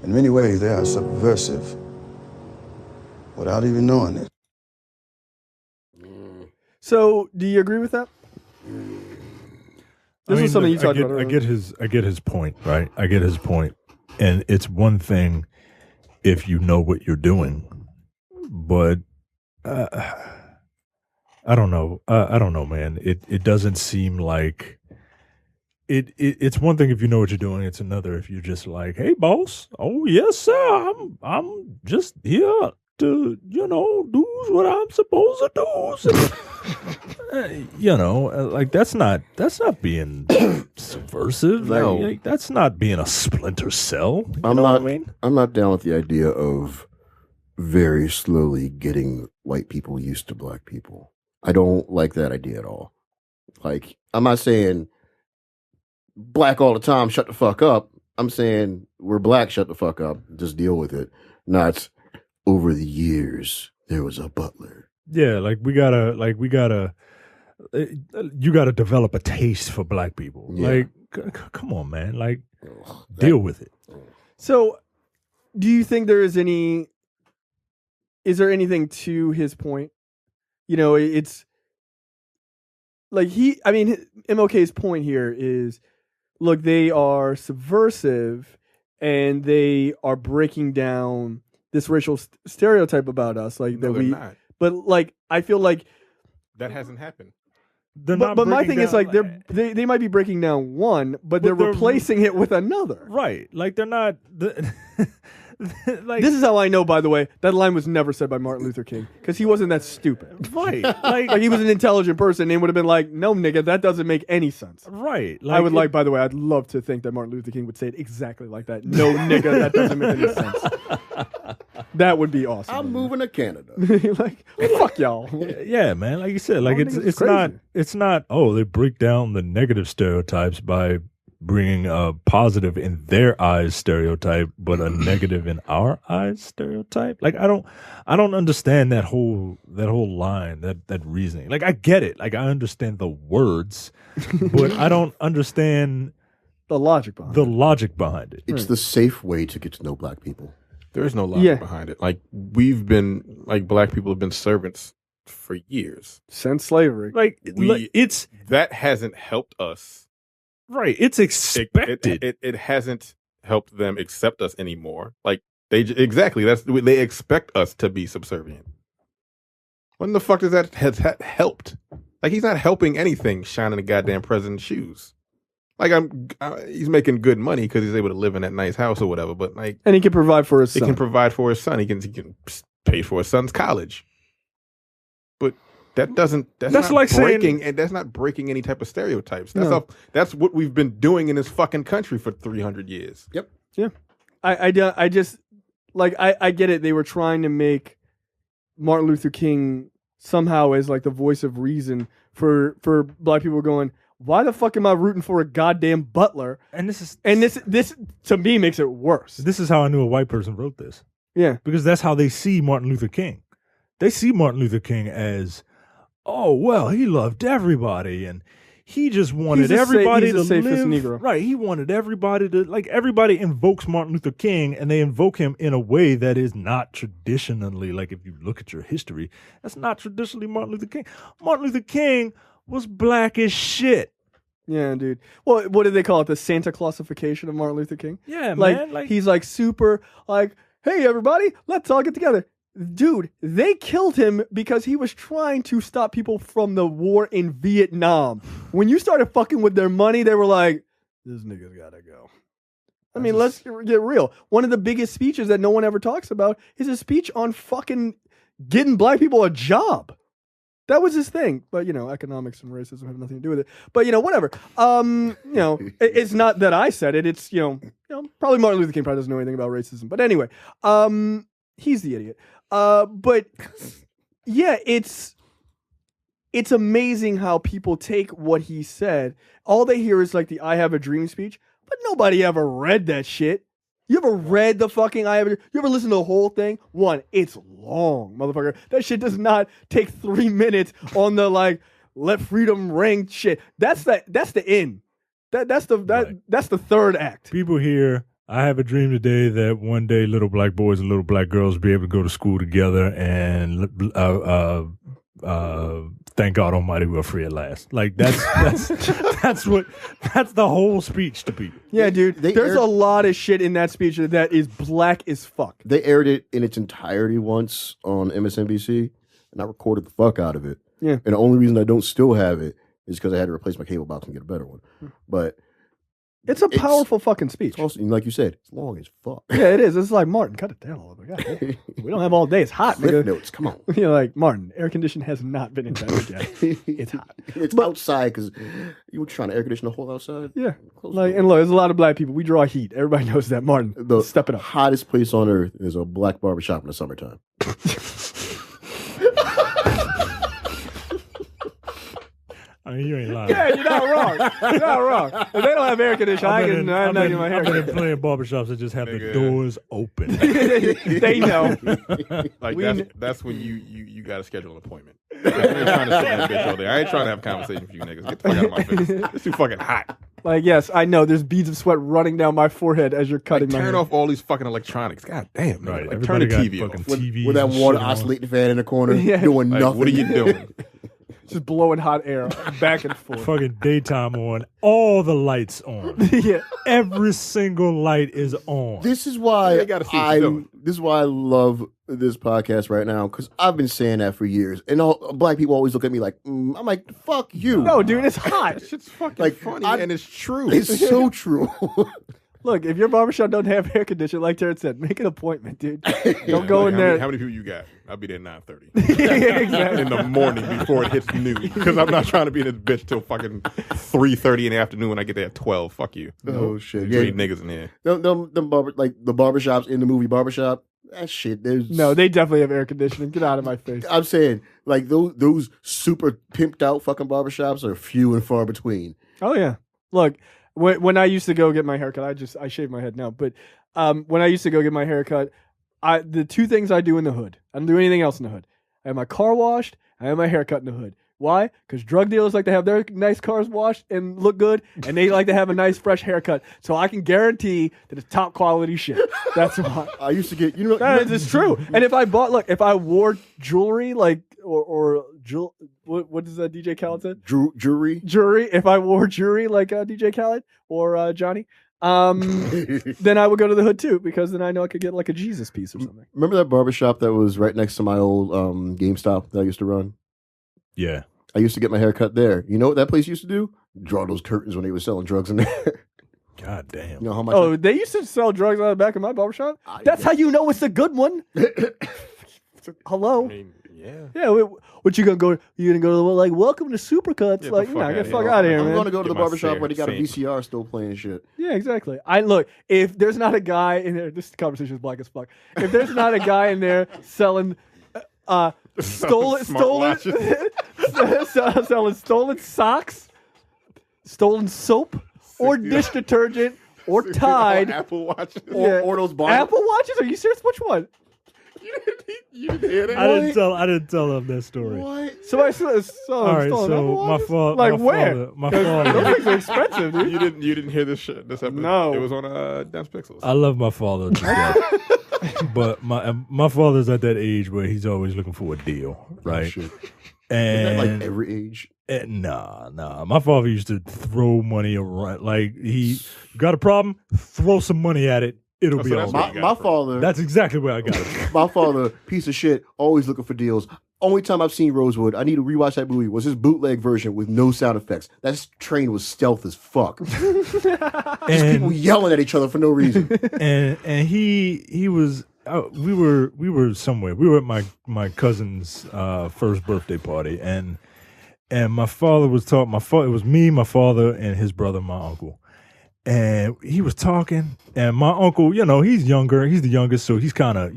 in many ways they are subversive without even knowing it.
So, do you agree with that? This is something you talked about earlier.
I get his point, right? I get his point. And it's one thing if you know what you're doing, but I don't know. I don't know, man. It doesn't seem like it's one thing if you know what you're doing. It's another if you're just like, hey, boss. Oh, yes, sir. I'm just here to, do what I'm supposed to do. Like that's not being subversive.
No.
Like, that's not being a splinter cell.
I'm not down with the idea of very slowly getting white people used to black people. I don't like that idea at all. Like, I'm not saying black all the time, shut the fuck up. I'm saying we're black, shut the fuck up, just deal with it. Not over the years there was a butler.
Yeah, you gotta develop a taste for black people.
Yeah.
Like, come on, man. Like, deal with it.
So, do you think is there anything to his point? It's like MLK's point here is, look, they are subversive and they are breaking down this racial stereotype about us. Like that
not.
But like, I feel like
that hasn't happened.
But my thing is like they might be breaking down one, but they're replacing it with another.
Right. Like they're not like,
this is how I know, by the way, that line was never said by Martin Luther King because he wasn't that stupid.
Right.
Like he was an intelligent person and would have been like, no, nigga, that doesn't make any sense.
Right.
Like, by the way, I'd love to think that Martin Luther King would say it exactly like that. No, nigga, that doesn't make any sense. That would be awesome.
I'm moving to Canada.
Like, fuck y'all.
Yeah, man. Like you said, like it's not. Oh, they break down the negative stereotypes by bringing a positive in their eyes stereotype, but a negative in our eyes stereotype. Like I don't understand that whole line, that reasoning. Like I get it. Like I understand the words, but I don't understand
the logic behind it.
It's the safe way to get to know black people.
There is no logic behind it. Like black people have been servants for years
since slavery.
Like
that hasn't helped us.
Right, it's expected.
It hasn't helped them accept us anymore. Like they expect us to be subservient. When the fuck does that has helped? Like he's not helping anything. Shining the goddamn president's shoes. Like he's making good money because he's able to live in that nice house or whatever. But like,
and he can provide for his son.
He can provide for his son. He can pay for his son's college. But that's not
like
breaking,
saying,
and that's not breaking any type of stereotypes. That's what we've been doing in this fucking country for 300 years.
Yep.
Yeah. I just like I get it. They were trying to make Martin Luther King somehow as like the voice of reason for black people going, why the fuck am I rooting for a goddamn Butler?
And this
to me makes it worse.
This is how I knew a white person wrote this.
Yeah.
Because that's how they see Martin Luther King. They see Martin Luther King as, oh, well, he loved everybody and he just wanted everybody to live.
Negro.
Right. He wanted everybody to, like, everybody invokes Martin Luther King and they invoke him in a way that is not traditionally, like, if you look at your history, that's not traditionally Martin Luther King. Martin Luther King was black as shit.
Yeah, dude. Well, what do they call it? The Santa Clausification of Martin Luther King?
Yeah,
like,
man.
He's like super, like, hey, everybody, let's all get together. Dude, they killed him because he was trying to stop people from the war in Vietnam. When you started fucking with their money, they were like, this nigga's gotta go. I mean, let's get real. One of the biggest speeches that no one ever talks about is a speech on fucking getting black people a job. That was his thing. But, economics and racism have nothing to do with it. But, whatever. It's not that I said it. It's, probably Martin Luther King probably doesn't know anything about racism. But anyway, he's the idiot. But yeah, it's amazing how people take what he said. All they hear is like the I Have a Dream speech, but nobody ever read that shit. You ever read the fucking I Have a Dream? You ever listen to the whole thing? One, it's long, motherfucker. That shit does not take 3 minutes on the like let freedom ring shit. That's the end. That's the third act.
People hear, I have a dream today that one day little black boys and little black girls will be able to go to school together and thank God Almighty we're free at last. Like that's the whole speech to people.
Yeah, dude. There's a lot of shit in that speech that is black as fuck.
They aired it in its entirety once on MSNBC, and I recorded the fuck out of it.
Yeah.
And the only reason I don't still have it is because I had to replace my cable box and get a better one. But
it's a powerful fucking speech.
It's also, like you said, it's long as fuck.
Yeah, it is. It's like, Martin, cut it down a little bit. God damn. We don't have all day. It's hot,
Flip
nigga.
notes, come on.
You're like, Martin, air conditioning has not been invented yet. It's hot.
It's outside because you were trying to air condition the whole outside.
Yeah. And look, there's a lot of black people. We draw heat. Everybody knows that, Martin. Step it up.
Hottest place on earth is a black barbershop in the summertime.
I mean, you ain't lying.
Yeah, you're not wrong. You're not wrong. If they don't have air conditioning, I'm not getting my hair.
I've been playing barbershops that just have the doors open.
They know.
Like that's when you got to schedule an appointment. I ain't trying to sit in that bitch all day. I ain't trying to have a conversation with you niggas. Get the fuck out of my face. It's too fucking hot.
Like, yes, I know. There's beads of sweat running down my forehead as you're cutting my hair.
Turn off all these fucking electronics. God damn, man.
Right.
Like, turn the TV off.
With that water oscillating fan in the corner, doing
like,
nothing.
What are you doing?
Just blowing hot air back and forth.
Fucking daytime on. All the lights on.
Yeah.
Every single light is on.
This is why
gotta see what you're doing.
This is why I love this podcast right now, because I've been saying that for years, and all black people always look at me like, I'm like, fuck you.
No, dude, it's hot.
Shit's fucking funny, and it's true.
It's so true.
Look, if your barbershop don't have air conditioning, like Terrence said, make an appointment, dude. Don't go in there.
How many people you got? I'll be there at 9:30
Exactly.
in the morning before it hits noon, because I'm not trying to be in this bitch till fucking 3:30 in the afternoon when I get there at 12. Fuck you.
Oh shit.
Yeah, niggas in there.
Them like the barbershops in the movie Barbershop. That shit.
No, they definitely have air conditioning. Get out of my face.
I'm saying, like those super pimped out fucking barbershops are few and far between.
Oh yeah. Look, when I used to go get my haircut, I shave my head now. But when I used to go get my haircut, the two things I do in the hood, I don't do anything else in the hood. I have my car washed. I have my haircut in the hood. Why? Because drug dealers like to have their nice cars washed and look good, and they like to have a nice fresh haircut. So I can guarantee that it's top quality shit. That's why.
I used to get,
it's true. And if I wore jewelry like what does that DJ Khaled said?
Jewelry.
If I wore jewelry like DJ Khaled or Johnny, then I would go to the hood too, because then I know I could get like a Jesus piece or something.
Remember that barbershop that was right next to my old GameStop that I used to run?
Yeah.
I used to get my hair cut there. You know what that place used to do? Draw those curtains when they were selling drugs in there.
God damn.
You know how much?
Oh, they used to sell drugs out the back of my barbershop? That's how you know it's a good one. Hello?
I mean, yeah.
Yeah, what you gonna go? You gonna go to like welcome to Supercuts?
Get
like,
the fuck
get the
outta
fuck
here.
out of here, man.
I'm gonna go to the
Get my
barbershop where they got a
sand.
VCR still playing shit.
Yeah, exactly. I look, if there's not a guy in there, this conversation is black as fuck. If there's not a guy in there selling Stolen selling stolen socks, stolen soap, or dish detergent, or Tide.
Apple Watches.
Or those bars.
Apple Watches? Are you serious? Which one?
You didn't hear that?
I didn't tell them that story.
What?
Somebody stolen
All right,
Apple
so
Watches?
my
where?
father, my
'Cause
father.
Those things are expensive, dude.
You didn't hear this shit. This episode.
No.
It was on Dance Pixels.
I love my father to death. But my father's at that age where he's always looking for a deal, right?
Shit.
And
Isn't that like every age?
Nah. My father used to throw money around. Like, he got a problem, throw some money at it. It'll be all right.
My father.
That's exactly where I got it.
My father, piece of shit, always looking for deals. Only time I've seen Rosewood, I need to rewatch that movie, was his bootleg version with no sound effects. That train was stealth as fuck. Just people yelling at each other for no reason.
And he was. We were somewhere. We were at my cousin's first birthday party, and my father was talking. It was me, my father, and his brother, my uncle. And he was talking, and my uncle, he's younger. He's the youngest, so he's kind of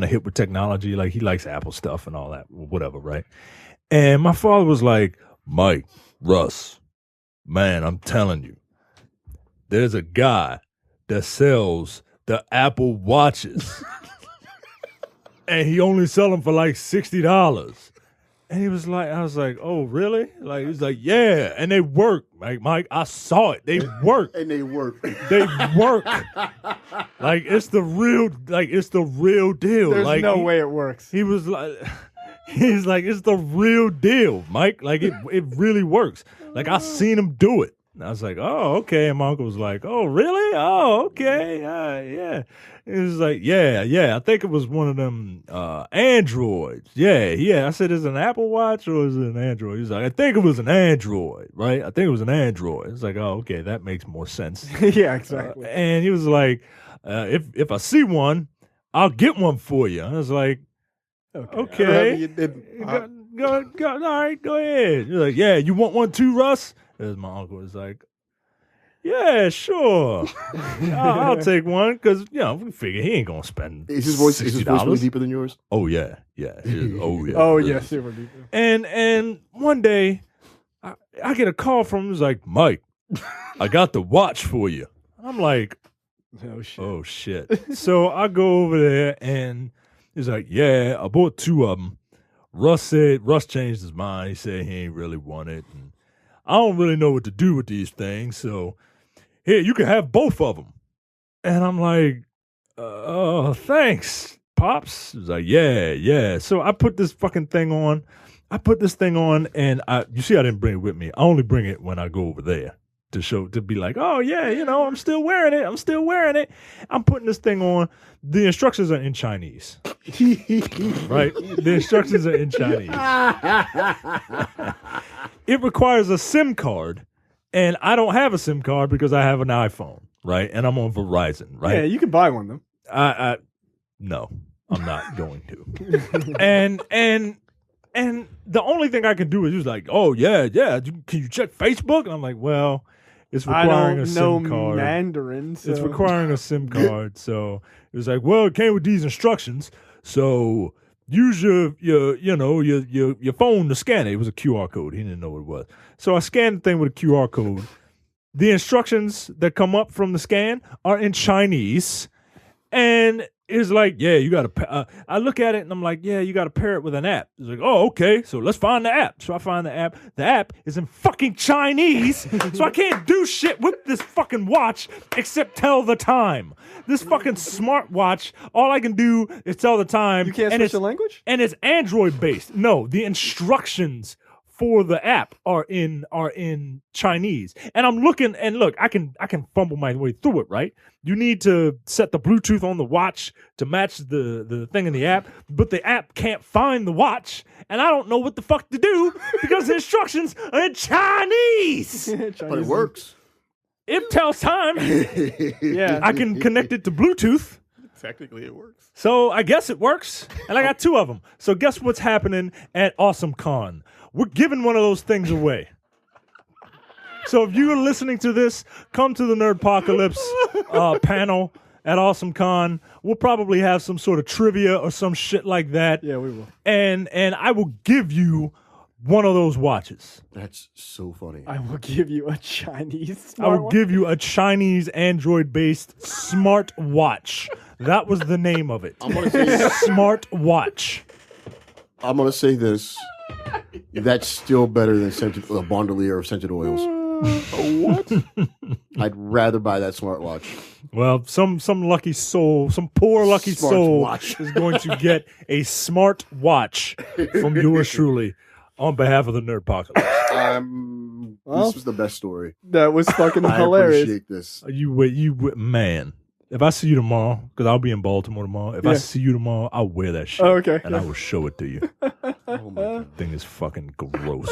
hip with technology. Like, he likes Apple stuff and all that, whatever, right? And my father was like, Mike, Russ, man, I'm telling you, there's a guy that sells the Apple Watches. And he only sell them for like $60. And he was like, I was like, oh, really? Like, he was like, yeah. And they work. Like, Mike, I saw it. They work.
And they work.
They work. Like, it's the real deal.
There's
like,
no way it works.
He's like, it's the real deal, Mike. Like, it really works. Like, I seen him do it. And I was like, oh, okay. And my uncle was like, oh, really? Oh, okay. Yeah. He was like, yeah. I think it was one of them Androids. Yeah. I said, is it an Apple Watch or is it an Android? He was like, I think it was an Android, right? I think it was an Android. It's like, oh, okay, that makes more sense.
Yeah, exactly.
And he was like, if I see one, I'll get one for you. I was like, okay. Go, all right, go ahead. He's like, yeah, you want one too, Russ? As my uncle was like, yeah, sure. I'll take one because, we figure he ain't going to spend
Is his voice
$60.
really deeper than yours?
Oh, yeah. Oh, yeah.
Oh, yeah, super deep.
And one day, I get a call from him. He's like, Mike, I got the watch for you. I'm like, oh, shit. So I go over there, and he's like, yeah, I bought two of them. Russ changed his mind. He said he ain't really want it. And I don't really know what to do with these things, so here, you can have both of them. And I'm like, thanks, Pops. He's like, yeah. So I put this fucking thing on. And you see I didn't bring it with me. I only bring it when I go over there to be like, oh, yeah, I'm still wearing it. I'm putting this thing on. The instructions are in Chinese. Right? The instructions are in Chinese. It requires a SIM card, and I don't have a SIM card because I have an iPhone, right? And I'm on Verizon, right?
Yeah, you can buy one, though.
No, I'm not going to. And the only thing I can do is just like, oh, yeah. Can you check Facebook? And I'm like, well, it's requiring a SIM card.
Mandarin, so.
It's requiring a SIM card. So it was like, well, it came with these instructions. So use your phone to scan it. It was a QR code. He didn't know what it was. So I scanned the thing with a QR code. The instructions that come up from the scan are in Chinese. And it's like, yeah, you got to, I look at it and I'm like, yeah, you got to pair it with an app. It's like, oh, okay, so let's find the app. So I find the app. The app is in fucking Chinese, so I can't do shit with this fucking watch except tell the time. This fucking smartwatch, all I can do is tell the time.
You can't switch the language?
And it's Android-based. No, the instructions for the app are in Chinese. And I'm looking, and look, I can fumble my way through it, right? You need to set the Bluetooth on the watch to match the thing in the app, but the app can't find the watch, and I don't know what the fuck to do because the instructions are in Chinese.
But it works.
It tells time.
Yeah.
I can connect it to Bluetooth.
Technically, it works.
So I guess it works, and I got two of them. So guess what's happening at Awesome Con? We're giving one of those things away. So if you're listening to this, come to the Nerdpocalypse panel at Awesome Con. We'll probably have some sort of trivia or some shit like that.
Yeah, we will.
And I will give you one of those watches.
That's so funny.
I will give you a Chinese
I will give you a Chinese Android-based smart watch. That was the name of it.
I'm gonna say
smart watch.
I'm gonna say this. That's still better than a bandolier of scented oils.
What?
I'd rather buy that smartwatch.
Well, some lucky soul, some poor lucky
Smart
soul
watch.
is going to get a smart watch from yours truly on behalf of the Nerdpocalypse.
This was the best story.
That was fucking
I
hilarious.
appreciate this.
You wait, man. If I see you tomorrow, because I'll be in Baltimore tomorrow. If I see you tomorrow, I'll wear that shit.
Oh, okay.
And I will show it to you.
Oh my God.
Thing is fucking gross.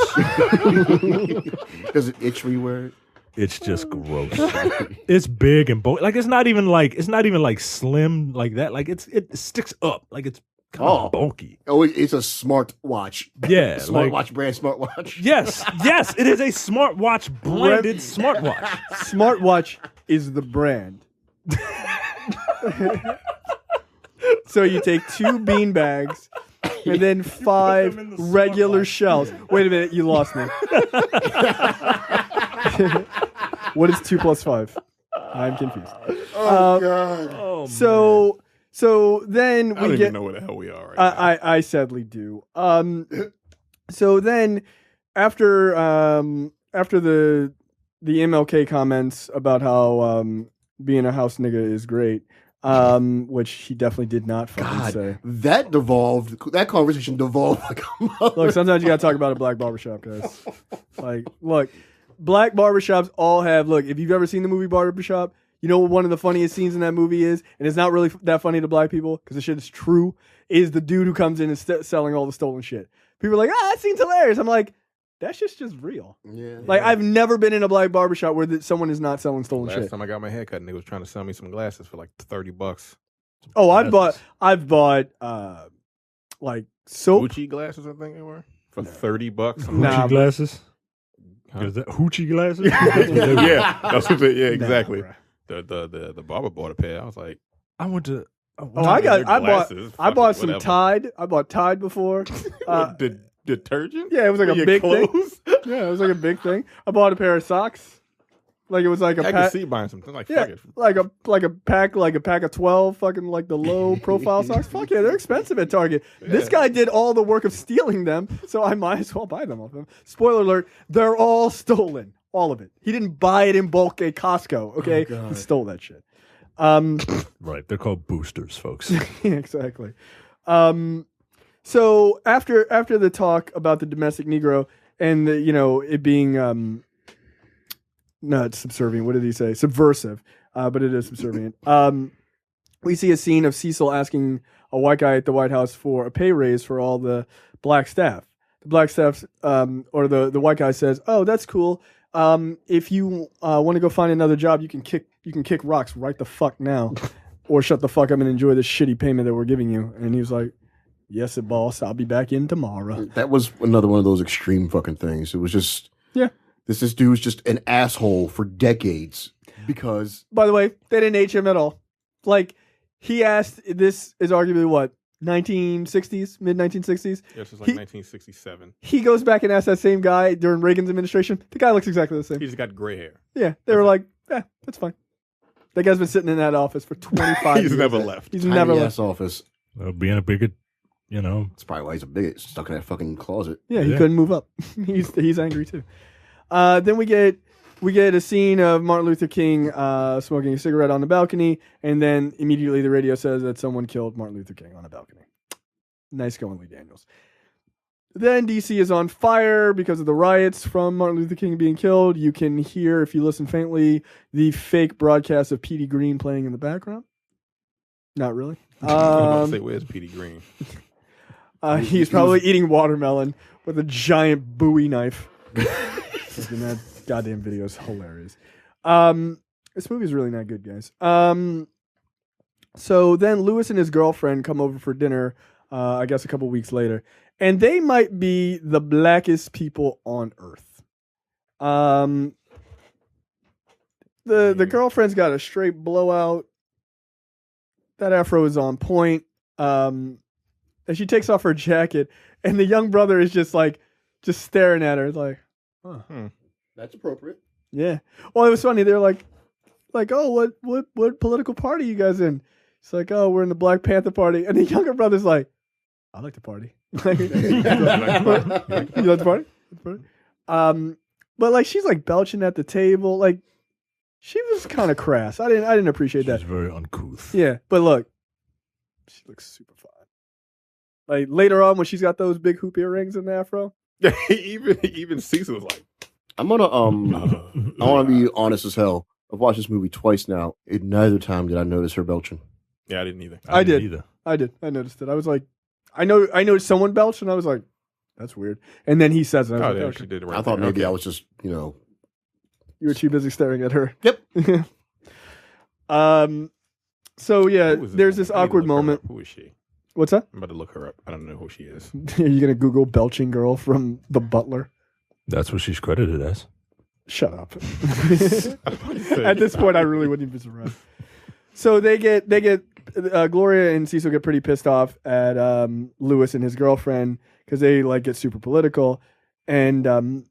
Does it itch when you wear it?
It's just gross. It's big and bulky. Like it's not even like slim like that. Like it sticks up. Like it's kind of bulky.
Oh, it's a smart watch.
Yeah,
Smartwatch brand smartwatch.
Yes, it is a smartwatch branded smartwatch.
Smartwatch is the brand. So you take 2 bean bags and then 5 regular shells. Wait a minute, you lost me. What is 2 plus 5? I'm confused.
Oh God.
So then
I
we
don't
get.
even know where the hell we are right now.
I sadly do. So then after the MLK comments about how being a house nigga is great, which he definitely did not fucking say.
That conversation devolved like a mother.
Look, sometimes you gotta talk about a black barbershop, guys. Like, look, black barbershops all have. Look, if you've ever seen the movie Barbershop, you know what one of the funniest scenes in that movie is, and it's not really that funny to black people because the shit is true. Is the dude who comes in and selling all the stolen shit? People are like, that scene's hilarious. I'm like, that shit's just real.
Yeah.
Like, I've never been in a black barbershop where someone is not selling stolen shit.
Last time I got my hair cut, nigga was trying to sell me some glasses for like $30.
Oh, I've bought like soap.
Gucci glasses, I think they were for $30.
Hoochie glasses. Is that hoochie glasses?
Yeah, that's what yeah, exactly.
Nah,
the barber bought a pair. I was like,
I went to.
I bought some
whatever.
Tide. I bought Tide before.
Detergent?
Yeah, it was like
For
a big
your
thing.
clothes?
Yeah, it was like a big thing. I bought a pair of socks. Like it was like a
I
pack.
can see buying something like
Yeah,
fuck it.
like a pack of 12 fucking like the low profile socks. Fuck yeah, they're expensive at Target. This guy did all the work of stealing them, so I might as well buy them off him. Spoiler alert, they're all stolen. All of it. He didn't buy it in bulk at Costco, okay? He stole that shit.
Right, they're called boosters, folks.
Yeah, exactly. So after the talk about the domestic Negro and it being not subservient, what did he say? Subversive, but it is subservient. We see a scene of Cecil asking a white guy at the White House for a pay raise for all the black staff. The black staff, or the white guy says, "Oh, that's cool. If you want to go find another job, you can kick rocks right the fuck now, or shut the fuck up and enjoy the shitty payment that we're giving you." And he was like, "Yes, boss. I'll be back in tomorrow."
That was another one of those extreme fucking things. It was just This dude's just an asshole for decades because.
By the way, they didn't age him at all. Like he asked, this is arguably what 1960s, mid 1960s.
Yes, it's like 1967.
He goes back and asks that same guy during Reagan's administration. The guy looks exactly the same.
He just got gray hair.
Yeah, they were like, that's fine. That guy's been sitting in that office for 25 years.
He's never left.
He's never left.
Office.
Being a bigot,
That's probably why he's a bigot, stuck in that fucking closet.
Yeah, he couldn't move up. He's angry too. Then we get a scene of Martin Luther King smoking a cigarette on the balcony, and then immediately the radio says that someone killed Martin Luther King on a balcony. Nice going, Lee Daniels. Then DC is on fire because of the riots from Martin Luther King being killed. You can hear, if you listen faintly, the fake broadcast of Petey Green playing in the background. Not really.
I was about to say, where's Petey Green?
He's probably eating watermelon with a giant Bowie knife. That goddamn video is hilarious. This movie is really not good, guys. So then Lewis and his girlfriend come over for dinner, I guess a couple weeks later, and they might be the blackest people on earth. The girlfriend's got a straight blowout. That afro is on point. And she takes off her jacket, and the young brother is just staring at her, like, huh.
That's appropriate.
Yeah. Well, it was funny. They're like, oh, what political party you guys in? It's like, oh, we're in the Black Panther Party, and the younger brother's like, I like the party. You like the party? But like, she's like belching at the table, like. She was kind of crass. I didn't appreciate that.
She's very uncouth.
Yeah, but look, she looks super fine. Like later on when she's got those big hoop earrings in the afro.
even Cecil was like,
I'm gonna I want to be honest as hell. I've watched this movie twice now. And neither time did I notice her belching.
Yeah, I didn't either.
I did. I noticed it. I was like, I know someone belched, and I was like, that's weird. And then he says it. I was like, okay.
She did it right.
I thought maybe I was just
You were too busy staring at her.
Yep.
So yeah, there's this awkward moment.
Who is she?
What's that?
I'm about to look her up. I don't know who she is.
Are you gonna Google belching girl from The Butler?
That's what she's credited as.
Shut up. At this point, I really wouldn't even be surprised. So they get Gloria and Cecil get pretty pissed off at Lewis and his girlfriend because they like get super political, and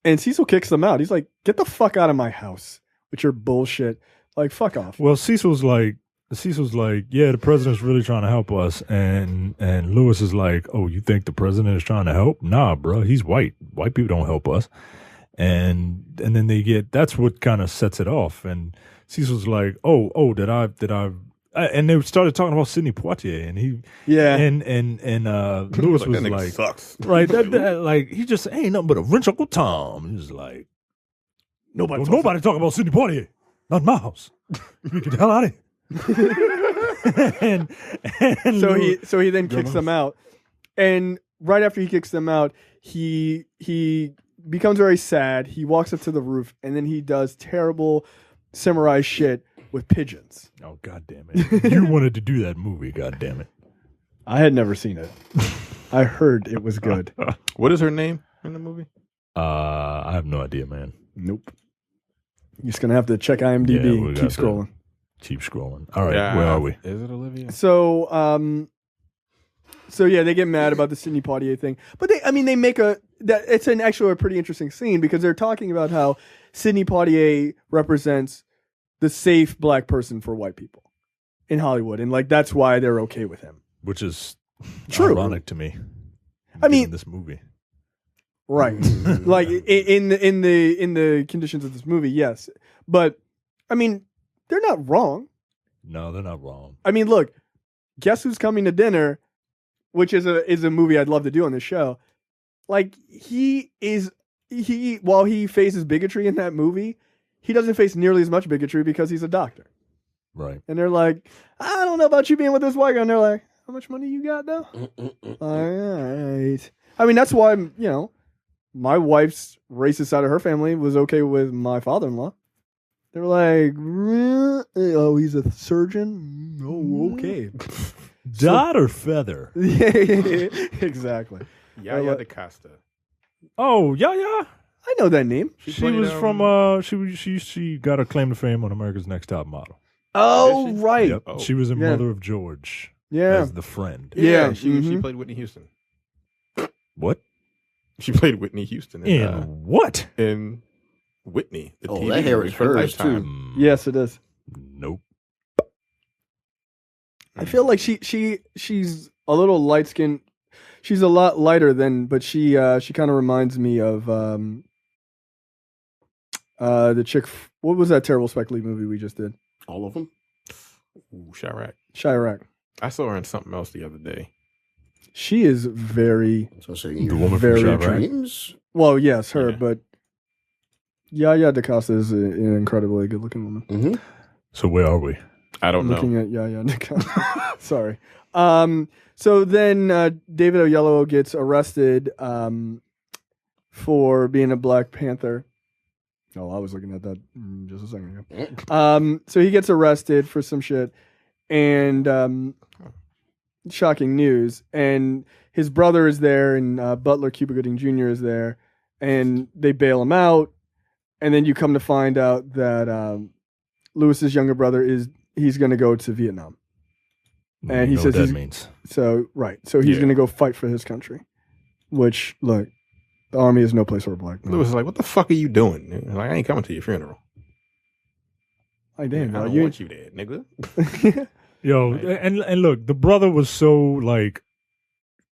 Cecil kicks them out. He's like, "Get the fuck out of my house with your bullshit! Like, fuck off."
Well, Cecil's like, yeah, the president's really trying to help us, and Lewis is like, oh, you think the president is trying to help? Nah, bro, he's white. White people don't help us. And then that's what kind of sets it off. And Cecil's like, oh, did I? And they started talking about Sidney Poitier, and Lewis was like,
sucks.
Right? That like he just ain't nothing but a rich Uncle Tom. He's like, nobody talk about Sidney Poitier, not in my house. You get the hell out of here. and
so he then kicks them out, and right after he kicks them out, he becomes very sad. He walks up to the roof, and then he does terrible samurai shit with pigeons.
Oh, God damn it. You wanted to do that movie, God damn it.
I had never seen it. I heard it was good.
What is her name in the movie?
I have no idea, man.
Nope. You're just gonna have to check IMDb.
Yeah,
keep scrolling.
Keep scrolling. All right, where are we?
Is it Olivia?
So yeah, they get mad about the Sidney Poitier thing, but they make it's actually a pretty interesting scene because they're talking about how Sidney Poitier represents the safe black person for white people in Hollywood, and like that's why they're okay with him.
Which is
true.
Ironic to me.
I mean,
this movie,
right? Like in the conditions of this movie, yes, but I mean, they're not wrong.
No, they're not wrong.
I mean, look, Guess Who's Coming to Dinner, which is a movie I'd love to do on this show. Like while he faces bigotry in that movie, he doesn't face nearly as much bigotry because he's a doctor.
Right.
And they're like, I don't know about you being with this white guy. And they're like, how much money you got though? All right. I mean, that's why, my wife's racist side of her family was okay with my father-in-law. They were like, oh, he's a surgeon? Oh, okay.
Dot or feather?
Yeah, exactly.
Yaya DaCosta.
Oh, Yaya.
I know that name.
She was from she got her claim to fame on America's Next Top Model.
Oh, right.
Yep. Oh. She was in Mother of George.
Yeah.
As the friend.
Yeah. She played Whitney Houston.
What?
She played Whitney Houston
in
what? In Whitney. The TV
that hair is hers too.
Yes, it is.
Nope.
I feel like she's a little light skinned. She's a lot lighter than, but she kind of reminds me of the chick. What was that terrible Spike Lee movie we just did?
All of them.
Ooh,
Chirac.
I saw her in something else the other day.
She is very,
the woman
very
from Chirac.
Dreams.
Well, yes, her, but Yaya DaCosta is an incredibly good-looking woman.
Mm-hmm.
So where are we?
I don't know.
Looking at Yaya DaCosta. Sorry. So then David Oyelowo gets arrested for being a Black Panther. Oh, I was looking at that just a second ago. So he gets arrested for some shit, and shocking news. And his brother is there, and Butler, Cuba Gooding Jr. is there, and they bail him out. And then you come to find out that Lewis's younger brother is he's going to go to Vietnam. And he says
what that means.
So he's going to go fight for his country. Which, look, the army is no place for a black man.
Lewis is like, what the fuck are you doing? Like, I ain't coming to your funeral.
Like, damn,
I don't want you dead, nigga.
Yo, and look, the brother was so like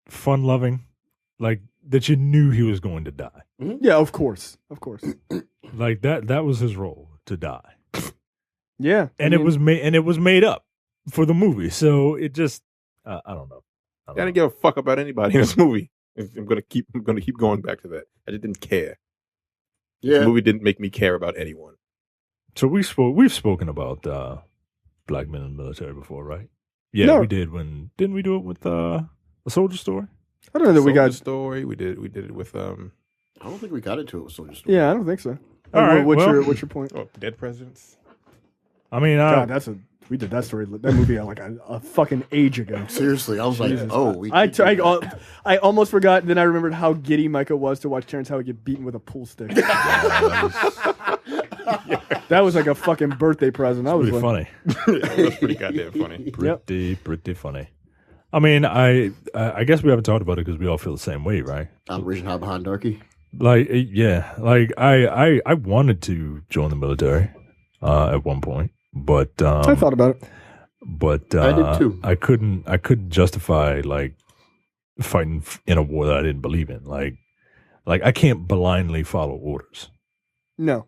fun loving, like that you knew he was going to die.
Yeah, of course.
Like that was his role, to die.
Yeah.
And it was made up for the movie. So it just I don't know.
I didn't give a fuck about anybody in this movie. I'm gonna keep going back to that. I just didn't care.
Yeah.
This movie didn't make me care about anyone.
So we've spoken about black men in the military before, right? Yeah,
No.
we did. Didn't we do it with a soldier story?
I don't know that we got
Story. We did it with
I don't think we got into it with Soldier Story.
Yeah, I don't think so.
All right,
what's
well-
your point?
Dead presidents.
I mean,
God, we did that story, that movie like a fucking age ago.
Seriously, I was like,
Jesus.
we
I almost forgot. Then I remembered how giddy Micah was to watch Terrence Howard get beaten with a pool stick. That was like a fucking birthday present. That was
pretty funny.
That was pretty goddamn funny.
Pretty funny. I mean, I guess we haven't talked about it because we all feel the same way, right?
Operation Hot Behind Darky.
Like, yeah, like I wanted to join the military at one point, but
I thought about it.
But
I did too.
I couldn't justify like fighting in a war that I didn't believe in. Like I can't blindly follow orders.
No.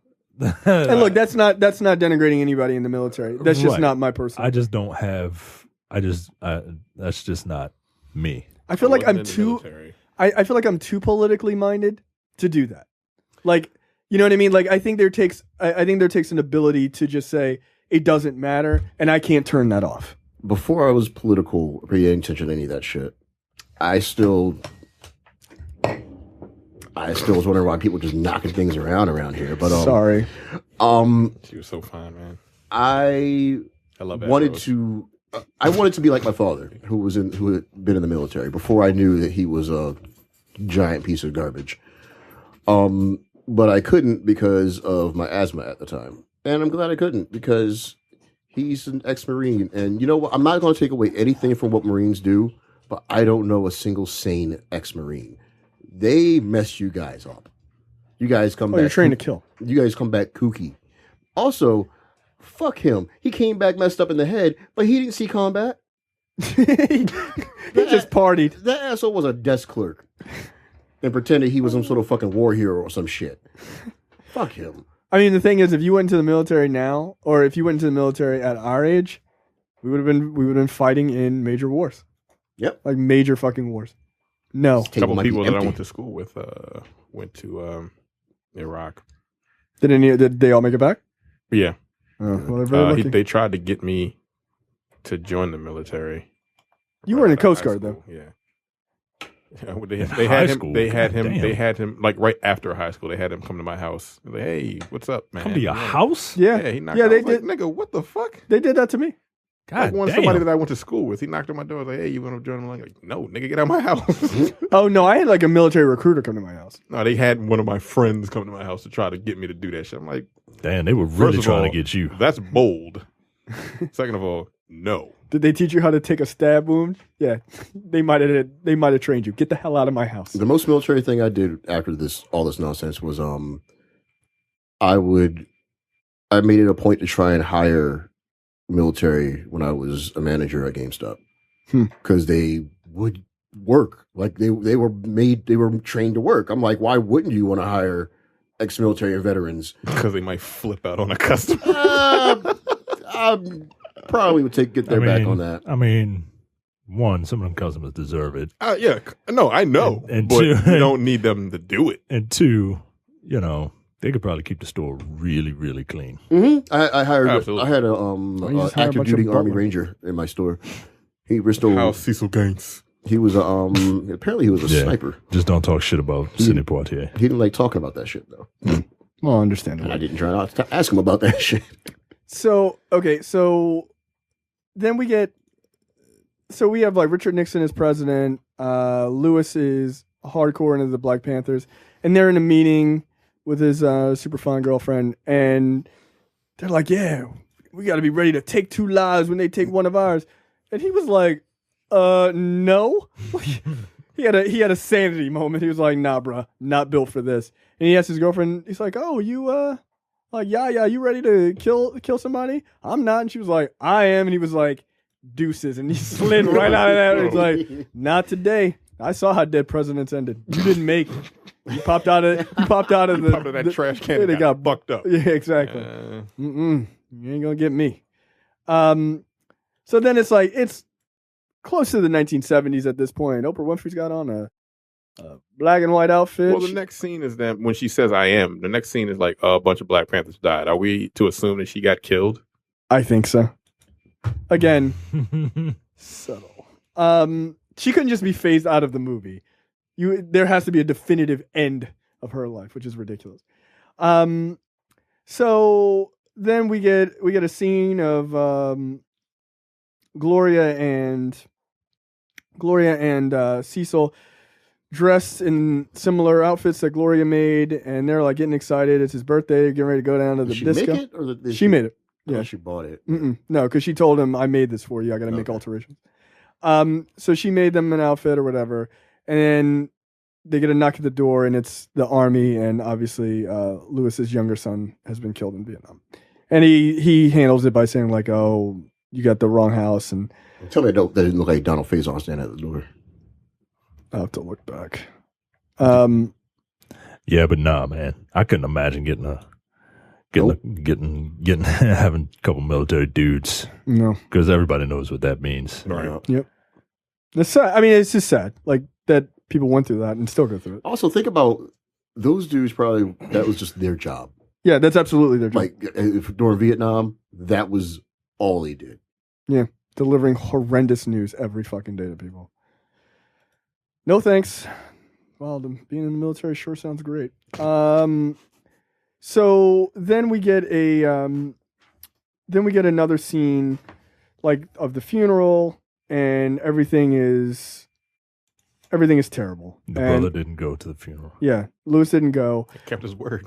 And look, that's not denigrating anybody in the military. That's just
Right.
not my personal.
I just don't have. That's just not me.
I feel like
wasn't
I'm
in the
too.
military.
I feel like I'm too politically minded to do that. Like, you know what I mean? Like, I think there takes an ability to just say it doesn't matter, and I can't turn that off.
Before I was political, paying attention to any of that shit, I still was wondering why people just knocking things around here. But
sorry.
She was so fine, man.
I
love
wanted
Astros.
to. I wanted to be like my father, who had been in the military before I knew that he was a giant piece of garbage. But I couldn't because of my asthma at the time, and I'm glad I couldn't because he's an ex-Marine, and you know what? I'm not going to take away anything from what Marines do, but I don't know a single sane ex-Marine. They mess you guys up. You guys come back.
You're trained to kill.
You guys come back kooky. Also, fuck him. He came back messed up in the head, but he didn't see combat.
He just partied.
That asshole was a desk clerk and pretended he was some sort of fucking war hero or some shit. Fuck him.
I mean, the thing is, if you went into the military now, or if you went into the military at our age, we would have been fighting in major wars.
Yep.
Like major fucking wars. No.
A couple people that I went to school with went to Iraq.
Did they all make it back?
Yeah.
Oh, well, they're very lucky.
They tried to get me to join the military.
You were in the
Right out of
Coast
high
Guard, though.
school, yeah. Yeah, well, they
high
had him.
school?
They had him.
Damn.
They had him like right after high school. They had him come to my house. Like, hey, what's up, man?
Come to your house?
Yeah.
Yeah, he knocked.
Yeah,
I
they
was like,
did.
Nigga, what the fuck?
They did that to me.
God
Like
damn.
somebody that I went to school with. He knocked on my door. I was like, hey, you want to join? I'm like, no, nigga, get out of my house.
Oh no, I had like a military recruiter come to my house.
No, they had one of my friends come to my house to try to get me to do that shit. I'm like,
Damn, they were really
first of
trying
all,
to get you.
That's bold. Second of all, no.
Did they teach you how to take a stab wound? Yeah, they might have trained you. Get the hell out of my house.
The most military thing I did after all this nonsense was I made it a point to try and hire military when I was a manager at GameStop because they would work like they were trained to work. I'm like, why wouldn't you want to hire ex-military and veterans?
Because they might flip out on a customer.
I probably would get their back on that.
I mean, one, some of them customers deserve it.
Yeah, no, I know,
And
but
two,
you don't need them to do it.
And two, you know, they could probably keep the store really, really clean.
Mm-hmm. I hired.
Absolutely.
I had
you just hire a
active
bunch of
duty Army
Butler.
Ranger in my store. He restored.
How Cecil Gaines.
He was apparently he was a
Yeah.
sniper.
Just don't talk shit about Sidney Poitier.
He didn't like talking about that shit though.
Well, understandable.
And I didn't try not to ask him about that shit.
So okay, so then we have like Richard Nixon as president. Lewis is hardcore into the Black Panthers, and they're in a meeting with his super fun girlfriend, and they're like, "Yeah, we got to be ready to take 2 lives when they take one of ours. And he was like, no. He had a sanity moment. He was like, nah, bro, not built for this. And he asked his girlfriend, he's like, oh, you, like, yeah, you ready to kill somebody? I'm not. And she was like, I am. And he was like, deuces. And he slid right out of that. He's like, not today. I saw how dead presidents ended. You didn't make it. You popped out of
that trash can. They got bucked up.
Yeah, exactly. You ain't gonna get me. So then it's like it's close to the 1970s at this point. Oprah Winfrey's got on a black and white outfit.
Well, the next scene is that when she says "I am," the next scene is like a bunch of Black Panthers died. Are we to assume that she got killed?
I think so. Again, subtle. She couldn't just be phased out of the movie. There has to be a definitive end of her life, which is ridiculous. So then we get a scene of Gloria and Cecil dressed in similar outfits that Gloria made, and they're like getting excited. It's his birthday, getting ready to go down to the disco.
Did she make it, or did
she made it? Yeah,
she bought it.
No, because she told him, "I made this for you. I got to make alterations." So she made them an outfit or whatever, and then they get a knock at the door, and it's the army, and obviously Lewis's younger son has been killed in Vietnam, and he handles it by saying like, "Oh, you got the wrong house," and
tell me that didn't look like Donald Faison standing at the door.
I'll have to look back.
Yeah, but nah, man, I couldn't imagine getting having a couple military dudes.
No,
because everybody knows what that means.
Right.
Yep. It's sad. I mean, it's just sad, like that people went through that and still go through it.
Also, think about those dudes. Probably that was just their job.
Yeah, that's absolutely their job.
Like during Vietnam, that was all they did.
Yeah, delivering horrendous news every fucking day to people. No thanks. Well, being in the military sure sounds great. So then we get another scene like of the funeral, and everything is terrible.
The brother didn't go to the funeral.
Yeah, Lewis didn't go.
He kept his word.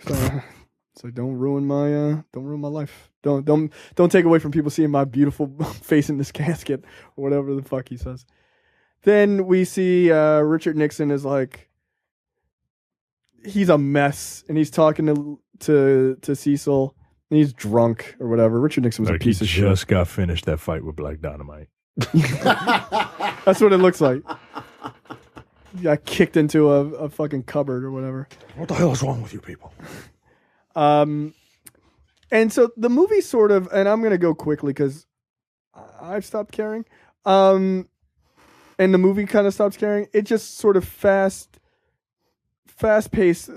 So don't ruin my life. Don't take away from people seeing my beautiful face in this casket or whatever the fuck he says. Then we see Richard Nixon is like, he's a mess, and he's talking to Cecil, and he's drunk or whatever. Richard Nixon was a piece of shit.
He just got finished that fight with Black Dynamite.
That's what it looks like. He got kicked into a fucking cupboard or whatever.
What the hell is wrong with you people?
And so the movie sort of, and I'm going to go quickly because I've stopped caring. And the movie kind of stops caring. It just sort of fast-paced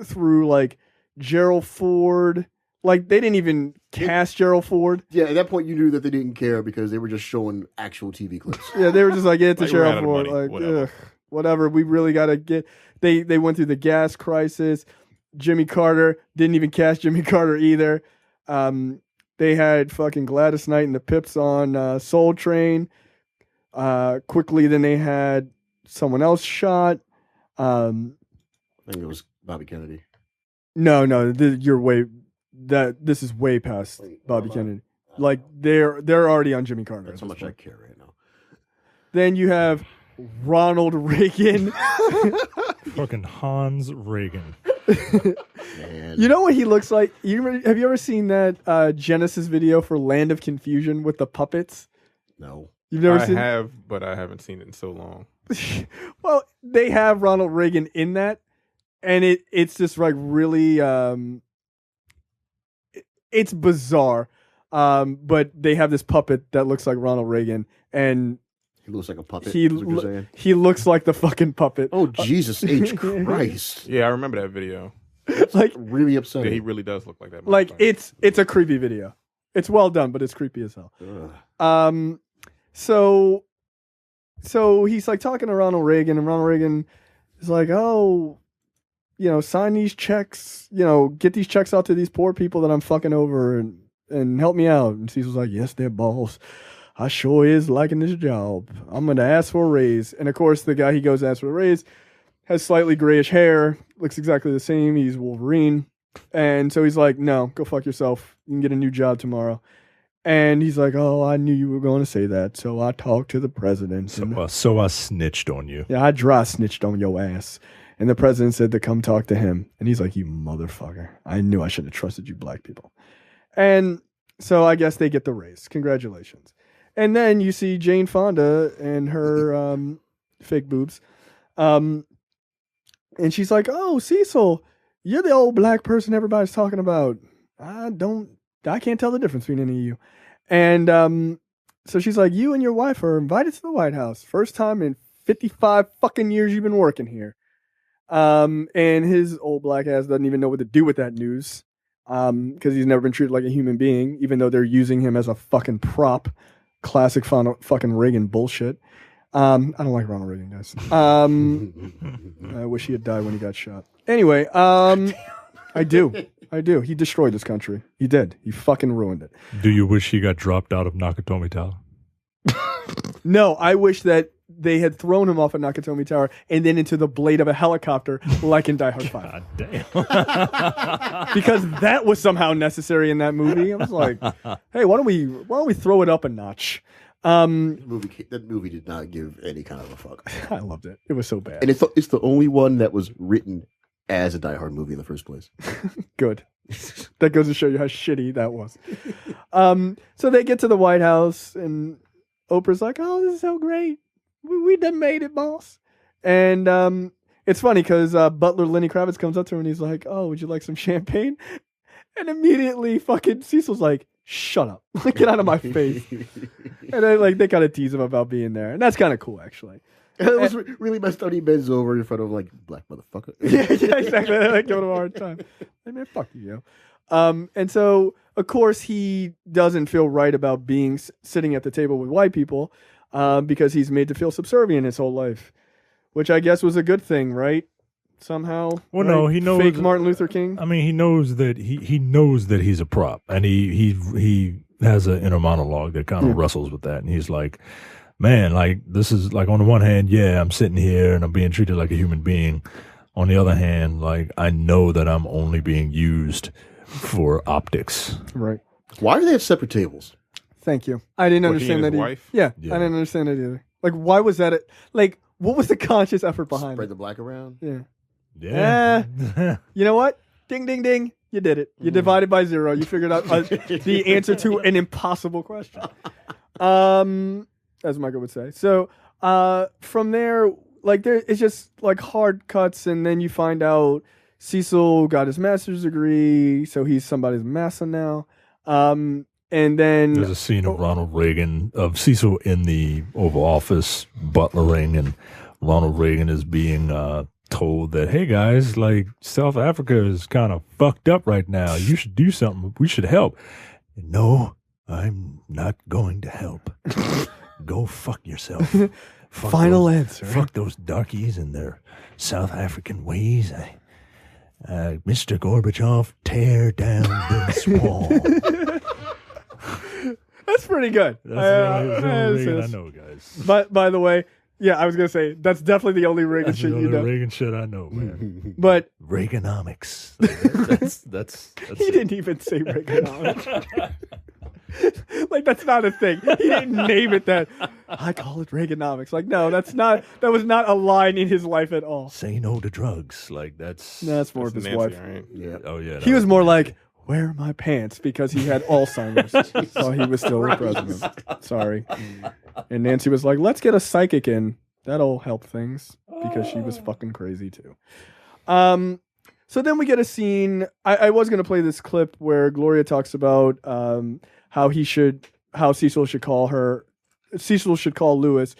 through, like, Gerald Ford. Like, they didn't even cast Gerald Ford.
Yeah, at that point, you knew that they didn't care because they were just showing actual TV clips.
Yeah, they were just like, it's a Gerald Ford.
Money,
like,
whatever.
Whatever. We really got to get... They went through the gas crisis. Jimmy Carter. Didn't even cast Jimmy Carter either. They had fucking Gladys Knight and the Pips on Soul Train. Quickly, then they had someone else shot.
I think it was Bobby Kennedy.
No, this is way past Bobby Kennedy. Like they're already on Jimmy Carter.
That's how much I care right now.
Then you have Ronald Reagan.
Fucking Hans Reagan.
Man.
You know what he looks like? Have you ever seen that Genesis video for Land of Confusion with the puppets?
No.
You've never seen?
I have, but I haven't seen it in so long.
Well, they have Ronald Reagan in that, and it's just like really it's bizarre. But they have this puppet that looks like Ronald Reagan, and
he looks like a puppet.
He looks like the fucking puppet.
Oh Jesus H Christ!
Yeah, I remember that video.
Like
really upsetting.
Yeah, he really does look like that.
Like it's a creepy video. It's well done, but it's creepy as hell.
Ugh.
So he's like talking to Ronald Reagan, and Ronald Reagan is like, oh, sign these checks, get these checks out to these poor people that I'm fucking over and help me out. And Cecil's like, yes, they're boss. I sure is liking this job. I'm going to ask for a raise. And of course, the guy he goes to ask for a raise has slightly grayish hair, looks exactly the same. He's Wolverine. And so he's like, no, go fuck yourself. You can get a new job tomorrow. And he's like, oh, I knew you were going to say that, so I talked to the president.
So I snitched on you.
Yeah, I dry snitched on your ass. And the president said to come talk to him. And he's like, you motherfucker. I knew I should have trusted you black people. And so I guess they get the raise. Congratulations. And then you see Jane Fonda and her fake boobs. And she's like, oh, Cecil, you're the old black person everybody's talking about. I can't tell the difference between any of you. And so she's like, you and your wife are invited to the White House. First time in 55 fucking years you've been working here. And his old black ass doesn't even know what to do with that news. Because he's never been treated like a human being, even though they're using him as a fucking prop. Classic fucking Reagan bullshit. I don't like Ronald Reagan, guys. I wish he had died when he got shot. Anyway, I do. He destroyed this country. He did. He fucking ruined it.
Do you wish he got dropped out of Nakatomi Tower?
No, I wish that they had thrown him off of Nakatomi Tower and then into the blade of a helicopter like in Die Hard 5.
God damn.
Because that was somehow necessary in that movie. I was like, hey, why don't we throw it up a notch?
That movie did not give any kind of a fuck.
I loved it. It was so bad.
And it's the only one that was written as a Die Hard movie in the first place.
Good. That goes to show you how shitty that was. So they get to the White House and Oprah's like, oh, this is so great. We done made it, boss. And it's funny because Butler Lenny Kravitz comes up to her and he's like, oh, would you like some champagne? And immediately fucking Cecil's like, shut up. Get out of my face. And then they kind of tease him about being there. And that's kind of cool, actually.
It was really messed up. He bends over in front of black motherfucker.
yeah, exactly. They give him a hard time. Hey, man, fuck you, yo. And so, of course, he doesn't feel right about being sitting at the table with white people because he's made to feel subservient his whole life, which I guess was a good thing, right? Somehow.
Well,
right?
No, he knows.
Fake Martin Luther King.
I mean, he knows that he knows that he's a prop, and he has an inner monologue that kind of wrestles with that, and he's like, man, this is on the one hand, yeah, I'm sitting here and I'm being treated like a human being. On the other hand, I know that I'm only being used for optics.
Right.
Why do they have separate tables?
Thank you. I didn't understand that.
Wife?
Yeah, I didn't understand that either. Why was that? What was the conscious effort behind
Spread
it?
the black around?
Yeah.
Yeah.
You know what? Ding, ding, ding. You did it. You divided by 0. You figured out the answer to an impossible question. As Michael would say. So from there, it's just hard cuts, and then you find out Cecil got his master's degree, so he's somebody's massa now. And then
there's a scene of Ronald Reagan, of Cecil in the Oval Office butlering, and Ronald Reagan is being told that, hey guys, South Africa is kind of fucked up right now. You should do something. We should help. No, I'm not going to help. Go fuck yourself.
Final answer.
Fuck those darkies and their South African ways. Mr. Gorbachev, tear down this wall.
That's pretty good.
I know, guys.
But by the way, yeah, I was gonna say that's definitely the only Reagan shit you know.
Reagan shit I know, man.
But
Reaganomics. That's
he didn't even say Reaganomics. That's not a thing. He didn't name it that. I call it Reaganomics. No, that was not a line in his life at all.
Say no to drugs.
That's more of his
Nancy,
wife.
right?
Yeah. Oh yeah.
He was more where are my pants? Because he had Alzheimer's while he was still the president. Sorry. And Nancy was like, let's get a psychic in. That'll help things. Because she was fucking crazy too. So then we get a scene. I was going to play this clip where Gloria talks about how Cecil should call Lewis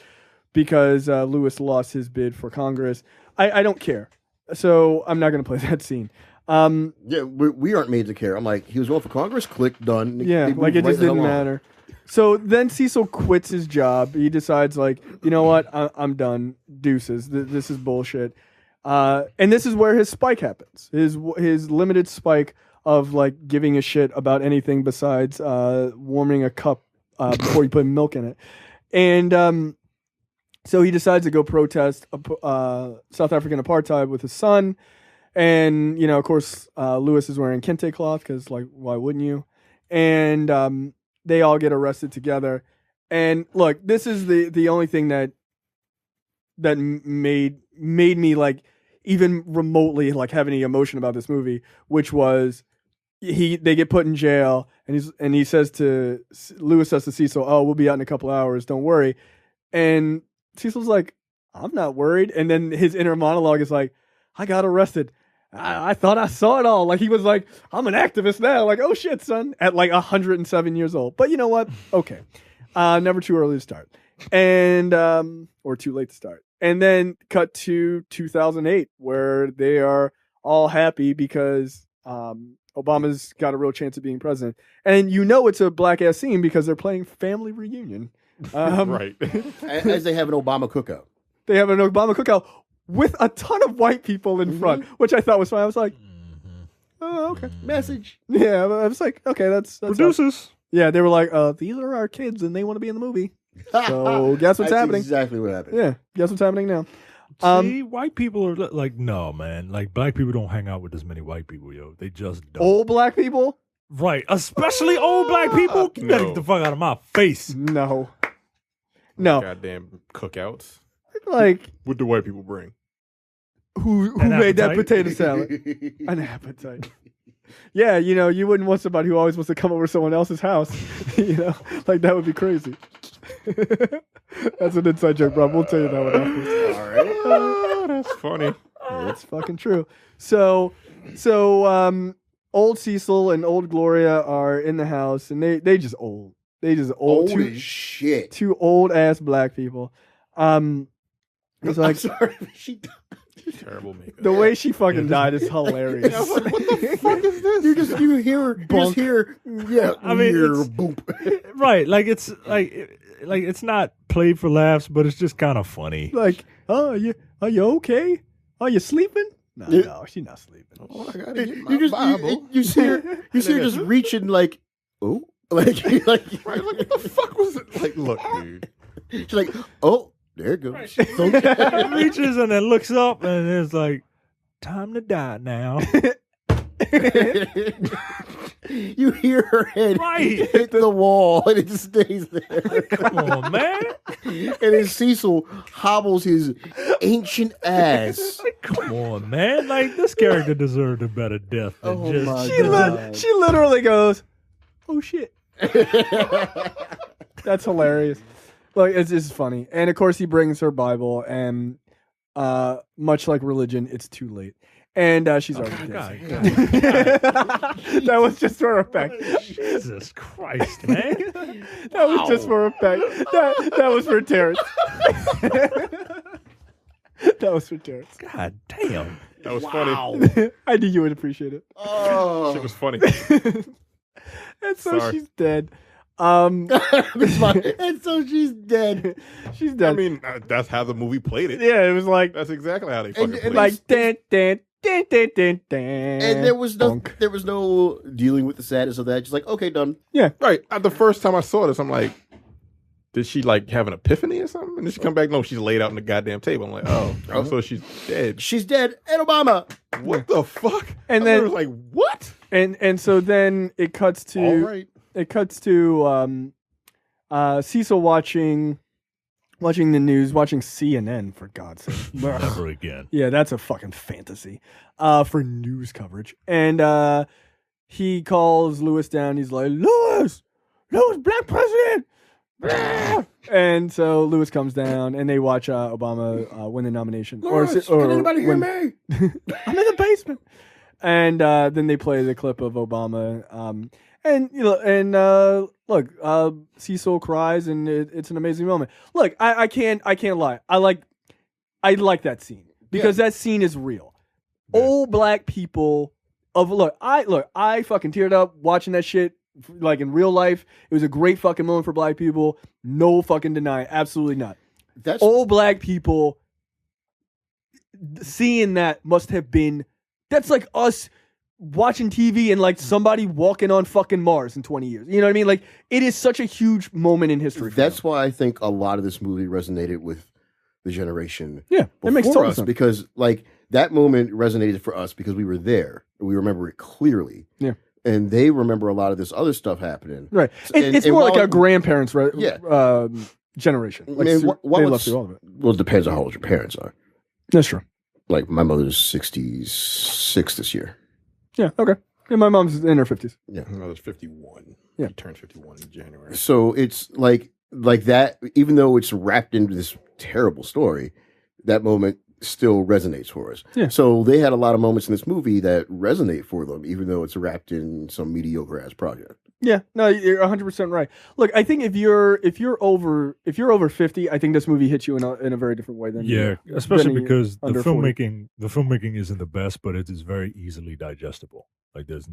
because Lewis lost his bid for Congress. I don't care. So I'm not going to play that scene.
Yeah, we aren't made to care. I'm like, he was going for Congress, click, done.
Yeah, it just didn't matter. So then Cecil quits his job. He decides, you know what? I'm done. Deuces. This is bullshit. And this is where his spike happens. His limited spike of giving a shit about anything besides warming a cup before you put milk in it. And so he decides to go protest South African apartheid with his son. And, of course, Lewis is wearing kente cloth because, why wouldn't you? And they all get arrested together. And look, this is the only thing that made me like even remotely like have any emotion about this movie, which was they get put in jail, and he says to Lewis says to Cecil, "Oh, we'll be out in a couple hours. Don't worry." And Cecil's like, "I'm not worried." And then his inner monologue is like, "I got arrested. I thought I saw it all." Like he was like, "I'm an activist now." Like, "Oh shit, son," at like 107 years old. But you know what? Okay, never too early to start, and or too late to start. And then cut to 2008, where they are all happy because Obama's got a real chance of being president. And you know it's a black-ass scene because they're playing Family Reunion.
Right.
As they have an Obama cookout.
They have an Obama cookout with a ton of white people in front, which I thought was fine. I was like, oh, okay.
Message.
Yeah, I was like, okay, that's
Producers.
Yeah, they were like, these are our kids and they want to be in the movie. So guess what's
That's
happening?
exactly what happened.
Yeah, guess what's happening now?
See, white people are like, no, man. Like, black people don't hang out with as many white people, yo. They just don't.
Old black people?
Right. Especially old black people? Get the fuck out of my face.
No.
Goddamn cookouts.
Like,
what do white people bring?
Who made that potato salad? An appetite. Yeah, you know, you wouldn't want somebody who always wants to come over to someone else's house. You know, like that would be crazy. That's an inside joke, bro. We'll tell you that one afterwards.
All right.
Oh, that's funny.
It's fucking true. So, old Cecil and old Gloria are in the house, and they just old. They just old.
Old as shit.
Two old ass black people. It's like,
I'm sorry, she
terrible makeup.
The way she fucking died is hilarious.
I was like, what the fuck is this? You just hear, yeah.
I mean,
boop.
Right? Like it's like it's not played for laughs, but it's just kind of funny.
Like, are you okay? Are you sleeping? No, she's not sleeping.
Oh, I gotta get my Bible.
You see her just reaching like, oh, like
right, like what the fuck was it? Like, look, dude.
She's like, oh, there it goes.
Right. She reaches and then looks up and it's like, time to die now.
You hear her head hit the wall and it just stays there.
Come on, man.
And then Cecil hobbles his ancient ass.
Come on, man. Like, this character deserved a better death than
She literally goes, oh shit. That's hilarious. Like, it's just funny. And of course he brings her Bible, and much like religion, it's too late. And she's already dead. That was just for effect.
Jesus Christ, man.
That was just for effect. That was for Terrence. That was for Terrence.
God damn.
That was funny.
I knew you would appreciate it.
Oh.
Shit was funny.
And so
Sorry.
she's dead.
And so she's dead.
She's dead.
I mean, that's how the movie played it.
Yeah, it was like
That's exactly how they fucking played
like
it.
dan dan dan dan dan dan.
And there was no dealing with the sadness of that. Just like, okay, done.
Yeah.
Right. The first time I saw this, I'm like, did she like have an epiphany or something? And then she come back, no, she's laid out on the goddamn table. I'm like, oh, so she's dead.
She's dead. And Obama.
What the fuck?
And
I
then
was like, what?
And so then it cuts to
All right.
It cuts to Cecil watching the news, watching CNN, for God's sake.
Never again.
Yeah, that's a fucking fantasy for news coverage. And he calls Lewis down. He's like, Lewis, black president. And so Lewis comes down, and they watch Obama win the nomination.
Lewis, can anybody hear me?
I'm in the basement. And then they play the clip of Obama. And you know, look, Cecil cries, and it's an amazing moment. Look, I can't lie. I like that scene because that scene is real. Yeah. Old black people I fucking teared up watching that shit. Like in real life, it was a great fucking moment for black people. No fucking deny, absolutely not.
That's
old black people seeing that must have been. That's like us watching TV and like somebody walking on fucking Mars in 20 years. You know what I mean? Like, it is such a huge moment in history.
That's why I think a lot of this movie resonated with the generation.
Yeah, it makes total sense.
Because like that moment resonated for us because we were there. We remember it clearly.
Yeah.
and they remember a lot of this other stuff happening.
Right. It's more like a grandparents' generation. Like, they left through all of it.
Well, it depends on how old your parents are.
That's true.
Like, my mother's 66 this year.
Yeah, okay. Yeah, my mom's in her 50s.
Yeah.
My mother's 51.
Yeah.
She turned 51 in January.
So it's like that, even though it's wrapped into this terrible story, that moment still resonates for us.
Yeah.
So they had a lot of moments in this movie that resonate for them, even though it's wrapped in some mediocre ass project.
Yeah, no, you're 100% right. Look, I think if you're over 50, I think this movie hits you in a very different way than
especially because the
under 40.
filmmaking isn't the best, but it is very easily digestible. Like this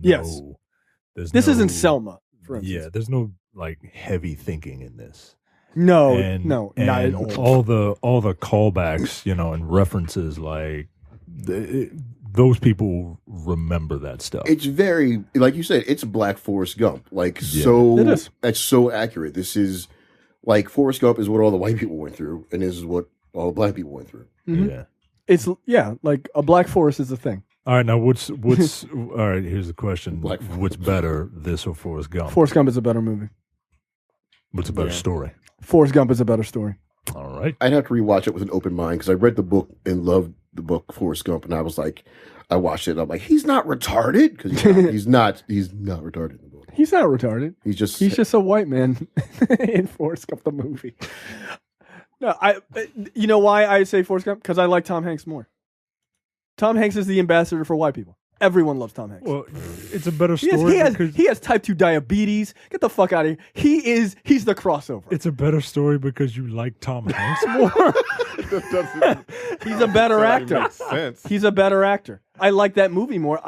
isn't Selma, for instance.
Yeah, there's no like heavy thinking in this.
No,
and
not at
all the callbacks, and references, like those people remember that stuff.
It's very, like you said, it's Black Forrest Gump. Like,
it is.
That's so accurate. This is like Forrest Gump is what all the white people went through, and this is what all the black people went through.
Mm-hmm.
Yeah,
it's like a Black Forest is a thing.
All right, now what's all right? Here's the question: what's better, this or Forrest Gump?
Forrest Gump is a better movie.
What's a better story?
Forrest Gump is a better story.
All right.
I'd have to rewatch it with an open mind because I read the book and loved the book Forrest Gump, and I was like, I watched it and I'm like, he's not retarded because he's not retarded in the book.
He's not retarded.
He's just
a white man in Forrest Gump the movie. No, you know why I say Forrest Gump? Because I like Tom Hanks more. Tom Hanks is the ambassador for white people. Everyone loves Tom Hanks.
Well, it's a better story.
He has type 2 diabetes. Get the fuck out of here. He's the crossover.
It's a better story because you like Tom Hanks more.
He's a better actor.
Makes sense.
He's a better actor. I like that movie more.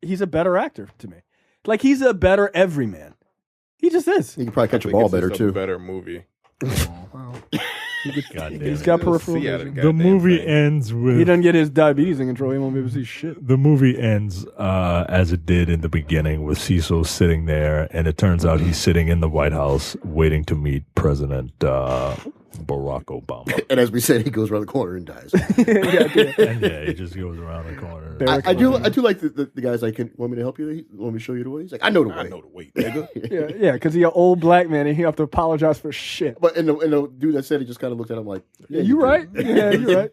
He's a better actor to me. Like, he's a better everyman. He just is.
He can probably catch a ball better too.
Better movie.
He's got peripheral vision.
The movie ends with...
He doesn't get his diabetes in control. He won't be able to see shit.
The movie ends as it did in the beginning, with Cecil sitting there, and it turns out he's sitting in the White House waiting to meet President Barack Obama.
And as we said, he goes around the corner and dies.
And he just goes around the corner.
I do like the guys like, want me to help you? Want me to show you the way? He's like, I know the way.
I know the way, nigga.
Yeah, because he's an old black man and he have to apologize for shit.
But and the dude that said it just kind of looked at him like, yeah,
you right. Yeah, you're right.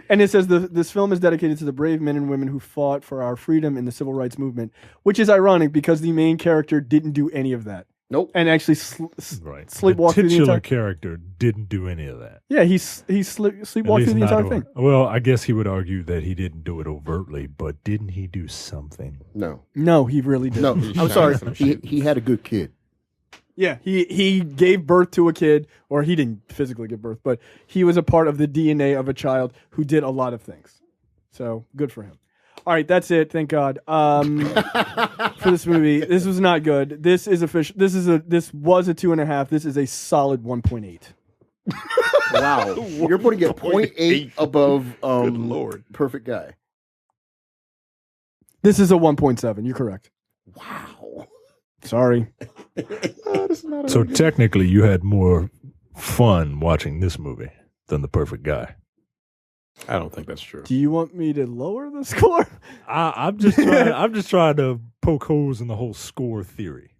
And it says this film is dedicated to the brave men and women who fought for our freedom in the civil rights movement, which is ironic because the main character didn't do any of that.
Nope.
And actually sleepwalked
the
through the entire...
character didn't do any of that.
Yeah, he sleepwalked through the entire thing.
Well, I guess he would argue that he didn't do it overtly, but didn't he do something?
No,
he really didn't.
No, I'm sorry. He had a good kid.
Yeah, he gave birth to a kid, or he didn't physically give birth, but he was a part of the DNA of a child who did a lot of things. So good for him. All right, that's it. Thank God. For this movie, this was not good. This is official. This was a 2.5. This is a solid 1.8.
Wow, you're putting it 0.8 above
Good Lord.
Perfect Guy.
This is a 1.7. You're correct.
Wow.
Sorry.
So technically, you had more fun watching this movie than The Perfect Guy.
I don't think that's true.
Do you want me to lower the score?
I'm just trying to poke holes in the whole score theory.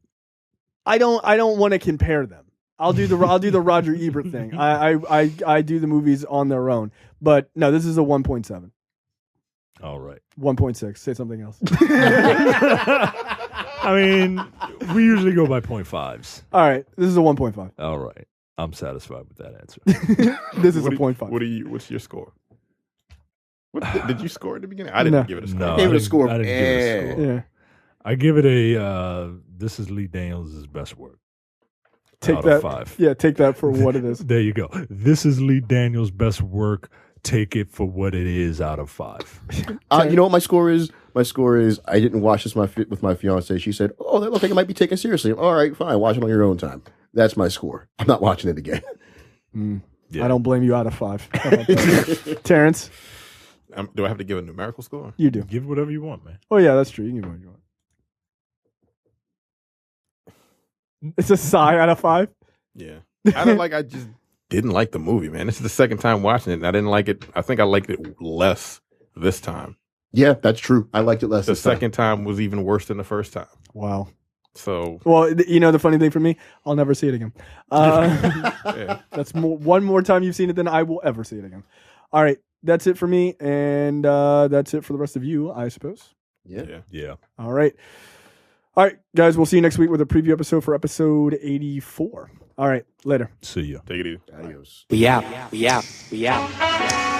I don't want to compare them. I'll do the Roger Ebert thing. I do the movies on their own. But no, this is a 1.7.
All right.
1.6. Say something else.
I mean, we usually go by 0.5s.
All right. This is a 1.5.
All right. I'm satisfied with that answer.
This is a 0.5.
What's your score? Did you score at the beginning? I didn't give it a score.
No, I gave it a score.
I didn't give it a score.
Yeah.
I give it a, this is Lee Daniels' best work.
Take
out
that.
Of 5.
Yeah, take that for what it is.
There you go. This is Lee Daniels' best work. Take it for what it is out of 5.
You know what my score is? My score is, I didn't watch this with my fiance. She said, oh, that looks like it might be taken seriously. All right, fine. Watch it on your own time. That's my score. I'm not watching it again.
Yeah. I don't blame you out of 5. Terrence?
Do I have to give a numerical score?
You do.
Give whatever you want, man.
Oh, yeah, that's true. You can give what you want. It's a sigh out of 5?
Yeah. I just didn't like the movie, man. This is the second time watching it, and I didn't like it. I think I liked it less this time.
Yeah, that's true. I liked it less
The
this time.
second time was even worse than the first time.
Wow.
So,
well, the funny thing for me, I'll never see it again. That's one more time you've seen it than I will ever see it again. All right, that's it for me, and that's it for the rest of you, I suppose.
Yeah.
All right, guys, we'll see you next week with a preview episode for episode 84. All right, later.
See ya.
Take it easy.
Adios.
We out.